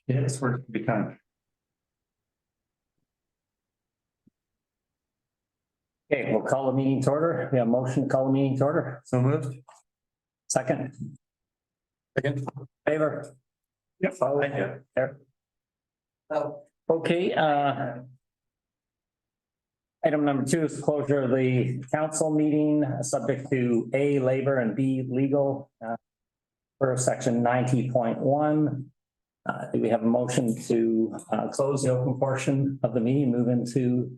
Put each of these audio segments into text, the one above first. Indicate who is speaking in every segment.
Speaker 1: Yes, we're becoming.
Speaker 2: Okay, we'll call the meeting to order. We have a motion to call the meeting to order.
Speaker 1: So moved.
Speaker 2: Second.
Speaker 1: Second.
Speaker 2: Favor.
Speaker 1: Yep.
Speaker 2: There. Okay, item number 2 is closure of the council meeting, subject to A, labor, and B, legal. Per section 90.1. Do we have a motion to close the open portion of the meeting, move into?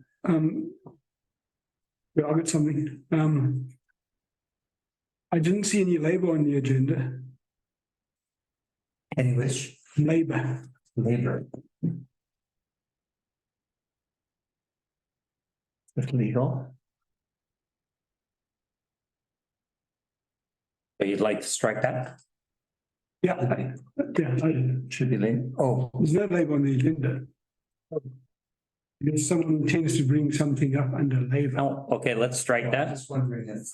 Speaker 3: Yeah, I'll get something. I didn't see any labor on the agenda.
Speaker 1: Any which?
Speaker 3: Labor.
Speaker 1: Labor. It's legal.
Speaker 2: So you'd like to strike that?
Speaker 3: Yeah, I
Speaker 1: Should be legal. Oh,
Speaker 3: there's no labor on the agenda. Because someone intends to bring something up under labor.
Speaker 2: No, okay, let's strike that.
Speaker 1: just wondering if.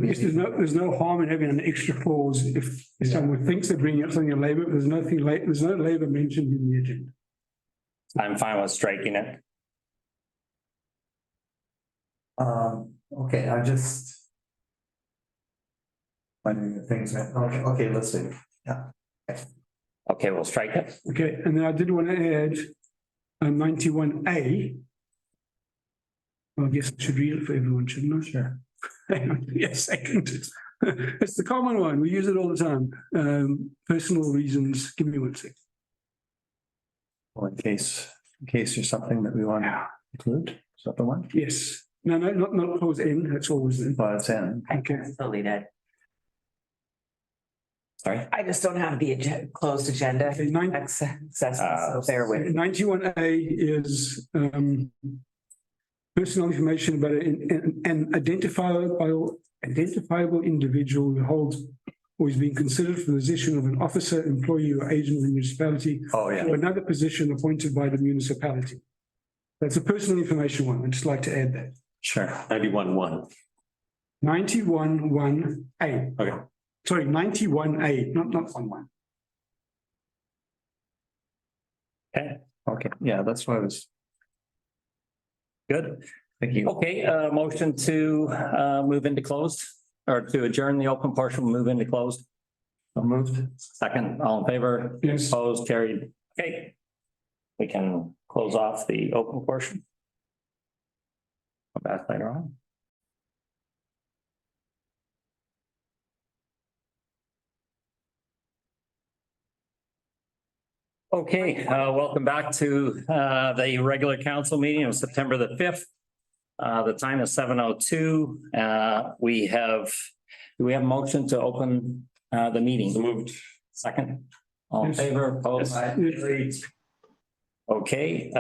Speaker 3: Yes, there's no harm in having an extra clause if someone thinks they're bringing up something in labor, but there's no labor mentioned in the agenda.
Speaker 2: I'm fine with striking it.
Speaker 1: Okay, I just. Finding the things, okay, let's see. Yeah.
Speaker 2: Okay, we'll strike it.
Speaker 3: Okay, and then I did want to add 91A. Well, I guess I should read it for everyone, shouldn't I?
Speaker 1: Sure.
Speaker 3: Hang on, yes, second. It's the common one. We use it all the time. Personal reasons. Give me 1 second.
Speaker 1: Well, in case there's something that we want to include, is that the one?
Speaker 3: Yes. No, not clause N. That's always there.
Speaker 1: Well, it's in.
Speaker 3: Okay.
Speaker 4: Delete it.
Speaker 2: Sorry.
Speaker 4: I just don't have the closed agenda
Speaker 3: Okay,
Speaker 4: access, so bear with me.
Speaker 3: 91A is personal information about an identifiable individual who holds or is being considered for the position of an officer, employee, or agent of the municipality,
Speaker 1: Oh, yeah.
Speaker 3: or another position appointed by the municipality. That's a personal information one. I'd just like to add that.
Speaker 1: Sure.
Speaker 2: 91.1.
Speaker 3: 91.1A.
Speaker 2: Okay.
Speaker 3: Sorry, 91A, not 1.1.
Speaker 2: Okay,
Speaker 1: Okay, yeah, that's what I was.
Speaker 2: good.
Speaker 1: Thank you.
Speaker 2: Okay, motion to move into closed or to adjourn the open portion, move into closed.
Speaker 1: So moved.
Speaker 2: Second, all in favor?
Speaker 3: Yes.
Speaker 2: Opposed, carried. Okay. We can close off the open portion. Come back later on. Okay, welcome back to the regular council meeting of September the 5th. The time is 7:02. Do we have a motion to open the meeting? Moved. Second. All in
Speaker 3: Yes.
Speaker 2: favor, opposed?
Speaker 3: Yes.
Speaker 2: Okay,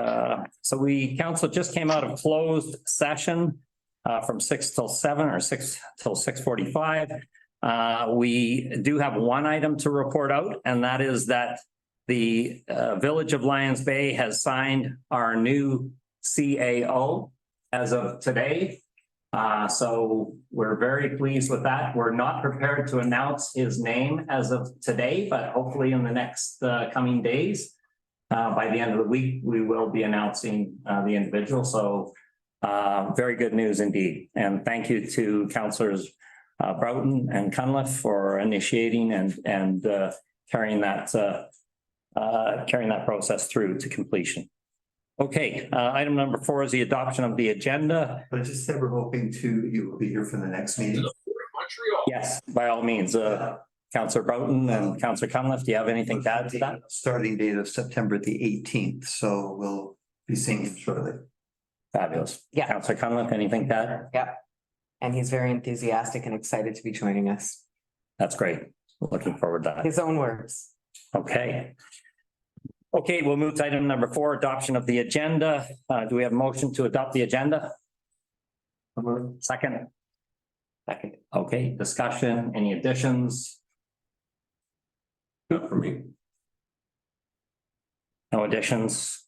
Speaker 2: so council just came out of closed session from 6 till 7 or 6 till 6:45. We do have one item to report out, and that is that the Village of Lions Bay has signed our new CAO as of today. So we're very pleased with that. We're not prepared to announce his name as of today, but hopefully in the next coming days. By the end of the week, we will be announcing the individual. So very good news indeed. And thank you to Councillors Broughton and Cunliffe for initiating and carrying that process through to completion. Okay, item number 4 is the adoption of the agenda.
Speaker 1: But just said we're hoping you will be here for the next meeting.
Speaker 2: Yes, by all means, Councillor Broughton and Councillor Cunliffe, do you have anything to add to that?
Speaker 1: Starting date of September the 18th, so we'll be seeing him shortly.
Speaker 2: Fabulous.
Speaker 4: Yeah.
Speaker 2: Councillor Cunliffe, anything to add?
Speaker 4: Yep. And he's very enthusiastic and excited to be joining us.
Speaker 2: That's great. Looking forward to that.
Speaker 4: His own words.
Speaker 2: Okay. Okay, we'll move to item number 4, adoption of the agenda. Do we have a motion to adopt the agenda? Second. Second. Okay, discussion, any additions? Not for me. No additions.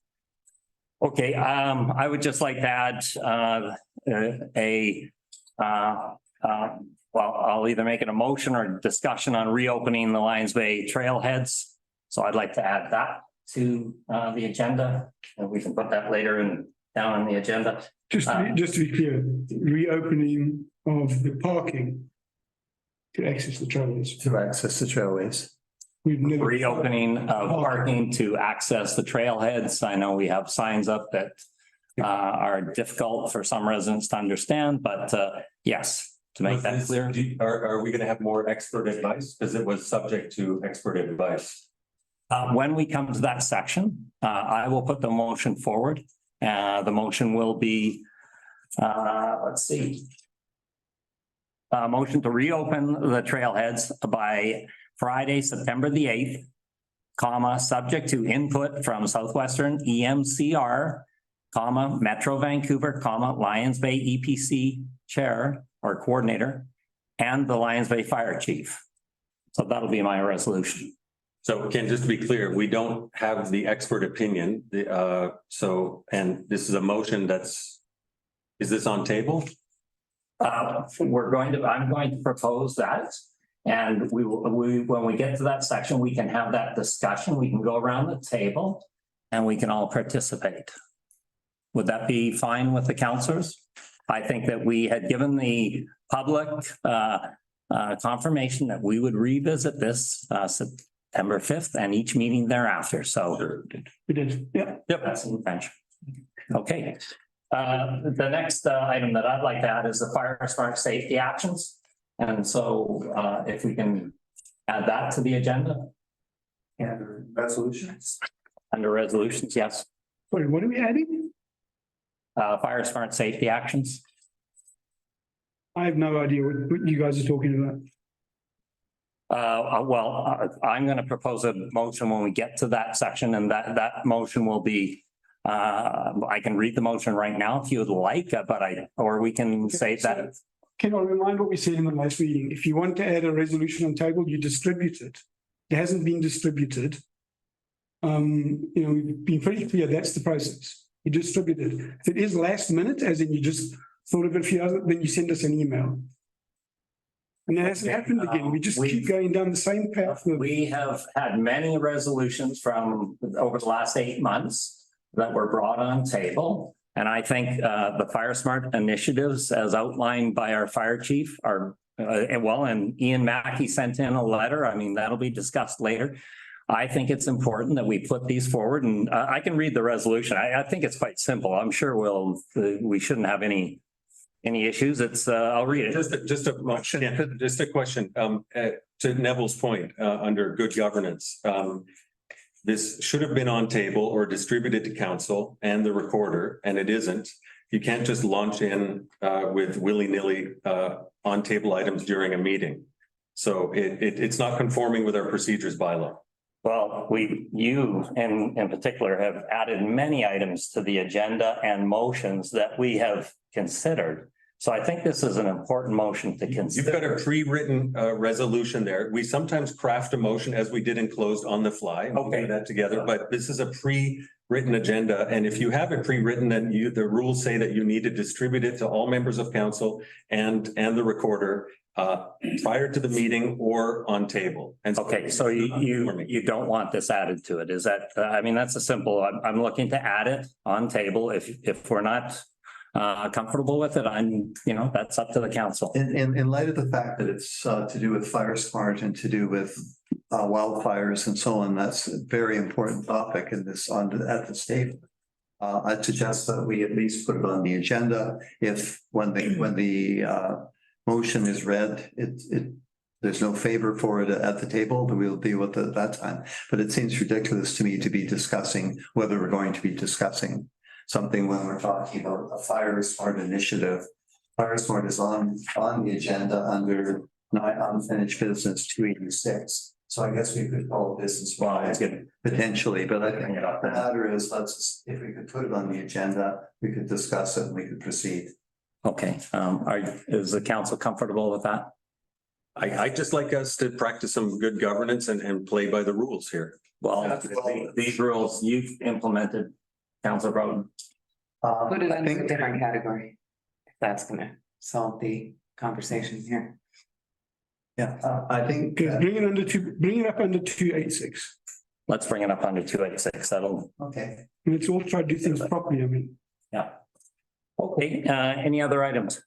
Speaker 2: Okay, I would just like to add well, I'll either make it a motion or discussion on reopening the Lions Bay trailheads. So I'd like to add that to the agenda, and we can put that later and down on the agenda.
Speaker 3: Just to be clear, reopening of the parking to access the trailers.
Speaker 1: To access the trailways.
Speaker 3: We've never.
Speaker 2: Reopening of parking to access the trailheads. I know we have signs up that are difficult for some residents to understand, but yes, to make that clear.
Speaker 5: Are we gonna have more expert advice? Because it was subject to expert advice.
Speaker 2: When we come to that section, I will put the motion forward. The motion will be, let's see. Motion to reopen the trailheads by Friday, September the 8th, comma, subject to input from Southwestern EMCR, comma, Metro Vancouver, comma, Lions Bay EPC Chair or Coordinator, and the Lions Bay Fire Chief. So that'll be my resolution.
Speaker 5: So Ken, just to be clear, we don't have the expert opinion. And this is a motion is this on table?
Speaker 2: I'm going to propose that. And when we get to that section, we can have that discussion. We can go around the table and we can all participate. Would that be fine with the councillors? I think that we had given the public confirmation that we would revisit this September 5th and each meeting thereafter. So
Speaker 3: We did, yeah.
Speaker 2: yep, that's the intention. Okay. The next item that I'd like to add is the fire smart safety actions. And so if we can add that to the agenda.
Speaker 1: And resolutions.
Speaker 2: Under resolutions, yes.
Speaker 3: Sorry, what are we adding?
Speaker 2: Fire smart safety actions.
Speaker 3: I have no idea what you guys are talking about.
Speaker 2: I'm going to propose a motion when we get to that section, and that motion will be, I can read the motion right now if you would like, or we can say that.
Speaker 3: Can I remind what we said in the last meeting? If you want to add a resolution on table, you distribute it. It hasn't been distributed. We've been pretty clear that's the process. You distribute it. If it is last minute, as in you just thought of it a few hours, then you send us an email. And that hasn't happened again. We just keep going down the same path.
Speaker 2: We have had many resolutions from over the last 8 months that were brought on table. And I think the Fire Smart initiatives as outlined by our fire chief are, and Ian Mackey sent in a letter. I mean, that'll be discussed later. I think it's important that we put these forward, and I can read the resolution. I think it's quite simple. I'm sure we shouldn't have any issues. I'll read it.
Speaker 5: Just a question, to Neville's point, under good governance. This should have been on table or distributed to council and the recorder, and it isn't. You can't just launch in with willy-nilly on table items during a meeting. So it's not conforming with our procedures bylaw.
Speaker 2: Well, you in particular have added many items to the agenda and motions that we have considered. So I think this is an important motion to consider.
Speaker 5: You've got a pre-written resolution there. We sometimes craft a motion as we did in closed on the fly. And we'll do that together, but this is a pre-written agenda. And if you have it pre-written, then the rules say that you need to distribute it to all members of council and the recorder prior to the meeting or on table. And
Speaker 2: okay, so you don't want this added to it. Is that, I mean, that's a simple, I'm looking to add it on table. If we're not comfortable with it, that's up to the council.
Speaker 1: In light of the fact that it's to do with fire smart and to do with wildfires and so on, that's a very important topic in this at this table. I'd suggest that we at least put it on the agenda. If when the motion is read, there's no favor for it at the table, then we'll deal with it at that time. But it seems ridiculous to me to be discussing whether we're going to be discussing something when we're talking about a fire smart initiative. Fire smart is on the agenda under unfinished business 286. So I guess we could call it business wise potentially, but I think the matter is, if we could put it on the agenda, we could discuss it and we could proceed.
Speaker 2: Okay, is the council comfortable with that?
Speaker 5: I just like us to practice some good governance and play by the rules here.
Speaker 2: Well, these rules you've implemented, Councilor Broughton.
Speaker 4: Put it in a different category. If that's gonna solve the conversation here.
Speaker 1: Yeah, I think,
Speaker 3: Okay, bring it up under 286.
Speaker 2: Let's bring it up under 286. That'll,
Speaker 1: okay.
Speaker 3: Let's all try to do things properly, I mean.
Speaker 2: yeah. Okay, any other items?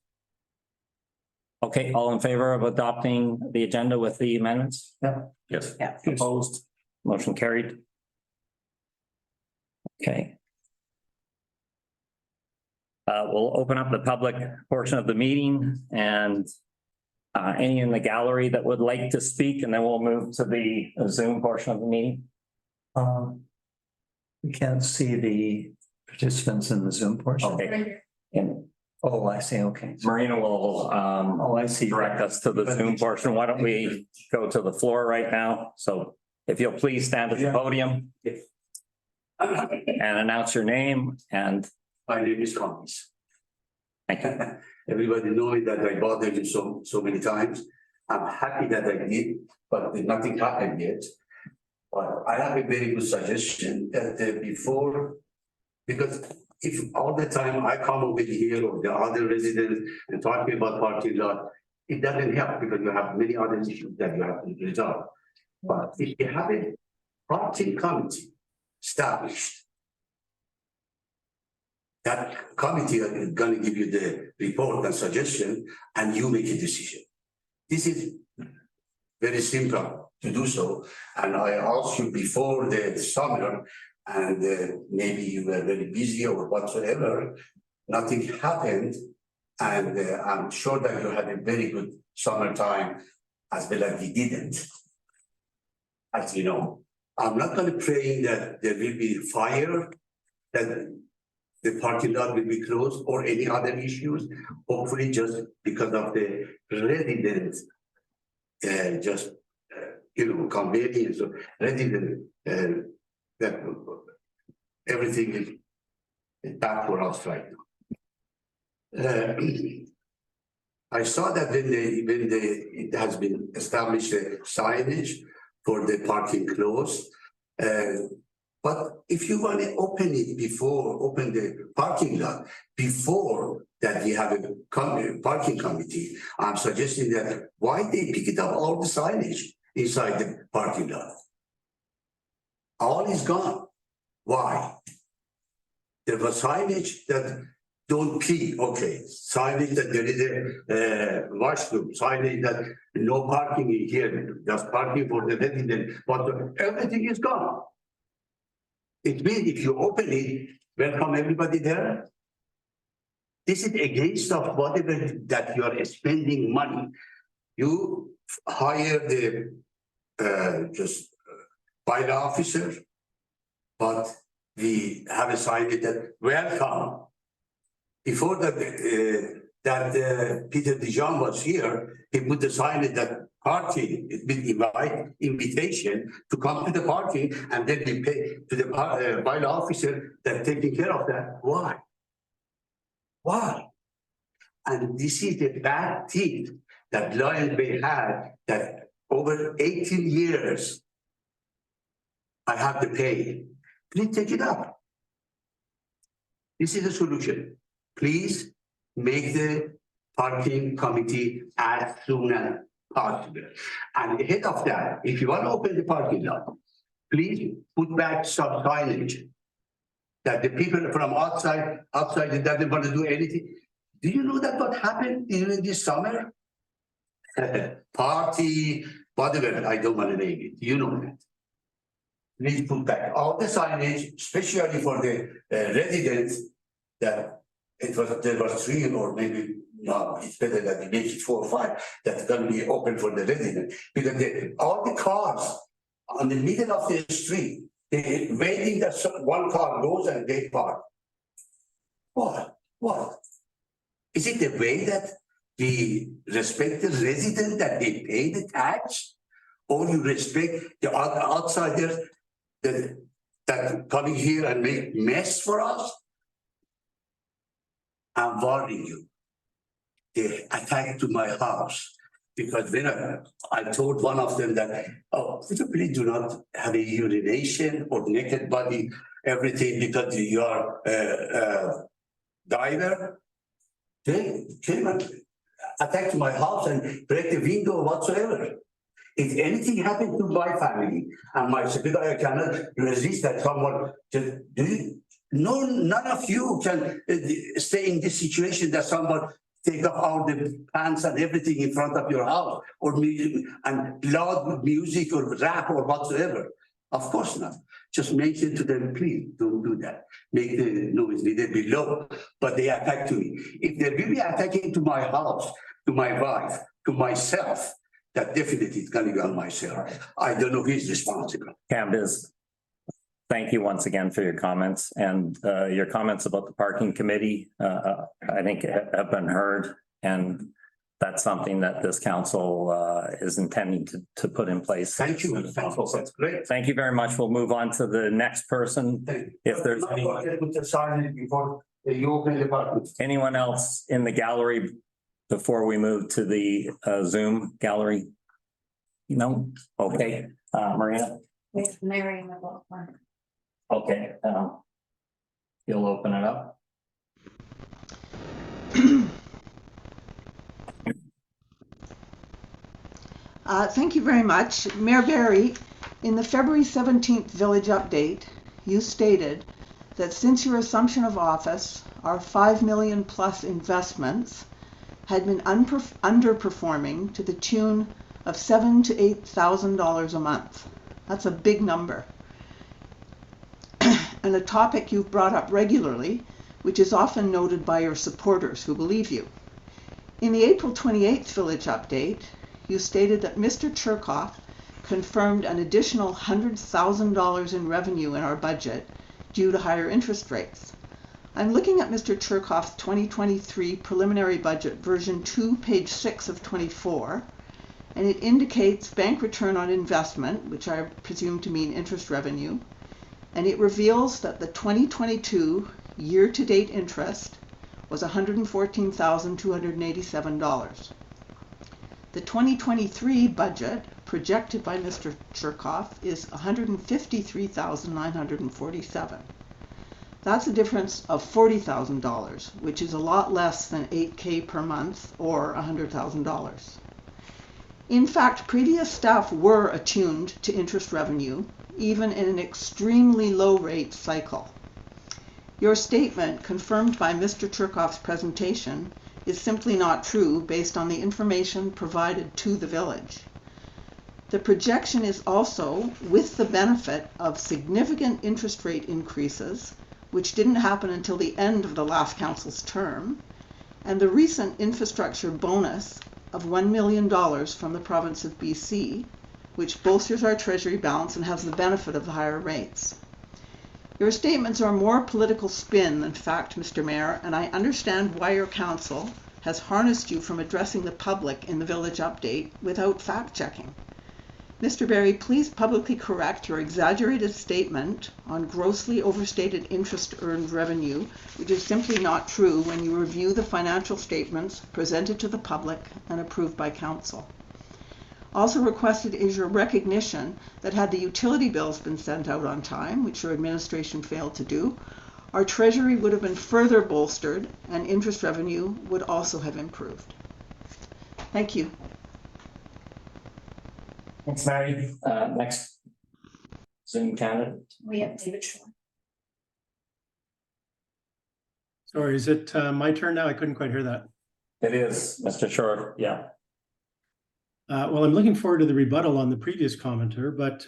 Speaker 2: Okay, all in favor of adopting the agenda with the amendments?
Speaker 1: Yeah.
Speaker 2: Yes.
Speaker 4: Yeah.
Speaker 3: Yes.
Speaker 2: Opposed? Motion carried. Okay. We'll open up the public portion of the meeting and any in the gallery that would like to speak, and then we'll move to the Zoom portion of the meeting.
Speaker 1: We can't see the participants in the Zoom portion.
Speaker 2: Okay. And
Speaker 1: Oh, I see, okay.
Speaker 2: Marina will
Speaker 1: Oh, I see.
Speaker 2: direct us to the Zoom portion. Why don't we go to the floor right now? So if you'll please stand at the podium and announce your name and
Speaker 6: My name is Thomas.
Speaker 2: thank you.
Speaker 6: Everybody knows that I bothered you so many times. I'm happy that I did, but nothing happened yet. But I have a very good suggestion that before, because if all the time I come over here or the other residents and talking about parking lot, it doesn't help because you have many other issues that you have to resolve. But if you have a parking committee established, that committee is gonna give you the report and suggestion, and you make a decision. This is very simple to do so, and I asked you before the summer, and maybe you were very busy or whatsoever, nothing happened, and I'm sure that you had a very good summertime, as well as we didn't. As you know, I'm not gonna pray that there will be fire, that the parking lot will be closed or any other issues, hopefully just because of the residents. Convenience of resident, that everything is bad for us right now. I saw that when it has been established a signage for the parking closed. But if you want to open the parking lot before that we have a parking committee, I'm suggesting that why they pick it up all the signage inside the parking lot? All is gone. Why? There was signage that don't pee, okay. Signage that there is a washroom, signage that no parking in here, just parking for the resident, but everything is gone. It means if you open it, welcome everybody there. This is against of whatever that you are spending money. You hire the bylaw officer, but we have a sign that welcome. Before that Peter Dijon was here, he put the sign that parking, it will invitation to come to the parking, and then we pay to the bylaw officer that taking care of that. Why? Why? And this is the bad thing that Lion Bay had, that over 18 years I have to pay. Please take it up. This is the solution. Please make the parking committee as soon as possible. And ahead of that, if you want to open the parking lot, please put back some signage that the people from outside that doesn't want to do anything. Do you know that what happened during this summer? Party, whatever, I don't want to name it. You know that. Please put back all the signage, especially for the residents, that there was 3 or maybe no, it's better that we make it 4 or 5 that's going to be open for the resident, because all the cars on the middle of the street, they're waiting that one car goes and they park. What? Is it the way that we respect the resident, that they pay the tax, or you respect the outsiders that coming here and make mess for us? I'm warning you. They attacked to my house, because when I told one of them that, oh, please do not have a urination or naked body, everything, because you are a diver. They came and attack to my house and break the window whatsoever. If anything happened to my family and my secretary, I cannot resist that someone just do you. No, none of you can stay in this situation that someone take off all the pants and everything in front of your house or music and loud music or rap or whatsoever. Of course not. Just mention to them, please don't do that. Make the noise needed below, but they attack to me. If they will be attacking to my house, to my wife, to myself, that definitely is gonna be on myself. I don't know who is responsible.
Speaker 2: Cambiz, thank you once again for your comments and your comments about the parking committee. I think have been heard, and that's something that this council is intending to put in place.
Speaker 6: Thank you. That's great.
Speaker 2: Thank you very much. We'll move on to the next person. If there's any,
Speaker 6: Put the sign before you open the apartment.
Speaker 2: anyone else in the gallery before we move to the Zoom gallery? No? Okay. Marina?
Speaker 7: With Mary in the book one.
Speaker 2: Okay. You'll open it up.
Speaker 8: Thank you very much. Mayor Barry, in the February 17th Village Update, you stated that since your assumption of office, our $5 million plus investments had been underperforming to the tune of $7,000 to $8,000 a month. That's a big number. And a topic you've brought up regularly, which is often noted by your supporters who believe you. In the April 28th Village Update, you stated that Mr. Cherkoff confirmed an additional $100,000 in revenue in our budget due to higher interest rates. I'm looking at Mr. Cherkoff's 2023 preliminary budget version 2, page 6 of 24, and it indicates bank return on investment, which I presume to mean interest revenue, and it reveals that the 2022 year-to-date interest was $114,287. The 2023 budget projected by Mr. Cherkoff is $153,947. That's a difference of $40,000, which is a lot less than $8,000 per month or $100,000. In fact, previous staff were attuned to interest revenue, even in an extremely low rate cycle. Your statement, confirmed by Mr. Cherkoff's presentation, is simply not true based on the information provided to the village. The projection is also with the benefit of significant interest rate increases, which didn't happen until the end of the last council's term, and the recent infrastructure bonus of $1 million from the province of BC, which bolsters our treasury balance and has the benefit of the higher rates. Your statements are more political spin than fact, Mr. Mayor, and I understand why your council has harnessed you from addressing the public in the village update without fact-checking. Mr. Barry, please publicly correct your exaggerated statement on grossly overstated interest earned revenue, which is simply not true when you review the financial statements presented to the public and approved by council. Also requested is your recognition that had the utility bills been sent out on time, which your administration failed to do, our treasury would have been further bolstered and interest revenue would also have improved. Thank you.
Speaker 2: Thanks, Mary. Next Zoom candidate.
Speaker 7: We have David Shore.
Speaker 9: Sorry, is it my turn now? I couldn't quite hear that.
Speaker 2: It is, Mr. Short. Yeah.
Speaker 9: Well, I'm looking forward to the rebuttal on the previous commenter, but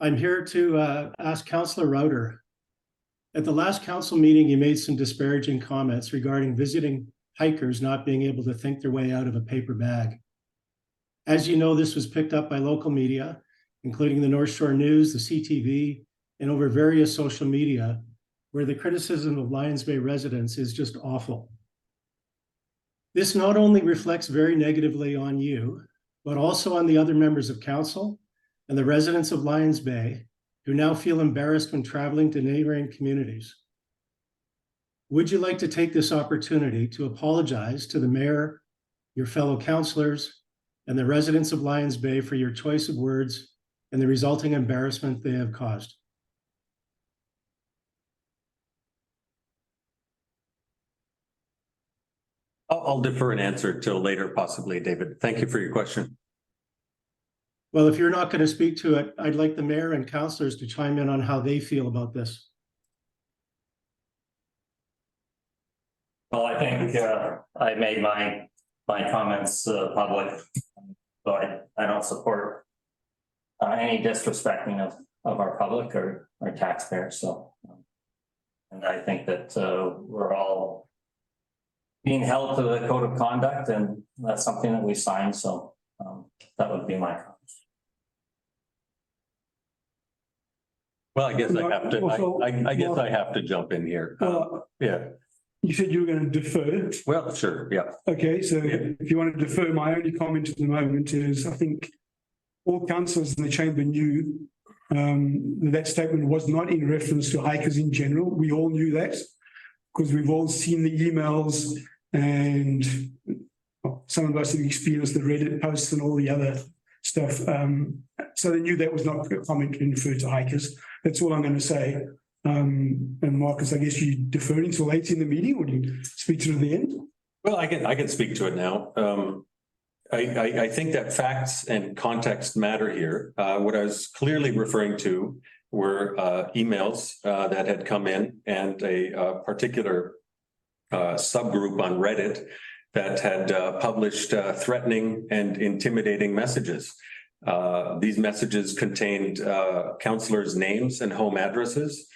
Speaker 9: I'm here to ask Councillor Rauter. At the last council meeting, you made some disparaging comments regarding visiting hikers not being able to think their way out of a paper bag. As you know, this was picked up by local media, including the North Shore News, the CTV, and over various social media, where the criticism of Lions Bay residents is just awful. This not only reflects very negatively on you, but also on the other members of council and the residents of Lions Bay who now feel embarrassed when traveling to neighboring communities. Would you like to take this opportunity to apologize to the mayor, your fellow councillors, and the residents of Lions Bay for your choice of words and the resulting embarrassment they have caused?
Speaker 5: I'll defer an answer till later, possibly, David. Thank you for your question.
Speaker 9: Well, if you're not going to speak to it, I'd like the mayor and councillors to chime in on how they feel about this.
Speaker 2: Well, I think I made my comments public. So I don't support any disrespecting of our public or our taxpayers. So, and I think that we're all being held to the code of conduct, and that's something that we signed. So that would be my comments.
Speaker 5: Well, I guess I have to, I guess I have to jump in here. Yeah,
Speaker 3: You said you were going to defer.
Speaker 5: well, sure, yeah.
Speaker 3: Okay, so if you want to defer, my only comment at the moment is I think all councillors in the chamber knew that statement was not in reference to hikers in general. We all knew that because we've all seen the emails, and some of us have experienced the Reddit posts and all the other stuff. So they knew that was not a comment referred to hikers. That's all I'm going to say. And Marcus, I guess you deferring till late in the meeting, or do you speak to it at the end?
Speaker 5: Well, I can speak to it now. I think that facts and context matter here. What I was clearly referring to were emails that had come in, and a particular subgroup on Reddit that had published threatening and intimidating messages. These messages contained councillors' names and home addresses,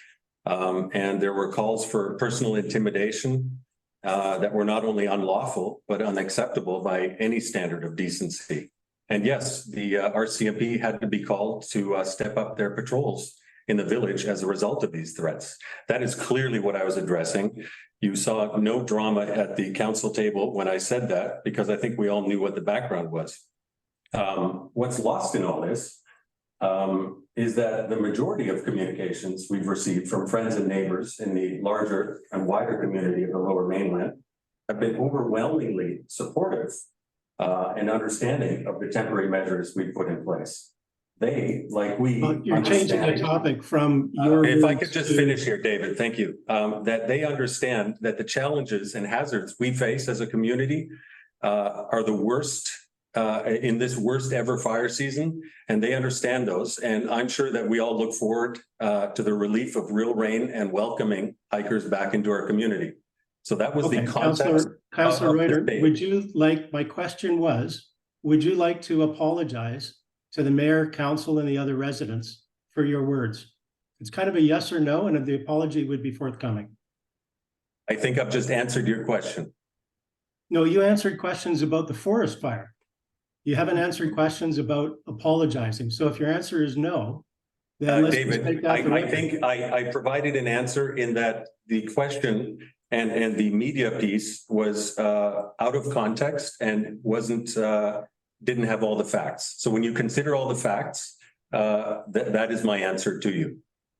Speaker 5: and there were calls for personal intimidation that were not only unlawful, but unacceptable by any standard of decency. And yes, the RCMP had to be called to step up their patrols in the village as a result of these threats. That is clearly what I was addressing. You saw no drama at the council table when I said that, because I think we all knew what the background was. What's lost in all this is that the majority of communications we've received from friends and neighbors in the larger and wider community of the Lower Mainland have been overwhelmingly supportive and understanding of the temporary measures we put in place. They, like we,
Speaker 9: You're changing the topic from your.
Speaker 5: if I could just finish here, David, thank you. That they understand that the challenges and hazards we face as a community are the worst in this worst ever fire season, and they understand those. And I'm sure that we all look forward to the relief of real rain and welcoming hikers back into our community. So that was the context.
Speaker 9: Councillor Reuter, would you like, my question was, would you like to apologize to the mayor, council, and the other residents for your words? It's kind of a yes or no, and the apology would be forthcoming.
Speaker 5: I think I've just answered your question.
Speaker 9: No, you answered questions about the forest fire. You haven't answered questions about apologizing. So if your answer is no, then let's
Speaker 5: David,
Speaker 9: take that.
Speaker 5: I think I provided an answer in that the question and the media piece was out of context and wasn't didn't have all the facts. So when you consider all the facts, that is my answer to you.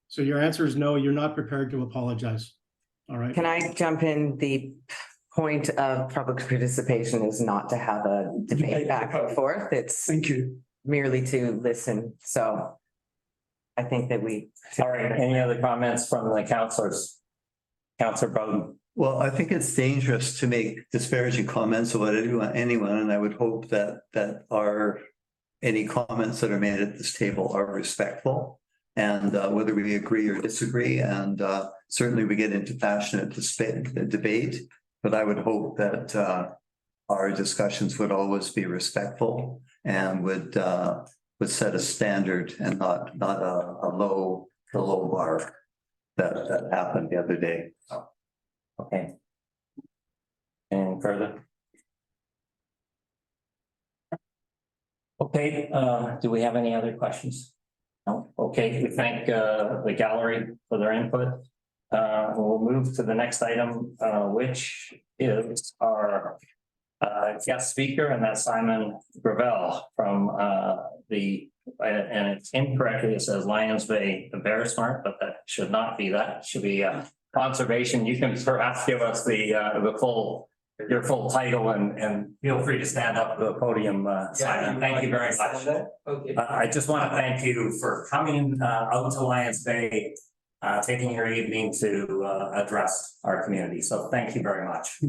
Speaker 9: So your answer is no, you're not prepared to apologize. All right.
Speaker 4: Can I jump in? The point of public participation is not to have a debate back and forth. It's
Speaker 3: Thank you.
Speaker 4: merely to listen. So I think that we.
Speaker 2: All right, any other comments from the councillors? Councillor Bowden.
Speaker 1: Well, I think it's dangerous to make disparaging comments about anyone, and I would hope that any comments that are made at this table are respectful, and whether we agree or disagree, and certainly we get into passionate debate, but I would hope that our discussions would always be respectful and would set a standard and not a low bar that happened the other day.
Speaker 2: Okay. And further? Okay, do we have any other questions? No, okay, we thank the gallery for their input. We'll move to the next item, which is our guest speaker, and that's Simon Gravel from and it's incorrectly, it says Lions Bay Bear Smart, but that should not be that. It should be conservation. You can perhaps give us your full title and feel free to stand up to the podium, Simon. Thank you very much.
Speaker 4: Okay.
Speaker 2: I just want to thank you for coming out to Lions Bay, taking your evening to address our community. So thank you very much.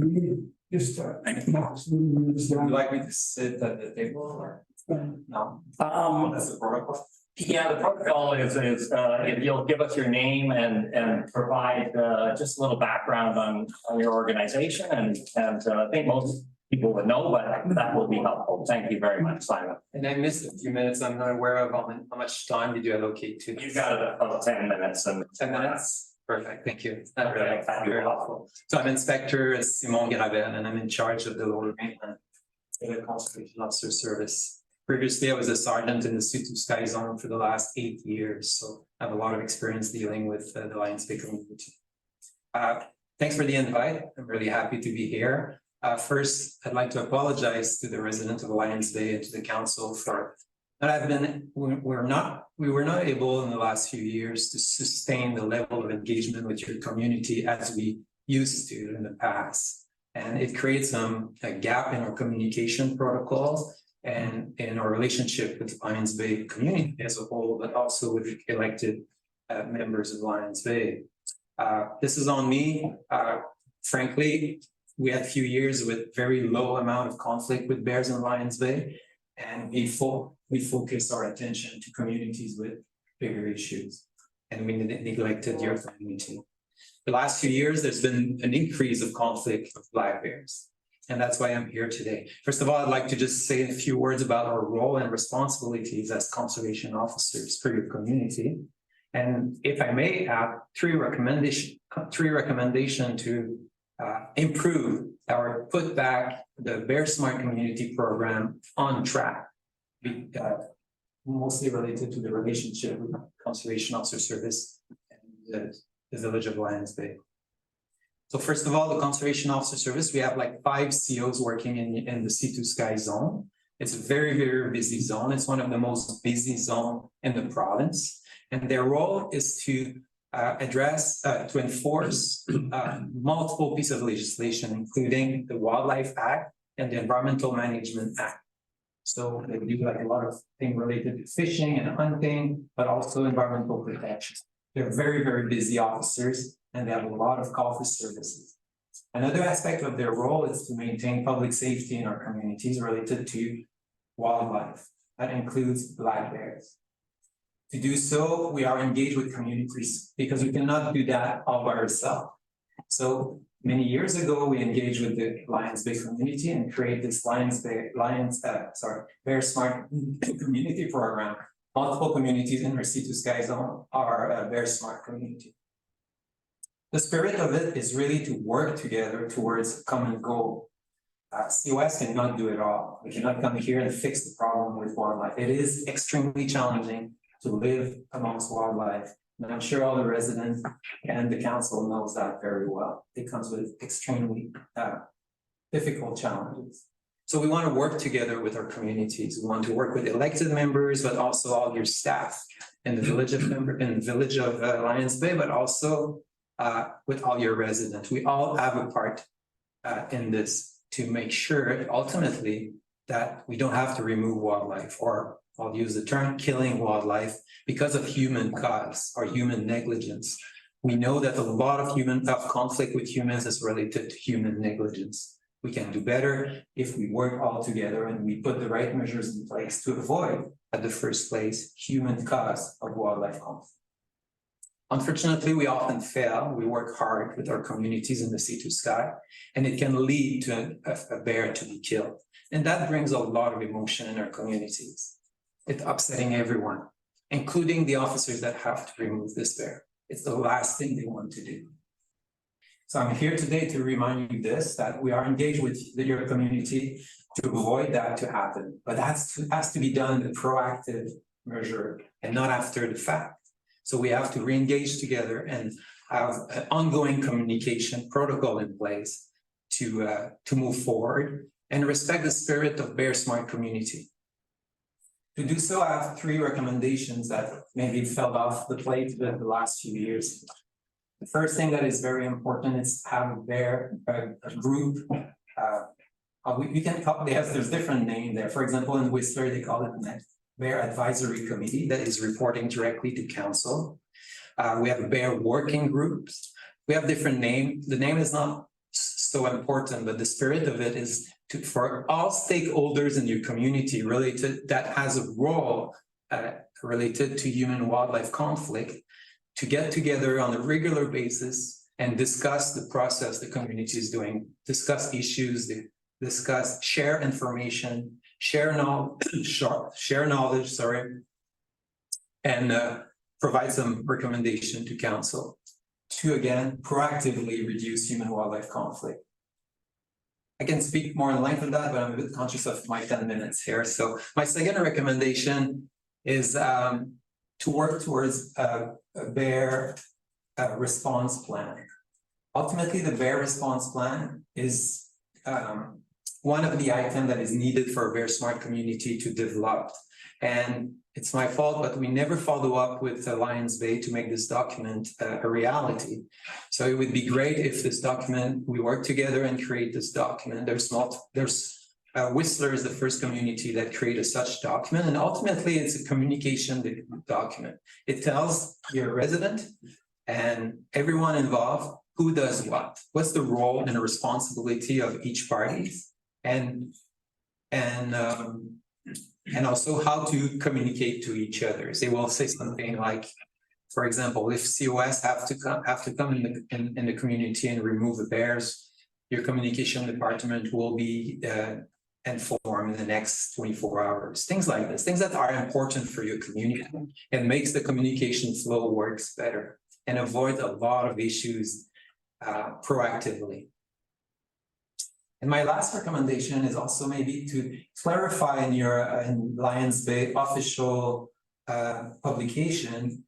Speaker 3: Just,
Speaker 10: Would you like me to sit at the table or? No, that's the protocol.
Speaker 2: Yeah, the protocol is, if you'll give us your name and provide, just a little background on your organization and, I think most people would know, but that will be helpful. Thank you very much, Simon.
Speaker 10: And I missed a few minutes. I'm not aware of how much time did you allocate to?
Speaker 2: You've got about 10 minutes and.
Speaker 10: 10 minutes? Perfect, thank you. That's
Speaker 2: Okay,
Speaker 10: very helpful. So I'm Inspector Simon Gravel and I'm in charge of the Lower Mainland State Conservation Officer Service. Previously, I was a sergeant in the C2 Sky Zone for the last 8 years, so I have a lot of experience dealing with the Lions Bay community. Thanks for the invite. I'm really happy to be here. First, I'd like to apologize to the residents of Lions Bay and to the council for that we were not able in the last few years to sustain the level of engagement with your community as we used to in the past. And it creates a gap in our communication protocols and in our relationship with the Lions Bay community as a whole, but also with elected members of Lions Bay. This is on me. Frankly, we had a few years with very low amount of conflict with bears in Lions Bay, and we focused our attention to communities with bigger issues, and we neglected your community. The last few years, there's been an increase of conflict with black bears. And that's why I'm here today. First of all, I'd like to just say a few words about our role and responsibilities as conservation officers for your community. And if I may have three recommendations to improve or put back the Bear Smart Community Program on track, mostly related to the relationship with Conservation Officer Service and the village of Lions Bay. So first of all, the Conservation Officer Service, we have like 5 COs working in the C2 Sky Zone. It's a very, very busy zone. It's one of the most busy zones in the province. And their role is to enforce multiple pieces of legislation, including the Wildlife Act and the Environmental Management Act. So they do like a lot of things related to fishing and hunting, but also environmental protection. They're very, very busy officers, and they have a lot of call for services. Another aspect of their role is to maintain public safety in our communities related to wildlife. That includes black bears. To do so, we are engaged with communities because we cannot do that all by ourselves. So many years ago, we engaged with the Lions Bay community and created this Bear Smart Community Program. Multiple communities in our C2 Sky Zone are a Bear Smart community. The spirit of it is really to work together towards a common goal. COS cannot do it all. We cannot come here and fix the problem with wildlife. It is extremely challenging to live amongst wildlife. And I'm sure all the residents and the council knows that very well. It comes with extremely difficult challenges. So we want to work together with our communities. We want to work with elected members, but also all your staff in the village of Lions Bay, but also with all your residents. We all have a part in this to make sure ultimately that we don't have to remove wildlife, or I'll use the term killing wildlife because of human cause or human negligence. We know that a lot of conflict with humans is related to human negligence. We can do better if we work all together and we put the right measures in place to avoid, at the first place, human cause of wildlife conflict. Unfortunately, we often fail. We work hard with our communities in the C2 Sky, and it can lead to a bear to be killed. And that brings a lot of emotion in our communities. It's upsetting everyone, including the officers that have to remove this bear. It's the last thing they want to do. So I'm here today to remind you that we are engaged with your community to avoid that to happen. But that has to be done in a proactive measure and not after the fact. So we have to re-engage together and have an ongoing communication protocol in place to move forward and respect the spirit of Bear Smart Community. To do so, I have 3 recommendations that maybe fell off the plate the last few years. The first thing that is very important is to have a group. We can call there's different names there. For example, in Whistler, they call it the Bear Advisory Committee that is reporting directly to council. We have a bear working groups. We have different names. The name is not so important, but the spirit of it is for all stakeholders in your community related, that has a role related to human wildlife conflict, to get together on a regular basis and discuss the process the community is doing, discuss issues, share information, share knowledge, and provide some recommendation to council to, again, proactively reduce human wildlife conflict. I can speak more in length of that, but I'm a bit conscious of my 10 minutes here. So my second recommendation is to work towards a bear response plan. Ultimately, the bear response plan is one of the items that is needed for a bear smart community to develop. And it's my fault, but we never follow up with Lions Bay to make this document a reality. So it would be great if this document, we work together and create this document. Whistler is the first community that created such document, and ultimately it's a communication document. It tells your resident and everyone involved who does what, what's the role and the responsibility of each party, and also how to communicate to each other. They will say something like, for example, if COS have to come in the community and remove the bears, your communication department will be informed in the next 24 hours. Things like this, things that are important for your community and makes the communication flow works better and avoid a lot of issues proactively. And my last recommendation is also maybe to clarify in your Lions Bay official publication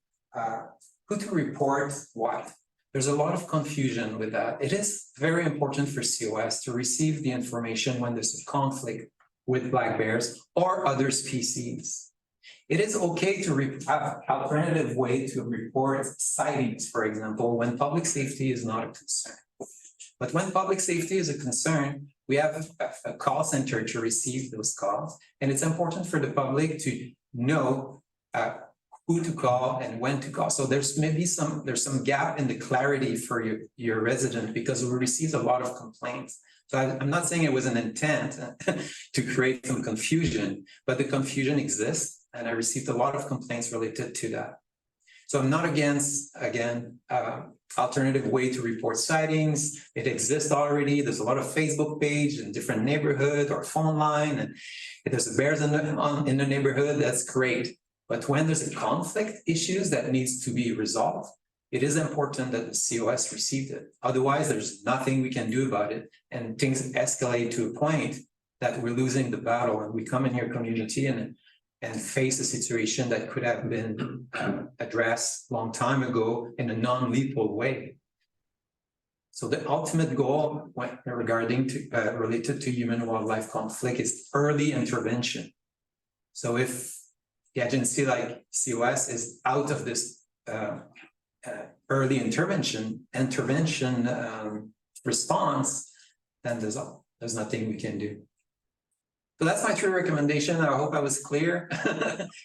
Speaker 10: who to report what. There's a lot of confusion with that. It is very important for COS to receive the information when there's a conflict with black bears or other species. It is okay to have alternative way to report sightings, for example, when public safety is not a concern. But when public safety is a concern, we have a call center to receive those calls. And it's important for the public to know who to call and when to call. So there's some gap in the clarity for your resident, because we received a lot of complaints. So I'm not saying it was an intent to create some confusion, but the confusion exists. And I received a lot of complaints related to that. So I'm not against, again, alternative way to report sightings. It exists already. There's a lot of Facebook page in different neighborhood or phone line, and if there's bears in the neighborhood, that's great. But when there's a conflict issues that needs to be resolved, it is important that the COS received it. Otherwise, there's nothing we can do about it, and things escalate to a point that we're losing the battle, and we come in your community and face a situation that could have been addressed a long time ago in a non-lethal way. So the ultimate goal related to human wildlife conflict is early intervention. So if the agency like COS is out of this early intervention response, then there's nothing we can do. So that's my 3 recommendations. I hope I was clear.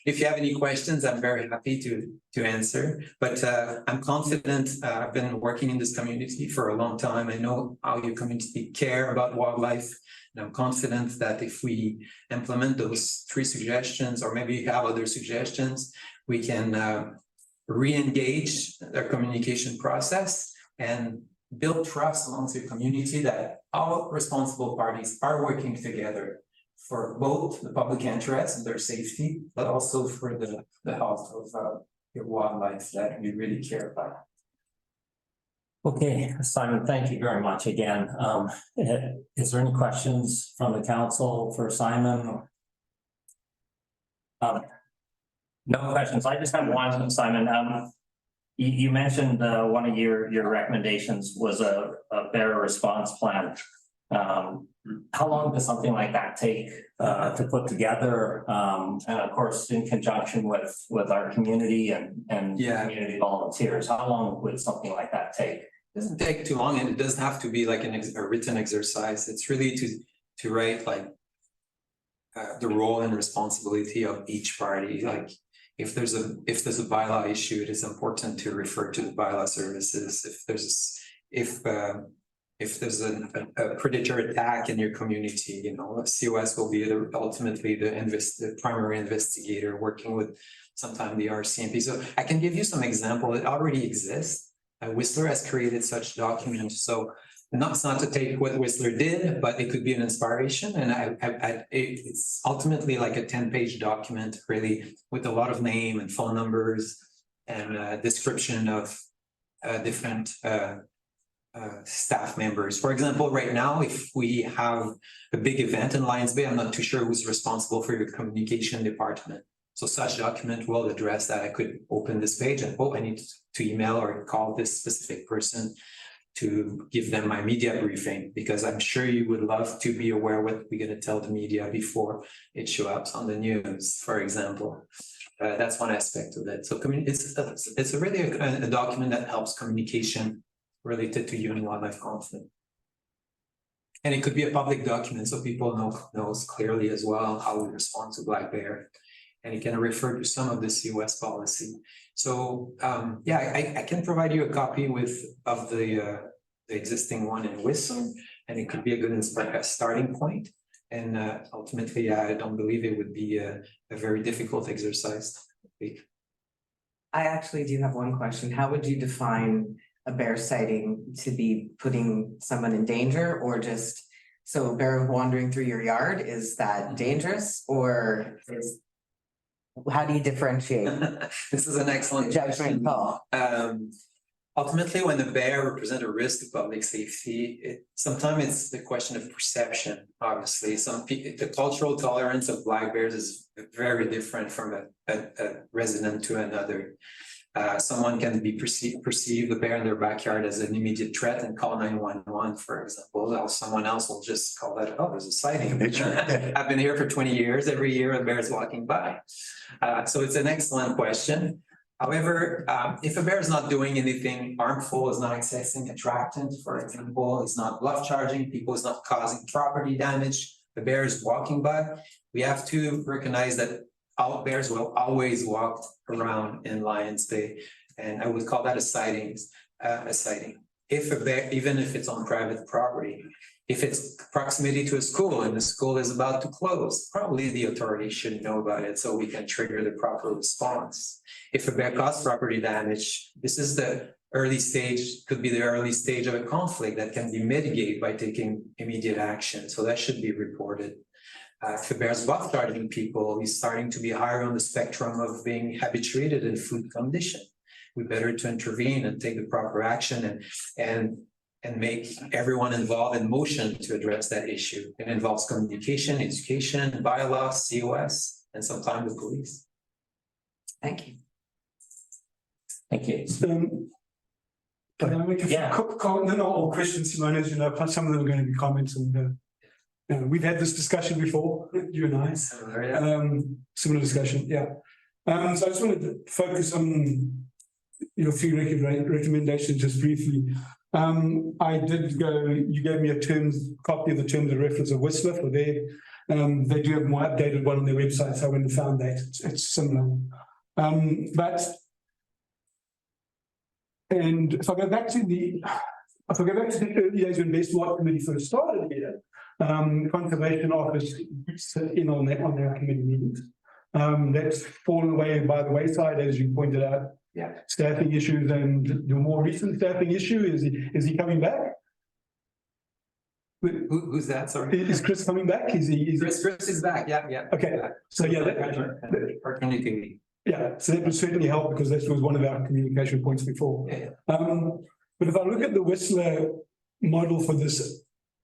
Speaker 10: If you have any questions, I'm very happy to answer. But I'm confident. I've been working in this community for a long time. I know how your community care about wildlife. And I'm confident that if we implement those 3 suggestions, or maybe you have other suggestions, we can re-engage their communication process and build trust amongst your community that all responsible parties are working together for both the public interest and their safety, but also for the health of your wildlife that we really care about.
Speaker 2: Okay, Simon, thank you very much again. Is there any questions from the council for Simon? No questions. I just have one, Simon. You mentioned one of your recommendations was a bear response plan. How long does something like that take to put together? And of course, in conjunction with our community and community volunteers, how long would something like that take?
Speaker 10: It doesn't take too long, and it doesn't have to be like a written exercise. It's really to write like the role and responsibility of each party. Like if there's a bylaw issue, it is important to refer to the bylaw services. If if there's a predator attack in your community, COS will be ultimately the primary investigator working with sometimes the RCMP. So I can give you some example. It already exists. Whistler has created such documents. So not to take what Whistler did, but it could be an inspiration. And it's ultimately like a 10-page document, really, with a lot of name and phone numbers and description of different staff members. For example, right now, if we have a big event in Lions Bay, I'm not too sure who's responsible for your communication department. So such document will address that. I could open this page and, I need to email or call this specific person to give them my media briefing, because I'm sure you would love to be aware what we're going to tell the media before it shows up on the news, for example. That's one aspect of it. So it's really a document that helps communication related to human wildlife conflict. And it could be a public document so people knows clearly as well how we respond to black bear. And it can refer to some of the COS policy. So I can provide you a copy of the existing one in Whistler, and it could be a good starting point. And ultimately, I don't believe it would be a very difficult exercise.
Speaker 4: I actually do have one question. How would you define a bear sighting to be putting someone in danger, or just so a bear wandering through your yard, is that dangerous, or how do you differentiate?
Speaker 10: This is an excellent
Speaker 4: judgment call.
Speaker 10: Ultimately, when the bear represents a risk to public safety, sometimes it's the question of perception. Obviously, the cultural tolerance of black bears is very different from a resident to another. Someone can perceive the bear in their backyard as an immediate threat and call 911, for example. Or someone else will just call that, there's a sighting. I've been here for 20 years. Every year a bear is walking by. So it's an excellent question. However, if a bear is not doing anything harmful, is not accessing attractant, for example, is not bluff charging people, is not causing property damage, the bear is walking by, we have to recognize that all bears will always walk around in Lions Bay, and I would call that a sighting. If a bear, even if it's on private property, if it's proximity to a school and the school is about to close, probably the authorities should know about it so we can trigger the proper response. If a bear causes property damage, this is the early stage, could be the early stage of a conflict that can be mitigated by taking immediate action. So that should be reported. If a bear is buff guarding people, he's starting to be higher on the spectrum of being habituated in food condition. We better to intervene and take the proper action and make everyone involved in motion to address that issue. It involves communication, education, bylaws, COS, and sometimes the police.
Speaker 4: Thank you.
Speaker 2: Thank you.
Speaker 3: Can I make a quick comment? They're not all questions, Simone, as you know, some of them are going to be comments. And we've had this discussion before, you and I. Similar discussion, yeah. So I just wanted to focus on your few recommendations just briefly. I did go, you gave me a copy of the terms of reference of Whistler for their, they do have a more updated one on their website, so I went and found that. It's similar. And if I go back to the early days when Best White Committee first started here, the Conservation Office sit in on their committee meetings. That's fallen away by the wayside, as you pointed out.
Speaker 10: Yeah.
Speaker 3: Staffing issues, and the more recent staffing issue, is he coming back?
Speaker 10: Who's that? Sorry.
Speaker 3: Is Chris coming back? Chris
Speaker 10: is back. Yeah.
Speaker 3: Okay. So yeah, so that would certainly help, because that was one of our communication points before.
Speaker 10: Yeah.
Speaker 3: But if I look at the Whistler model for this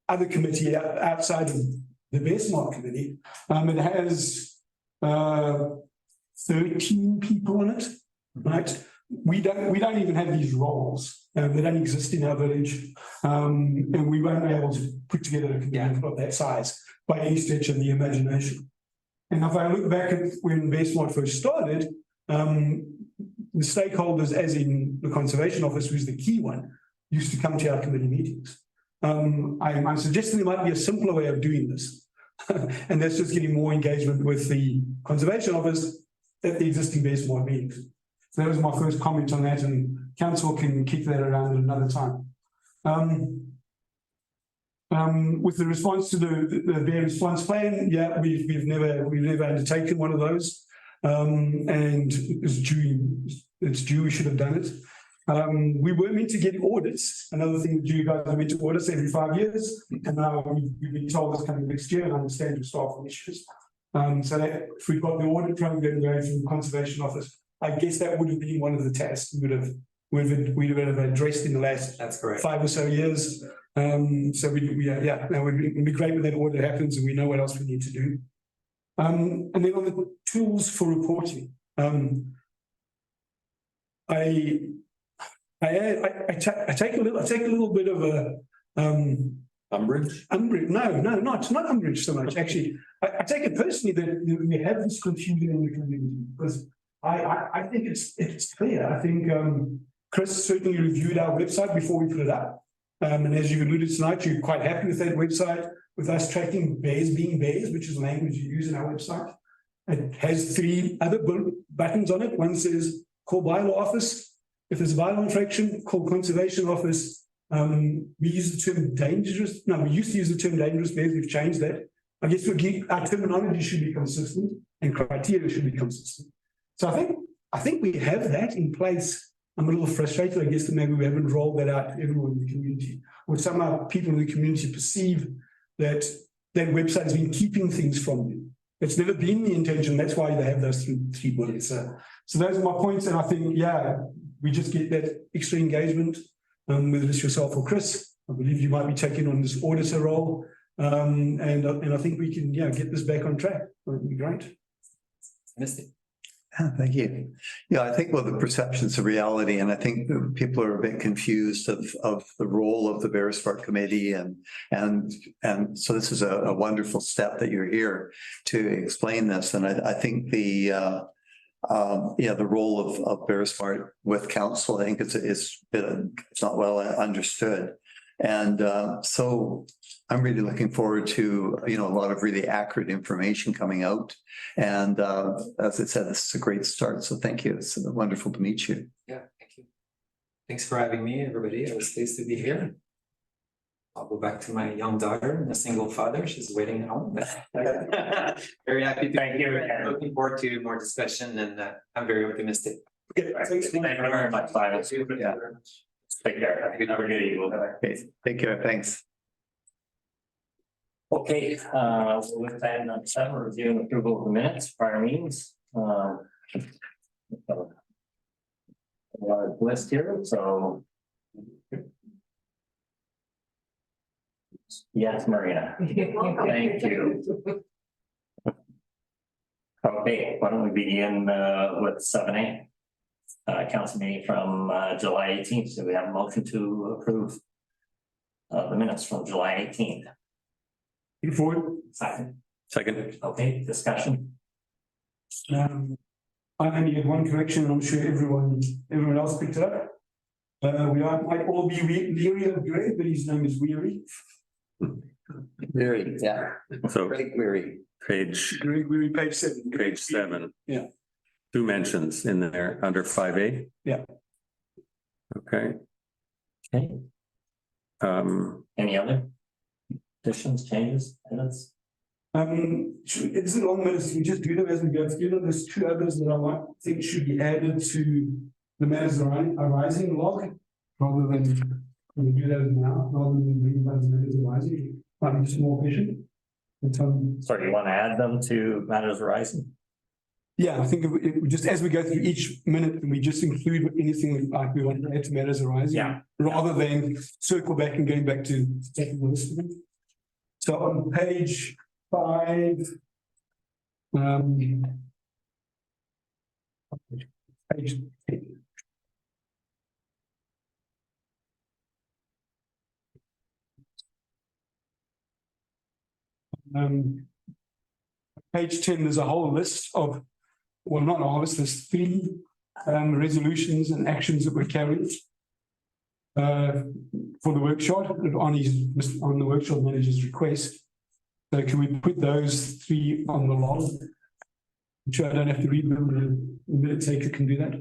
Speaker 3: other committee outside of the Bestmark committee, it has 13 people on it, right? We don't even have these roles. They don't exist in our village, and we won't be able to put together a committee of that size by any stretch of the imagination. And if I look back at when Bestmark first started, the stakeholders, as in the Conservation Office, was the key one, used to come to our committee meetings. I'm suggesting there might be a simpler way of doing this, and that's just getting more engagement with the Conservation Office at the existing Bestmark meetings. So that was my first comment on that, and council can kick that around at another time. With the response to the bear response plan, yeah, we've never undertaken one of those. And it's due, we should have done it. We were meant to get audits. Another thing that you guys are meant to audit every 5 years, and now we've been told it's coming next year, and I understand with staffing issues. So that if we've got the audit program going from the Conservation Office, I guess that would have been one of the tasks we'd have addressed in the last
Speaker 10: That's correct.
Speaker 3: 5 or so years. So now it'd be great when that audit happens and we know what else we need to do. And then on the tools for reporting, I take a little bit of a
Speaker 5: Umbrage?
Speaker 3: No, not umbrage so much. Actually, I take it personally that we have this confusion in the community because I think it's clear. I think Chris certainly reviewed our website before we put it up. And as you've alluded tonight, you're quite happy with that website, with us tracking bears being bears, which is language you use in our website. It has 3 other buttons on it. One says call bylaw office. If there's a bylaw infraction, call conservation office. We use the term dangerous. No, we used to use the term dangerous bears. We've changed that. I guess our terminology should be consistent and criteria should be consistent. So I think we have that in place. I'm a little frustrated, I guess, that maybe we haven't rolled that out to everyone in the community, or somehow people in the community perceive that that website has been keeping things from you. It's never been the intention. That's why they have those three bullets. So those are my points, and I think we just get that extra engagement, whether it's yourself or Chris. I believe you might be taking on this auditor role, and I think we can get this back on track. That would be great.
Speaker 10: Misty.
Speaker 1: Thank you. Yeah, I think the perception's a reality, and I think people are a bit confused of the role of the Beresford Committee, and so this is a wonderful step that you're here to explain this, and I think the role of Beresford with council, I think it's not well understood, and so I'm really looking forward to, a lot of really accurate information coming out. And as I said, this is a great start. So thank you. It's wonderful to meet you.
Speaker 10: Yeah, thank you. Thanks for having me, everybody. I was pleased to be here. I'll go back to my young daughter, a single father. She's waiting at home. Very happy to
Speaker 2: Thank
Speaker 10: be
Speaker 2: you.
Speaker 10: here. Looking forward to more discussion, and I'm very optimistic.
Speaker 3: Thanks.
Speaker 2: Thank you very much, Simon.
Speaker 1: Yeah.
Speaker 2: Take care. Have a good evening.
Speaker 1: Okay, take care. Thanks.
Speaker 2: Okay, with that, number 7, review and approval of the minutes, prior meetings. List here, so. Yes, Marina. Thank you. Okay, why don't we begin with 7A? Council meeting from July 18th. So we have a motion to approve the minutes from July 18th.
Speaker 3: Forward.
Speaker 2: Second.
Speaker 3: Okay,
Speaker 2: discussion.
Speaker 3: I only had one correction, and I'm sure everyone else picked it up. Might all be leery of Greg, but his name is Weary.
Speaker 2: Weary, yeah.
Speaker 5: So
Speaker 2: Greg Weary.
Speaker 3: Greg Weary, page 7.
Speaker 5: page 7.
Speaker 3: Yeah.
Speaker 5: 2 mentions in there under 5A.
Speaker 3: Yeah.
Speaker 5: Okay.
Speaker 2: Okay. Any other additions, changes, edits?
Speaker 3: It's a long list. We just do them as we go through them. There's 2 others that I think should be added to the matters arising log, rather than we do that now, rather than bring those matters arising. Might be just more efficient.
Speaker 2: Sorry, you want to add them to matters arising?
Speaker 3: Yeah, I think if we just, as we go through each minute, we just include anything like we want to add to matters arising.
Speaker 2: Yeah.
Speaker 3: Rather than circle back and going back to taking the list of them. So on page 5, page 10. Page 10, there's a whole list of, well, not a whole list, there's 3 resolutions and actions that were carried for the workshop on the workshop manager's request. So can we put those 3 on the log? I'm sure I don't have to read them. The minute taker can do that.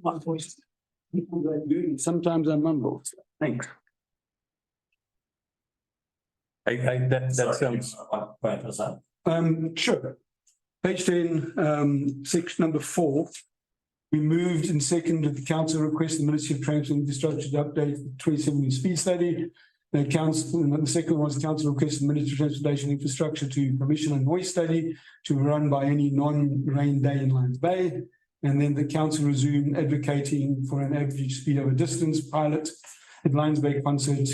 Speaker 3: My voice. Sometimes I mumble.
Speaker 5: Thanks. That sounds.
Speaker 2: Point was that?
Speaker 3: Sure. Page 10, section number 4. We moved and seconded the council request the Ministry of Transport and Infrastructure to update the 2017 speed study. The council, and the second one was the council request the Ministry of Transportation and Infrastructure to commission a noise study to run by any non-rain day in Lions Bay. And then the council resumed advocating for an average speed over distance pilot at Lions Bay concert,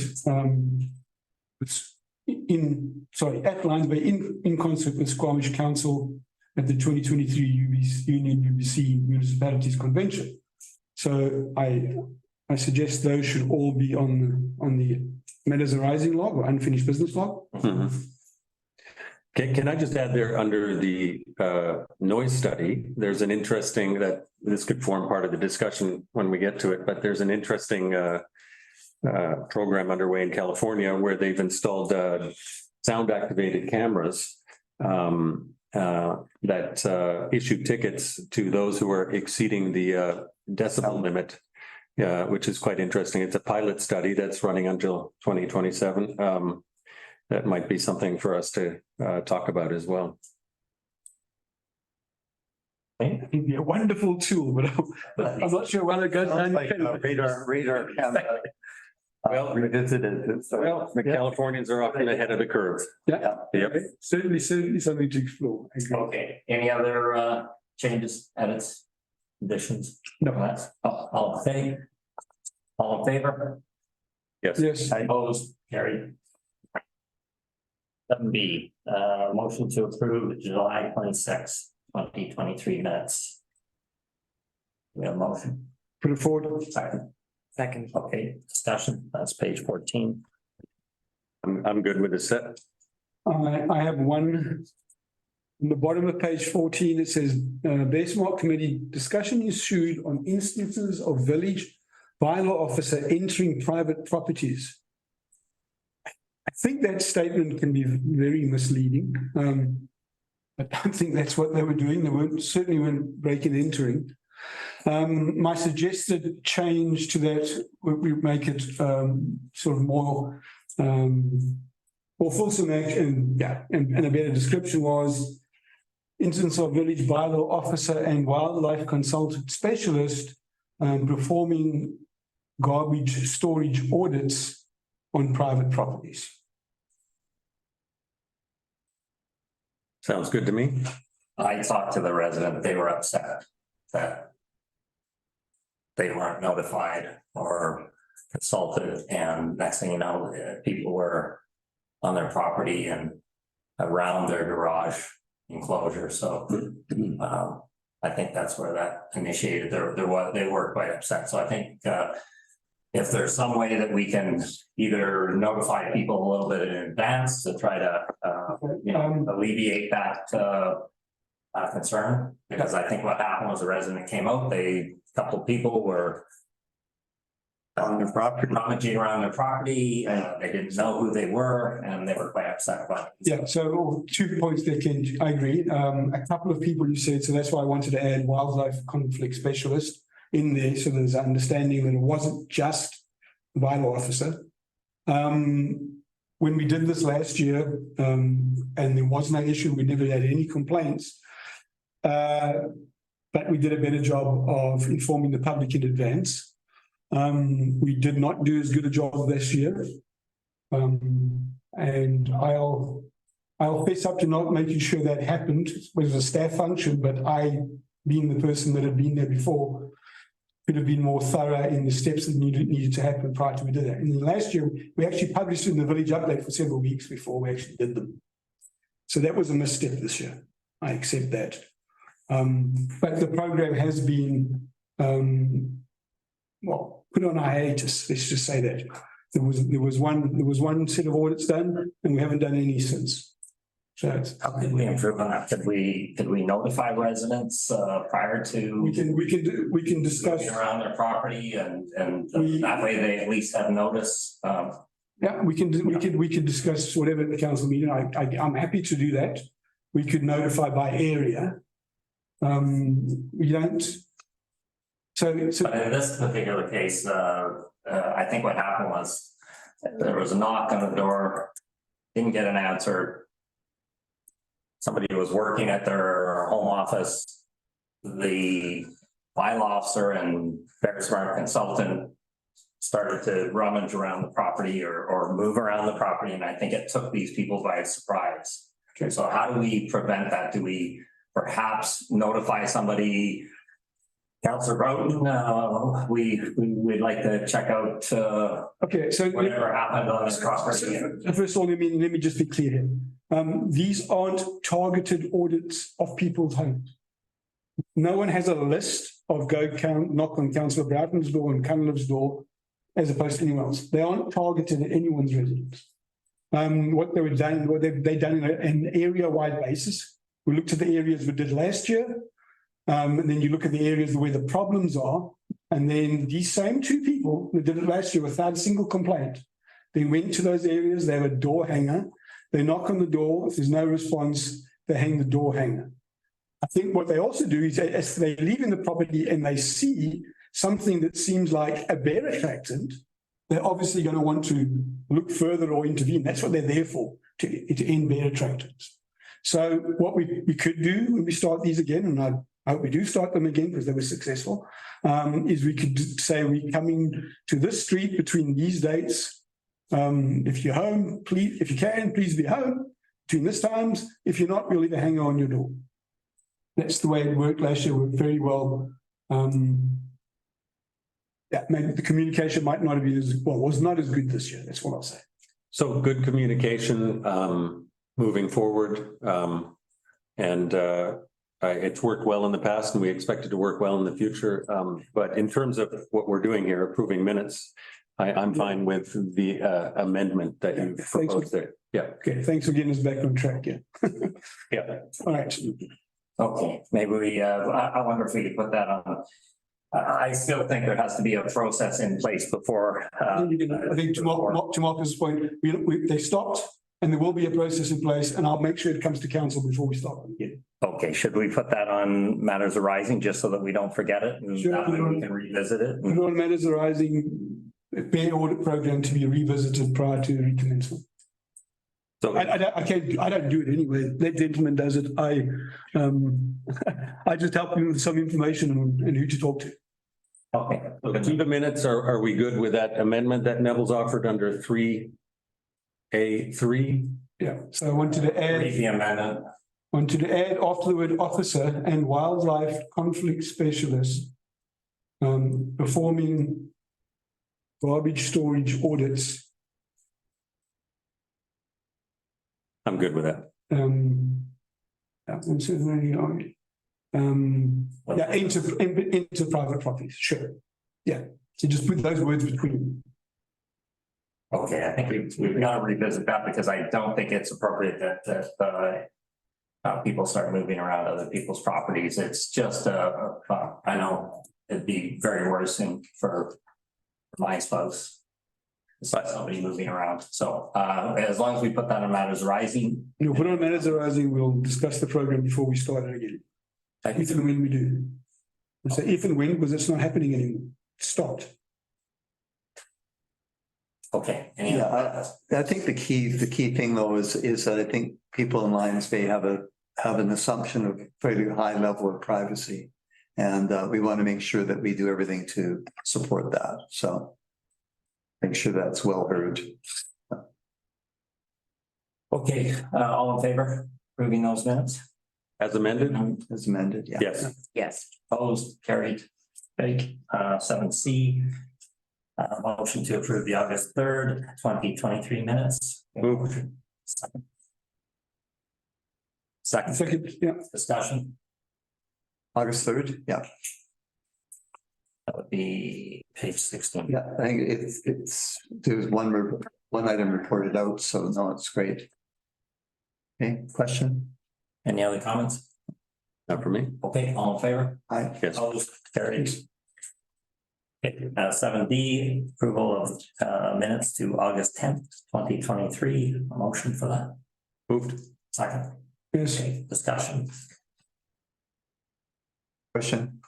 Speaker 3: at Lions Bay in concert with Squamish Council at the 2023 Union UBC Municipalities Convention. So I suggest those should all be on the matters arising log or unfinished business log.
Speaker 5: Mhm. Can I just add there under the noise study, there's an interesting that this could form part of the discussion when we get to it, but there's an interesting program underway in California where they've installed sound activated cameras that issue tickets to those who are exceeding the decibel limit, which is quite interesting. It's a pilot study that's running until 2027. That might be something for us to talk about as well.
Speaker 3: It'd be a wonderful tool, but I'm not sure when it goes.
Speaker 1: Radar camera.
Speaker 5: Well, the Californians are often ahead of the curve.
Speaker 3: Yeah.
Speaker 5: Yep.
Speaker 3: Certainly something to explore. I agree.
Speaker 2: Okay, any other changes, edits, additions?
Speaker 3: No.
Speaker 2: All in favor?
Speaker 5: Yes.
Speaker 3: Yes.
Speaker 2: Opposed, carried. 7B, motion to approve July 26, 2023 minutes. We have a motion.
Speaker 3: Put it forward.
Speaker 2: Second.
Speaker 4: Second.
Speaker 2: Okay, discussion, that's page 14.
Speaker 5: I'm good with the set.
Speaker 3: I have one. On the bottom of page 14, it says, Bear Smart Committee discussion ensued on instances of village bylaw officer entering private properties. I think that statement can be very misleading. I don't think that's what they were doing. They certainly weren't breaking and entering. My suggested change to that, we make it sort of more fulsome and a better description was instance of village bylaw officer and wildlife consultant specialist performing garbage storage audits on private properties.
Speaker 5: Sounds good to me.
Speaker 2: I talked to the resident, they were upset that they weren't notified or consulted, and next thing you know, people were on their property and around their garage enclosure, so I think that's where that initiated. They were quite upset, so I think if there's some way that we can either notify people a little bit in advance to try to alleviate that concern, because I think what happened was the resident came out, a couple of people were on their property, rummaging around their property, and they didn't know who they were, and they were quite upset about it.
Speaker 3: Yeah, so 2 points there, Ken. I agree. A couple of people you said, so that's why I wanted to add wildlife conflict specialist in there, so there's understanding that it wasn't just the bylaw officer. When we did this last year, and there was no issue, we never had any complaints. But we did a better job of informing the public in advance. We did not do as good a job this year. And I'll face up to not making sure that happened. It was a staff function, but I, being the person that had been there before, could have been more thorough in the steps that needed to happen prior to we did that. And then last year, we actually published in the village update for several weeks before we actually did them. So that was a misstep this year. I accept that. But the program has been, put on a hiatus. Let's just say that there was one set of audits done, and we haven't done any since. So
Speaker 2: how could we improve on that? Could we notify residents prior to
Speaker 3: we can discuss
Speaker 2: around their property and that way they at least have notice?
Speaker 3: Yeah, we can discuss whatever at the council meeting. I'm happy to do that. We could notify by area. We don't. So,
Speaker 2: But in this particular case, I think what happened was there was a knock on the door, didn't get an answer. Somebody was working at their home office. The bylaw officer and Bear Smart consultant started to rummage around the property or move around the property, and I think it took these people by surprise. Okay, so how do we prevent that? Do we perhaps notify somebody? Councillor Broughton, we'd like to check out
Speaker 3: okay, so.
Speaker 2: whatever happened on this property.
Speaker 3: So first of all, let me just be clear here. These aren't targeted audits of people's homes. No one has a list of knock on Councillor Broughton's door and Cunliffe's door as opposed to anyone else. They aren't targeted at anyone's residence. What they've done on an area-wide basis. We looked at the areas we did last year. And then you look at the areas where the problems are, and then these same two people that did it last year without a single complaint, they went to those areas, they have a door hanger, they knock on the door, if there's no response, they hang the door hanger. I think what they also do is as they leave in the property and they see something that seems like a bear attractant, they're obviously going to want to look further or intervene. That's what they're there for, to end bear attractants. So what we could do when we start these again, and I hope we do start them again because they were successful, is we could say we're coming to this street between these dates. If you're home, please, if you can, please be home between this times. If you're not, we'll leave a hanger on your door. That's the way it worked last year. It worked very well. Yeah, maybe the communication might not have been as well, was not as good this year. That's what I'll say.
Speaker 5: So good communication moving forward. It's worked well in the past and we expect it to work well in the future. But in terms of what we're doing here, approving minutes, I'm fine with the amendment that you proposed there. Yeah.
Speaker 3: Okay, thanks for getting us back on track. Yeah.
Speaker 5: Yeah.
Speaker 3: All right.
Speaker 2: Okay, maybe I wonder if we could put that on. I still think there has to be a process in place before.
Speaker 3: I think to Marcus' point, they stopped and there will be a process in place and I'll make sure it comes to council before we start them again.
Speaker 2: Okay, should we put that on matters arising just so that we don't forget it and
Speaker 3: Sure,
Speaker 2: that way we can revisit it?
Speaker 3: Put on matters arising, bear audit program to be revisited prior to recommencement.
Speaker 5: So
Speaker 3: I don't do it anyway. That gentleman does it. I just help him with some information and who to talk to.
Speaker 2: Okay.
Speaker 5: to the minutes, are we good with that amendment that Neville's offered under 3A3?
Speaker 3: Yeah, so I wanted to
Speaker 2: Read the
Speaker 3: add
Speaker 2: amendment.
Speaker 3: after the word officer and wildlife conflict specialist performing garbage storage audits.
Speaker 5: I'm good with that.
Speaker 3: Into private properties, sure. Yeah, so just put those words between.
Speaker 2: Okay, I think we've got to revisit that because I don't think it's appropriate that people start moving around other people's properties. It's just I know it'd be very worrisome for my spouse. It's like somebody moving around. So as long as we put that on matters arising.
Speaker 3: You'll put on matters arising, we'll discuss the program before we start it again. If and when we do. I say if and when, because it's not happening anymore. It's stopped.
Speaker 2: Okay.
Speaker 1: Yeah, I think the key thing though is that I think people in Lions Bay have an assumption of fairly high level of privacy. And we want to make sure that we do everything to support that. So make sure that's well heard.
Speaker 2: Okay, all in favor, approving those minutes?
Speaker 5: As amended?
Speaker 1: As amended, yeah.
Speaker 5: Yes.
Speaker 2: Yes. Opposed, carried. Okay, 7C. Motion to approve the August 3rd, 2023 minutes.
Speaker 5: Move.
Speaker 2: Second,
Speaker 3: Yeah.
Speaker 2: discussion.
Speaker 1: August 3rd, yeah.
Speaker 2: That would be page 16.
Speaker 1: Yeah, I think there's one item reported out, so no, it's great. Okay, question?
Speaker 2: Any other comments?
Speaker 5: Not for me.
Speaker 2: Okay, all in favor?
Speaker 1: Aye.
Speaker 5: Yes.
Speaker 2: Opposed, carried. Okay, 7D, approval of minutes to August 10th, 2023. A motion for that.
Speaker 5: Moved.
Speaker 2: Second.
Speaker 3: Yes.
Speaker 2: Okay, discussion.
Speaker 1: Question?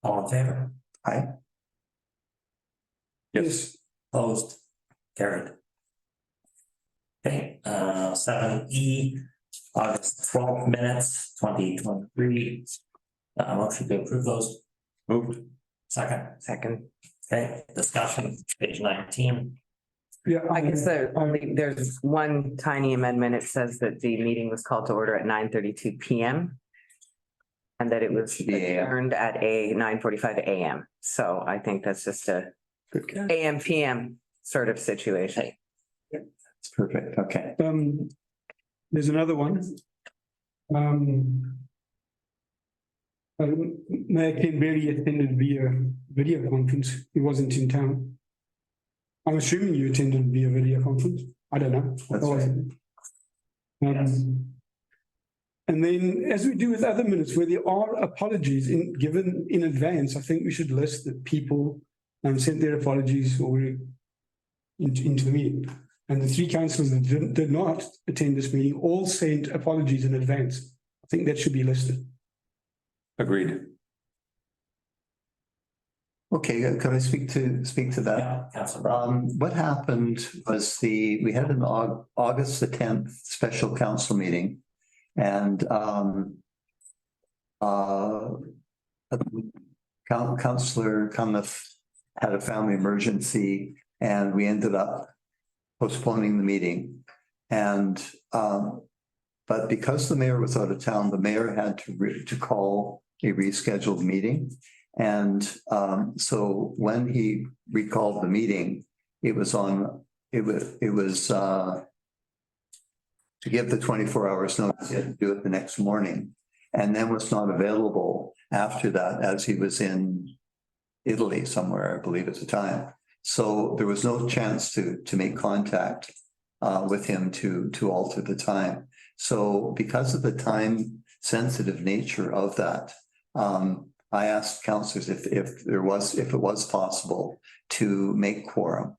Speaker 2: All in favor?
Speaker 1: Aye.
Speaker 5: Yes.
Speaker 2: Opposed? Carried. Okay, 7E, August 12th minutes, 2023. Motion to approve those.
Speaker 5: Moved.
Speaker 4: Second.
Speaker 2: Okay, discussion, page 19.
Speaker 3: Yeah.
Speaker 4: I guess there's one tiny amendment. It says that the meeting was called to order at 9:32 PM. And that it was
Speaker 1: Yeah.
Speaker 4: adjourned at 9:45 AM. So I think that's just a
Speaker 1: Good catch.
Speaker 4: AM PM sort of situation.
Speaker 1: It's perfect. Okay.
Speaker 3: There's another one. Mayor Ken Berry attended via video conference. He wasn't in town. I'm assuming you attended via video conference. I don't know.
Speaker 1: That's
Speaker 3: I wasn't. And then, as we do with other minutes, where there are apologies given in advance, I think we should list that people sent their apologies already into the meeting. And the three councillors that did not attend this meeting all sent apologies in advance. I think that should be listed.
Speaker 5: Agreed.
Speaker 1: Okay, could I speak to that?
Speaker 2: Yeah, Councillor Brown.
Speaker 1: What happened was we had an August the 10th special council meeting. And Councillor Cunliffe had a family emergency and we ended up postponing the meeting. And but because the mayor was out of town, the mayor had to call a rescheduled meeting. And so when he recalled the meeting, it was to give the 24 hours notice, he had to do it the next morning, and then was not available after that, as he was in Italy somewhere, I believe at the time. So there was no chance to make contact with him to alter the time. So because of the time sensitive nature of that, I asked councillors if it was possible to make quorum.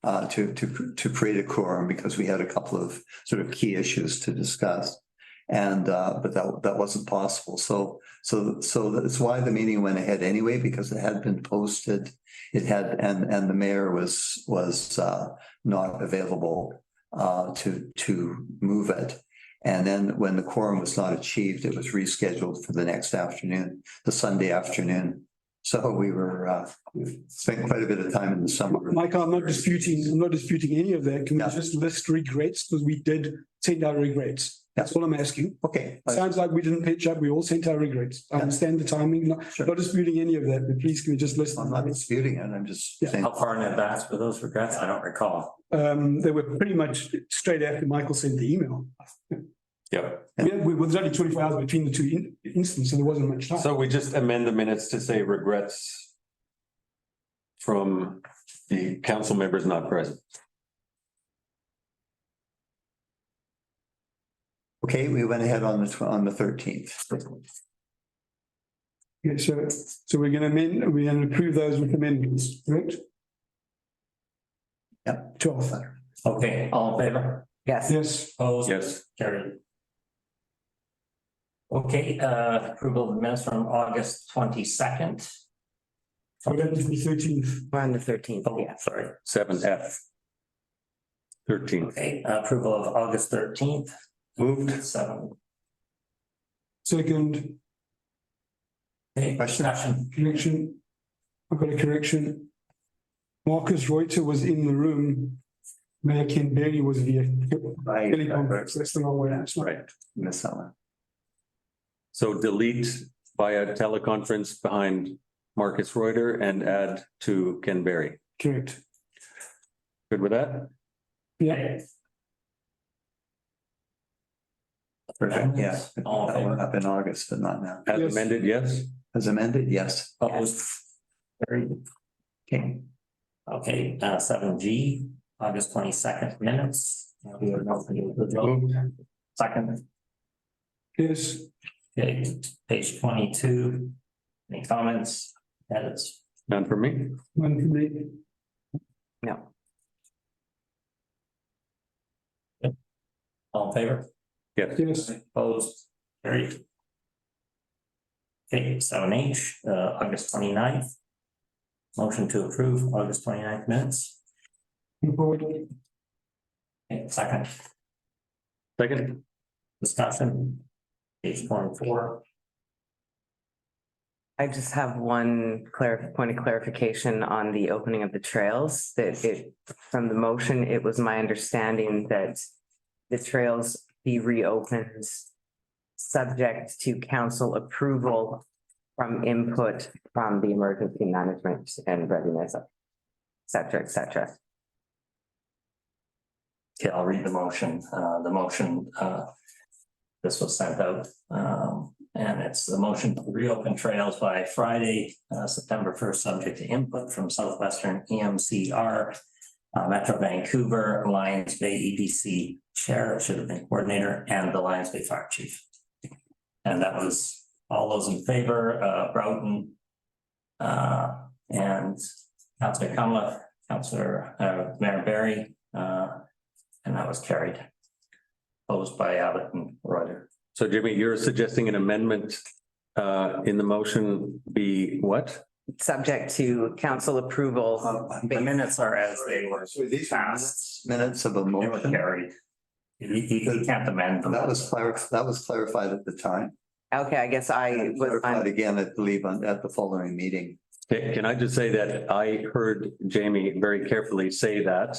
Speaker 1: To create a quorum, because we had a couple of sort of key issues to discuss, and but that wasn't possible. So that's why the meeting went ahead anyway, because it had been posted. It had, and the mayor was not available to move it. And then when the quorum was not achieved, it was rescheduled for the next afternoon, the Sunday afternoon. So we spent quite a bit of time in the summer.
Speaker 3: Michael, I'm not disputing any of that. Can we
Speaker 1: Yeah.
Speaker 3: just list regrets? Because we did send our regrets. That's all I'm asking.
Speaker 1: Okay.
Speaker 3: Sounds like we didn't pitch up. We all sent our regrets. I understand the timing,
Speaker 1: Sure.
Speaker 3: not disputing any of that, but please can we just list
Speaker 1: I'm
Speaker 3: them?
Speaker 1: not disputing it. I'm just
Speaker 3: Yeah.
Speaker 1: saying.
Speaker 2: How far in advance were those regrets? I don't recall.
Speaker 3: They were pretty much straight after Michael sent the email.
Speaker 5: Yep.
Speaker 3: Yeah, there was only 24 hours between the two instances, so there wasn't much time.
Speaker 5: So we just amend the minutes to say regrets from the council members not present.
Speaker 1: Okay, we went ahead on the 13th.
Speaker 3: Okay, so we're going to approve those with amendments, correct?
Speaker 1: Yep.
Speaker 3: 12.
Speaker 2: Okay, all in favor?
Speaker 4: Yes.
Speaker 3: Yes.
Speaker 2: Opposed?
Speaker 5: Yes.
Speaker 2: Carried. Okay, approval of the minutes from August 22nd.
Speaker 3: So that is the 13th.
Speaker 4: We're on the 13th,
Speaker 2: Oh,
Speaker 4: yeah.
Speaker 2: sorry.
Speaker 5: 7F. 13.
Speaker 2: Okay, approval of August 13th.
Speaker 5: Moved.
Speaker 2: 7.
Speaker 3: Second,
Speaker 2: Okay, discussion.
Speaker 3: correction. I've got a correction. Marcus Reuter was in the room. Mayor Ken Berry was via
Speaker 1: Right.
Speaker 3: teleconference. That's the wrong way. That's not
Speaker 5: Right.
Speaker 1: Miss that one.
Speaker 5: So delete via teleconference behind Marcus Reuter and add to Ken Berry.
Speaker 3: correct.
Speaker 5: Good with that?
Speaker 3: Yeah.
Speaker 1: Perfect, yeah.
Speaker 2: All in
Speaker 1: That went
Speaker 2: favor?
Speaker 1: up in August, but not now.
Speaker 5: As
Speaker 3: Yes.
Speaker 5: amended, yes?
Speaker 1: As amended, yes.
Speaker 2: Opposed? Carried.
Speaker 1: Okay.
Speaker 2: Okay, 7G, August 22nd minutes. We have nothing to vote. Second,
Speaker 3: Yes.
Speaker 2: okay, page 22. Any comments, edits?
Speaker 5: None for me?
Speaker 3: One for me.
Speaker 4: No.
Speaker 2: All in favor?
Speaker 5: Yes.
Speaker 3: Yes.
Speaker 2: Opposed? Carried. Okay, 7H, August 29th. Motion to approve August 29th minutes. Okay, second.
Speaker 5: Second.
Speaker 2: Discussion. Page 24.
Speaker 4: I just have one point of clarification on the opening of the trails, that from the motion, it was my understanding that the trails be reopened subject to council approval from input from the emergency management and readiness, et cetera, et cetera.
Speaker 2: Okay, I'll read the motion. This was sent out, and it's the motion to reopen trails by Friday, September 1st, subject to input from Southwestern EMCR, Metro Vancouver, Lions Bay EDC Chair, it should have been coordinator, and the Lions Bay Fire Chief. And that was all those in favor, Broughton, and Councillor Cunliffe, Councillor Mayor Barry, and that was carried. Opposed by Abbott and Reuter.
Speaker 5: So Jimmy, you're suggesting an amendment in the motion be what?
Speaker 4: Subject to council approval.
Speaker 2: The minutes are as they were
Speaker 1: So these are
Speaker 2: passed.
Speaker 1: minutes of a
Speaker 2: They were
Speaker 1: motion.
Speaker 2: carried. You can't amend them.
Speaker 1: That was clarified at the time.
Speaker 4: Okay, I guess I was,
Speaker 1: Clarified again, I believe, at the following meeting.
Speaker 5: Can I just say that I heard Jamie very carefully say that.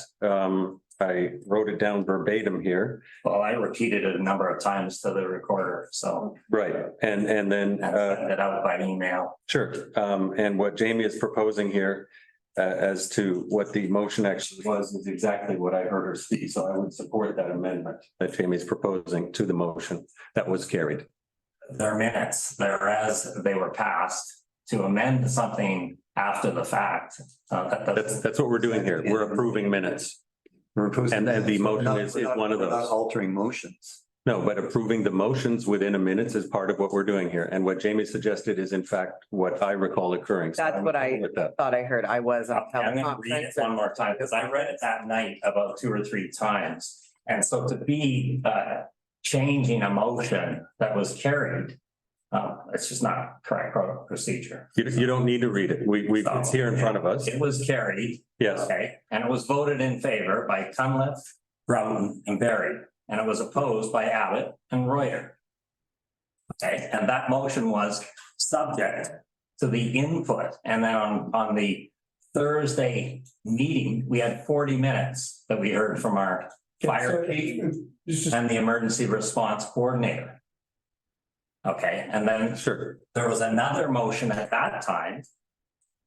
Speaker 5: I wrote it down verbatim here.
Speaker 2: Well, I repeated it a number of times to the recorder, so.
Speaker 5: Right. And then
Speaker 2: I sent it out by email.
Speaker 5: sure. And what Jamie is proposing here as to what the motion actually was is exactly what I heard her speak. So I would support that amendment that Jamie's proposing to the motion that was carried.
Speaker 2: Their minutes, they're as they were passed. To amend something after the fact.
Speaker 5: That's what we're doing here. We're approving minutes. And then the motion is one of
Speaker 1: We're not
Speaker 5: those.
Speaker 1: altering motions.
Speaker 5: No, but approving the motions within a minute is part of what we're doing here. And what Jamie suggested is in fact what I recall occurring. So
Speaker 4: that's
Speaker 5: I'm
Speaker 4: what I
Speaker 5: okay with that.
Speaker 4: thought I heard. I was on
Speaker 2: I'm gonna read it
Speaker 4: teleconference.
Speaker 2: one more time, because I read it that night about 2 or 3 times. And so to be changing a motion that was carried, it's just not correct procedure.
Speaker 5: You don't need to read it. It's here in front of us.
Speaker 2: It was carried,
Speaker 5: Yes.
Speaker 2: okay, and it was voted in favor by Cunliffe, Broughton, and Barry, and it was opposed by Abbott and Reuter. Okay, and that motion was subject to the input, and then on the Thursday meeting, we had 40 minutes that we heard from our fire chief and the emergency response coordinator. Okay, and then
Speaker 5: Sure.
Speaker 2: there was another motion at that time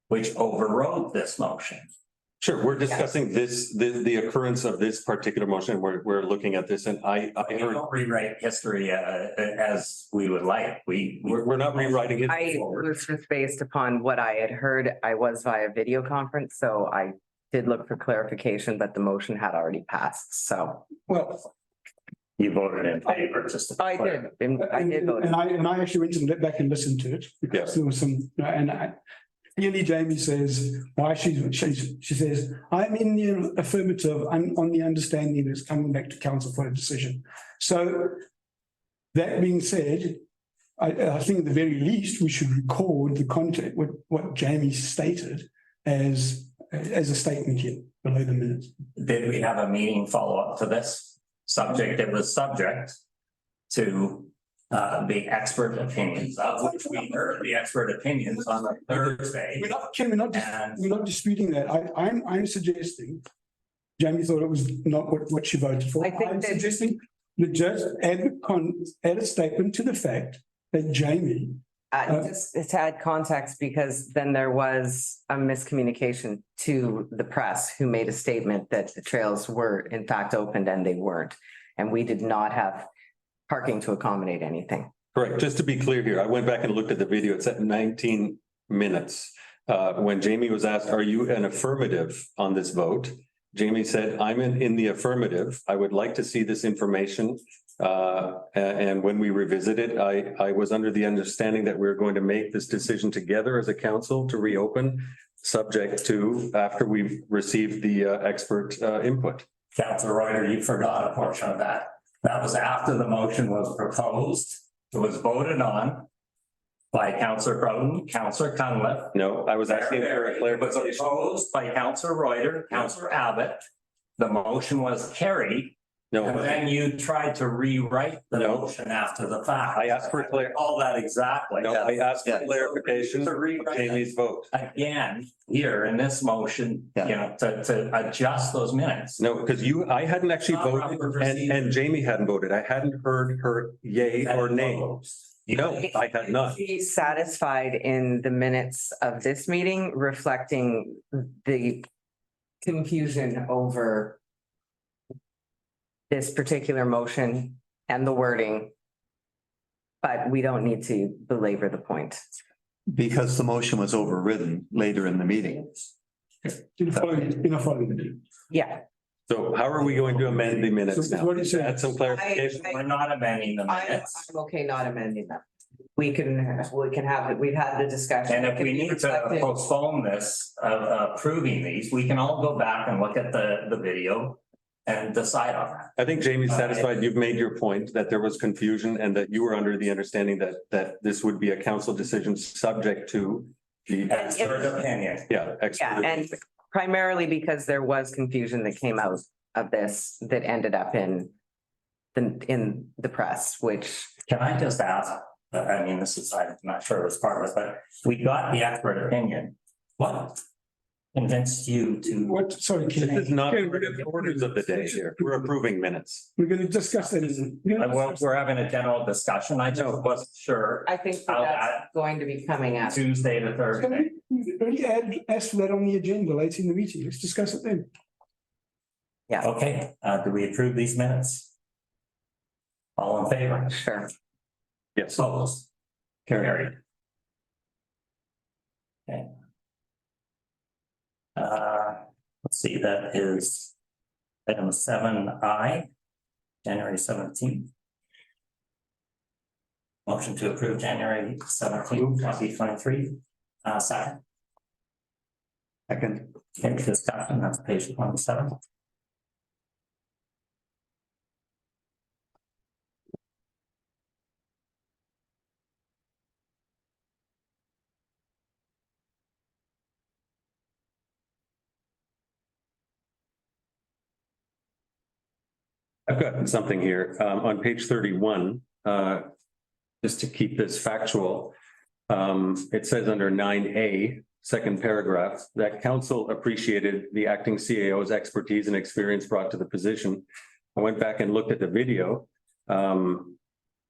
Speaker 2: which overrode this motion.
Speaker 5: Sure. We're discussing the occurrence of this particular motion. We're looking at this and I
Speaker 2: We
Speaker 5: heard,
Speaker 2: don't rewrite history as we would like.
Speaker 5: we're not rewriting
Speaker 4: I
Speaker 5: it.
Speaker 4: was just based upon what I had heard. I was via video conference, so I did look for clarification, but the motion had already passed, so.
Speaker 3: Well,
Speaker 2: You voted in favor, just to. be
Speaker 4: I
Speaker 2: clear.
Speaker 4: did, and I did vote.
Speaker 3: and I actually went and back and listened to it because
Speaker 5: Yes.
Speaker 3: there was some, clearly Jamie says why she says, I'm in the affirmative, I'm on the understanding it's coming back to council for a decision. So that being said, I think at the very least, we should record the content, what Jamie stated as a statement here below the minutes.
Speaker 2: Did we have a meeting follow-up to this subject? It was subject to the expert opinions, of which we heard the expert opinions on the Thursday.
Speaker 3: Ken, we're not disputing that. I'm suggesting, Jamie thought it was not what she voted for.
Speaker 4: I think
Speaker 3: I'm
Speaker 4: that-
Speaker 3: suggesting that just add a statement to the fact that Jamie,
Speaker 4: It's had context because then there was a miscommunication to the press who made a statement that the trails were in fact opened and they weren't. And we did not have parking to accommodate anything.
Speaker 5: Correct. Just to be clear here, I went back and looked at the video. It's at 19 minutes. When Jamie was asked, are you an affirmative on this vote? Jamie said, I'm in the affirmative. I would like to see this information. And when we revisited, I was under the understanding that we we're going to make this decision together as a council to reopen, subject to after we've received the expert input.
Speaker 2: Councilor Reuter, you forgot a portion of that. That was after the motion was proposed. It was voted on. by Councillor Broughton, Councillor Cunliffe.
Speaker 5: No, I was asking for a
Speaker 2: It was
Speaker 5: clarification.
Speaker 2: opposed by Councillor Reuter, Councillor Abbott. The motion was carried, and
Speaker 5: No,
Speaker 2: then you tried to rewrite the
Speaker 5: No.
Speaker 2: motion after the fact.
Speaker 5: I asked for
Speaker 2: All that exactly.
Speaker 5: no, I asked for
Speaker 1: Yeah.
Speaker 5: clarification
Speaker 2: To
Speaker 5: of
Speaker 2: rewrite
Speaker 5: Jamie's vote.
Speaker 2: again, here in this motion,
Speaker 1: Yeah.
Speaker 2: you know, to adjust those minutes.
Speaker 5: No, because I hadn't actually
Speaker 2: Not
Speaker 5: voted
Speaker 2: proper
Speaker 5: and
Speaker 2: procedure.
Speaker 5: Jamie hadn't voted. I hadn't heard her yay or nay. No, I had not.
Speaker 4: He's satisfied in the minutes of this meeting reflecting the confusion over this particular motion and the wording. But we don't need to belabor the point.
Speaker 1: Because the motion was overridden later in the meeting.
Speaker 3: In a following.
Speaker 4: Yeah,
Speaker 5: So how are we going to amend the minutes
Speaker 3: So
Speaker 5: now?
Speaker 3: what do you say?
Speaker 5: Add some clarification.
Speaker 2: We're not amending the
Speaker 4: I'm
Speaker 2: minutes.
Speaker 4: okay not amending them. We can have it, we've had the discussion.
Speaker 2: And
Speaker 4: It
Speaker 2: if
Speaker 4: can
Speaker 2: we
Speaker 4: be
Speaker 2: need to
Speaker 4: reflected.
Speaker 2: postpone this, approving these, we can all go back and look at the video and decide on that.
Speaker 5: I think Jamie's satisfied. You've made your point that there was confusion and that you were under the understanding that this would be a council decision subject to the,
Speaker 2: Expert opinion.
Speaker 5: yeah.
Speaker 4: Yeah,
Speaker 5: expert-
Speaker 4: and primarily because there was confusion that came out of this that ended up in the press, which
Speaker 2: Can I just ask, I mean, this is, I'm not sure it was part of it, but we got the expert opinion. What convinced you to?
Speaker 3: What, sorry,
Speaker 5: This is
Speaker 3: Ken,
Speaker 5: not
Speaker 3: Ken,
Speaker 5: the orders of the day here. We're approving minutes.
Speaker 3: we're gonna discuss that.
Speaker 2: Well, we're having a general discussion. I just wasn't sure.
Speaker 4: I think
Speaker 2: How
Speaker 4: that's going to be coming up.
Speaker 2: Tuesday to Thursday.
Speaker 3: Already asked for that on the agenda later in the meeting. Let's discuss it then.
Speaker 2: Okay, do we approve these minutes? All in favor?
Speaker 4: Sure.
Speaker 5: Yes.
Speaker 2: Opposed? Carried. Okay. Let's see, that is item 7I, January 17th. Motion to approve January 17th, 2023. Second.
Speaker 1: Second.
Speaker 2: Okay, discussion, that's page 27.
Speaker 5: I've got something here, on page 31, just to keep this factual. It says under 9A, second paragraph, that council appreciated the acting CAO's expertise and experience brought to the position. I went back and looked at the video.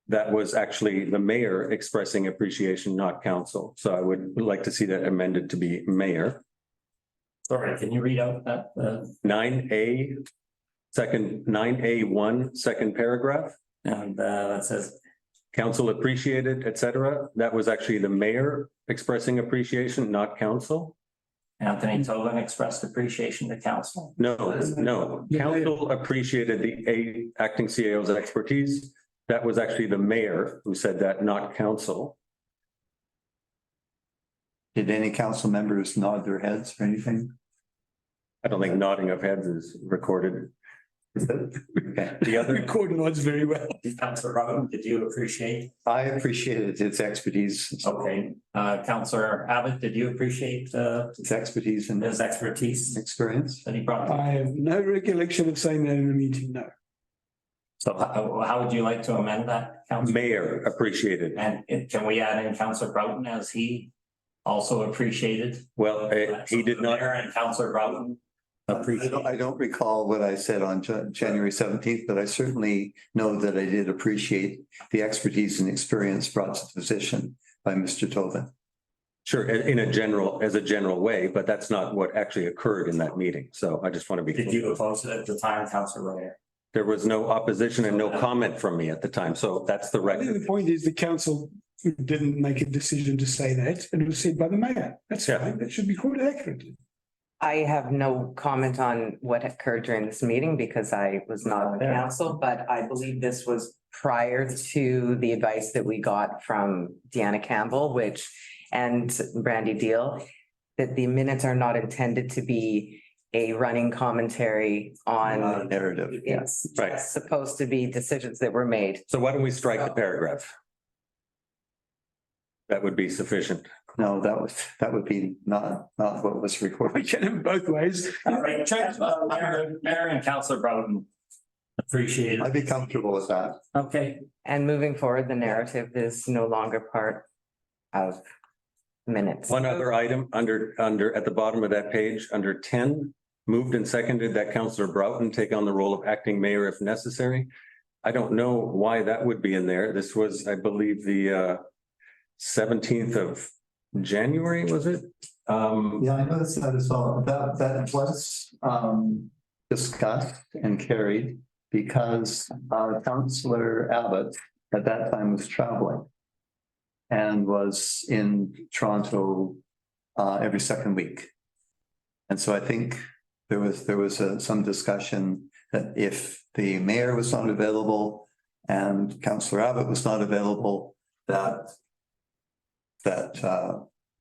Speaker 5: That was actually the mayor expressing appreciation, not council. So I would like to see that amended to be mayor.
Speaker 2: Sorry, can you read out that?
Speaker 5: 9A, 9A1, second paragraph.
Speaker 2: And that says,
Speaker 5: Council appreciated, et cetera. That was actually the mayor expressing appreciation, not council.
Speaker 2: Anthony Tobin expressed appreciation to council.
Speaker 5: No, council appreciated the acting CAO's expertise. That was actually the mayor who said that, not council.
Speaker 1: Did any council members nod their heads or anything?
Speaker 5: I don't think nodding of heads is recorded.
Speaker 1: Okay.
Speaker 5: The other,
Speaker 3: Recording odds very well.
Speaker 2: Councillor Robin, did you appreciate?
Speaker 1: I appreciated its expertise,
Speaker 2: Okay, Councillor Abbott, did you appreciate
Speaker 1: its expertise and
Speaker 2: his expertise
Speaker 1: experience.
Speaker 2: that he brought?
Speaker 3: I have no recollection of saying that in a meeting, no.
Speaker 2: So how would you like to amend that, Councillor?
Speaker 5: mayor appreciated.
Speaker 2: And can we add in Councillor Broughton as he also appreciated?
Speaker 5: Well, he did not.
Speaker 2: Mayor and Councillor Broughton appreciate.
Speaker 1: I don't recall what I said on January 17th, but I certainly know that I did appreciate the expertise and experience brought to the position by Mr. Tobin.
Speaker 5: Sure, as a general way, but that's not what actually occurred in that meeting. So I just want to be.
Speaker 2: Did you oppose it at the time, Councillor Royer?
Speaker 5: There was no opposition and no comment from me at the time. So that's the
Speaker 3: I think
Speaker 5: record.
Speaker 3: the point is the council didn't make a decision to say that, and it was said by the mayor. That's
Speaker 5: Yeah.
Speaker 3: fine. That should be quoted accurately.
Speaker 4: I have no comment on what occurred during this meeting because I was not on the council, but I believe this was prior to the advice that we got from Deanna Campbell, and Brandy Deal, that the minutes are not intended to be a running commentary
Speaker 1: Not a
Speaker 4: on.
Speaker 1: narrative. Yeah.
Speaker 4: It's
Speaker 5: Right.
Speaker 4: just supposed to be decisions that were made.
Speaker 5: So why don't we strike the paragraph? That would be sufficient.
Speaker 1: No, that would be not what was
Speaker 3: We
Speaker 1: recorded.
Speaker 3: can have it both ways.
Speaker 2: All right, Mayor and Councillor Broughton. Appreciate
Speaker 1: I'd
Speaker 2: it.
Speaker 1: be comfortable with that.
Speaker 2: Okay,
Speaker 4: And moving forward, the narrative is no longer part of minutes.
Speaker 5: One other item under, at the bottom of that page, under 10, moved and seconded that Councillor Broughton take on the role of acting mayor if necessary. I don't know why that would be in there. This was, I believe, the 17th of January, was it?
Speaker 1: Yeah, I noticed that as well. That was discussed and carried because Councillor Abbott at that time was traveling and was in Toronto every second week. And so I think there was some discussion that if the mayor was not available and Councillor Abbott was not available, that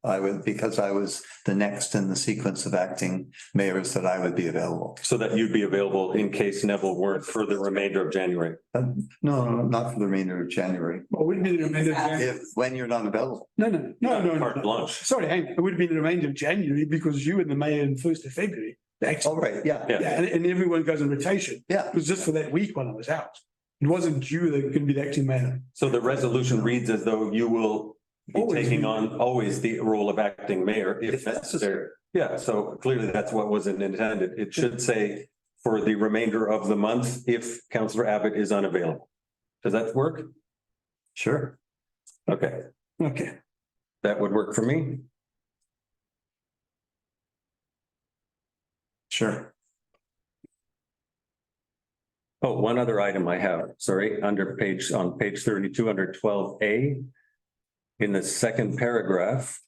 Speaker 1: I would, because I was the next in the sequence of acting mayors, that I would be available.
Speaker 5: So that you'd be available in case Neville weren't for the remainder of January.
Speaker 1: No, not for the remainder of January.
Speaker 3: Well, it wouldn't be the remainder of January.
Speaker 1: If, when you're not available.
Speaker 3: No.
Speaker 5: Carte blanche.
Speaker 3: Sorry, hang on. It would have been the remainder of January because you and the mayor in 1st of February.
Speaker 1: Oh, right, yeah.
Speaker 5: Yeah.
Speaker 3: Yeah, and everyone goes on rotation.
Speaker 1: Yeah.
Speaker 3: It was just for that week when I was out. It wasn't you that could be the acting mayor.
Speaker 5: So the resolution reads as though you will be
Speaker 3: Always
Speaker 5: taking
Speaker 3: be.
Speaker 5: on always the role of acting mayor if necessary. Yeah, so clearly that's what wasn't intended. It should say for the remainder of the month if Councillor Abbott is unavailable. Does that work?
Speaker 1: Sure.
Speaker 5: Okay,
Speaker 3: Okay.
Speaker 5: that would work for me.
Speaker 1: Sure.
Speaker 5: Oh, one other item I have, sorry, on page 32, under 12A. In the second paragraph,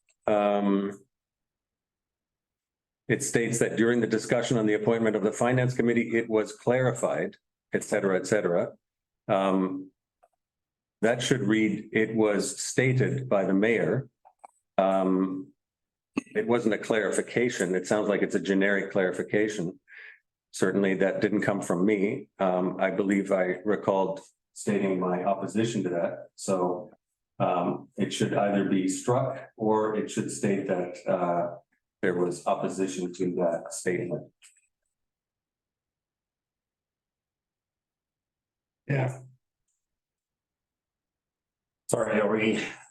Speaker 5: it states that during the discussion on the appointment of the finance committee, it was clarified, et cetera, et cetera. That should read, it was stated by the mayor. It wasn't a clarification. It sounds like it's a generic clarification. Certainly that didn't come from me. I believe I recalled stating my opposition to that. So it should either be struck or it should state that there was opposition to that statement.
Speaker 3: Yeah.
Speaker 2: sorry,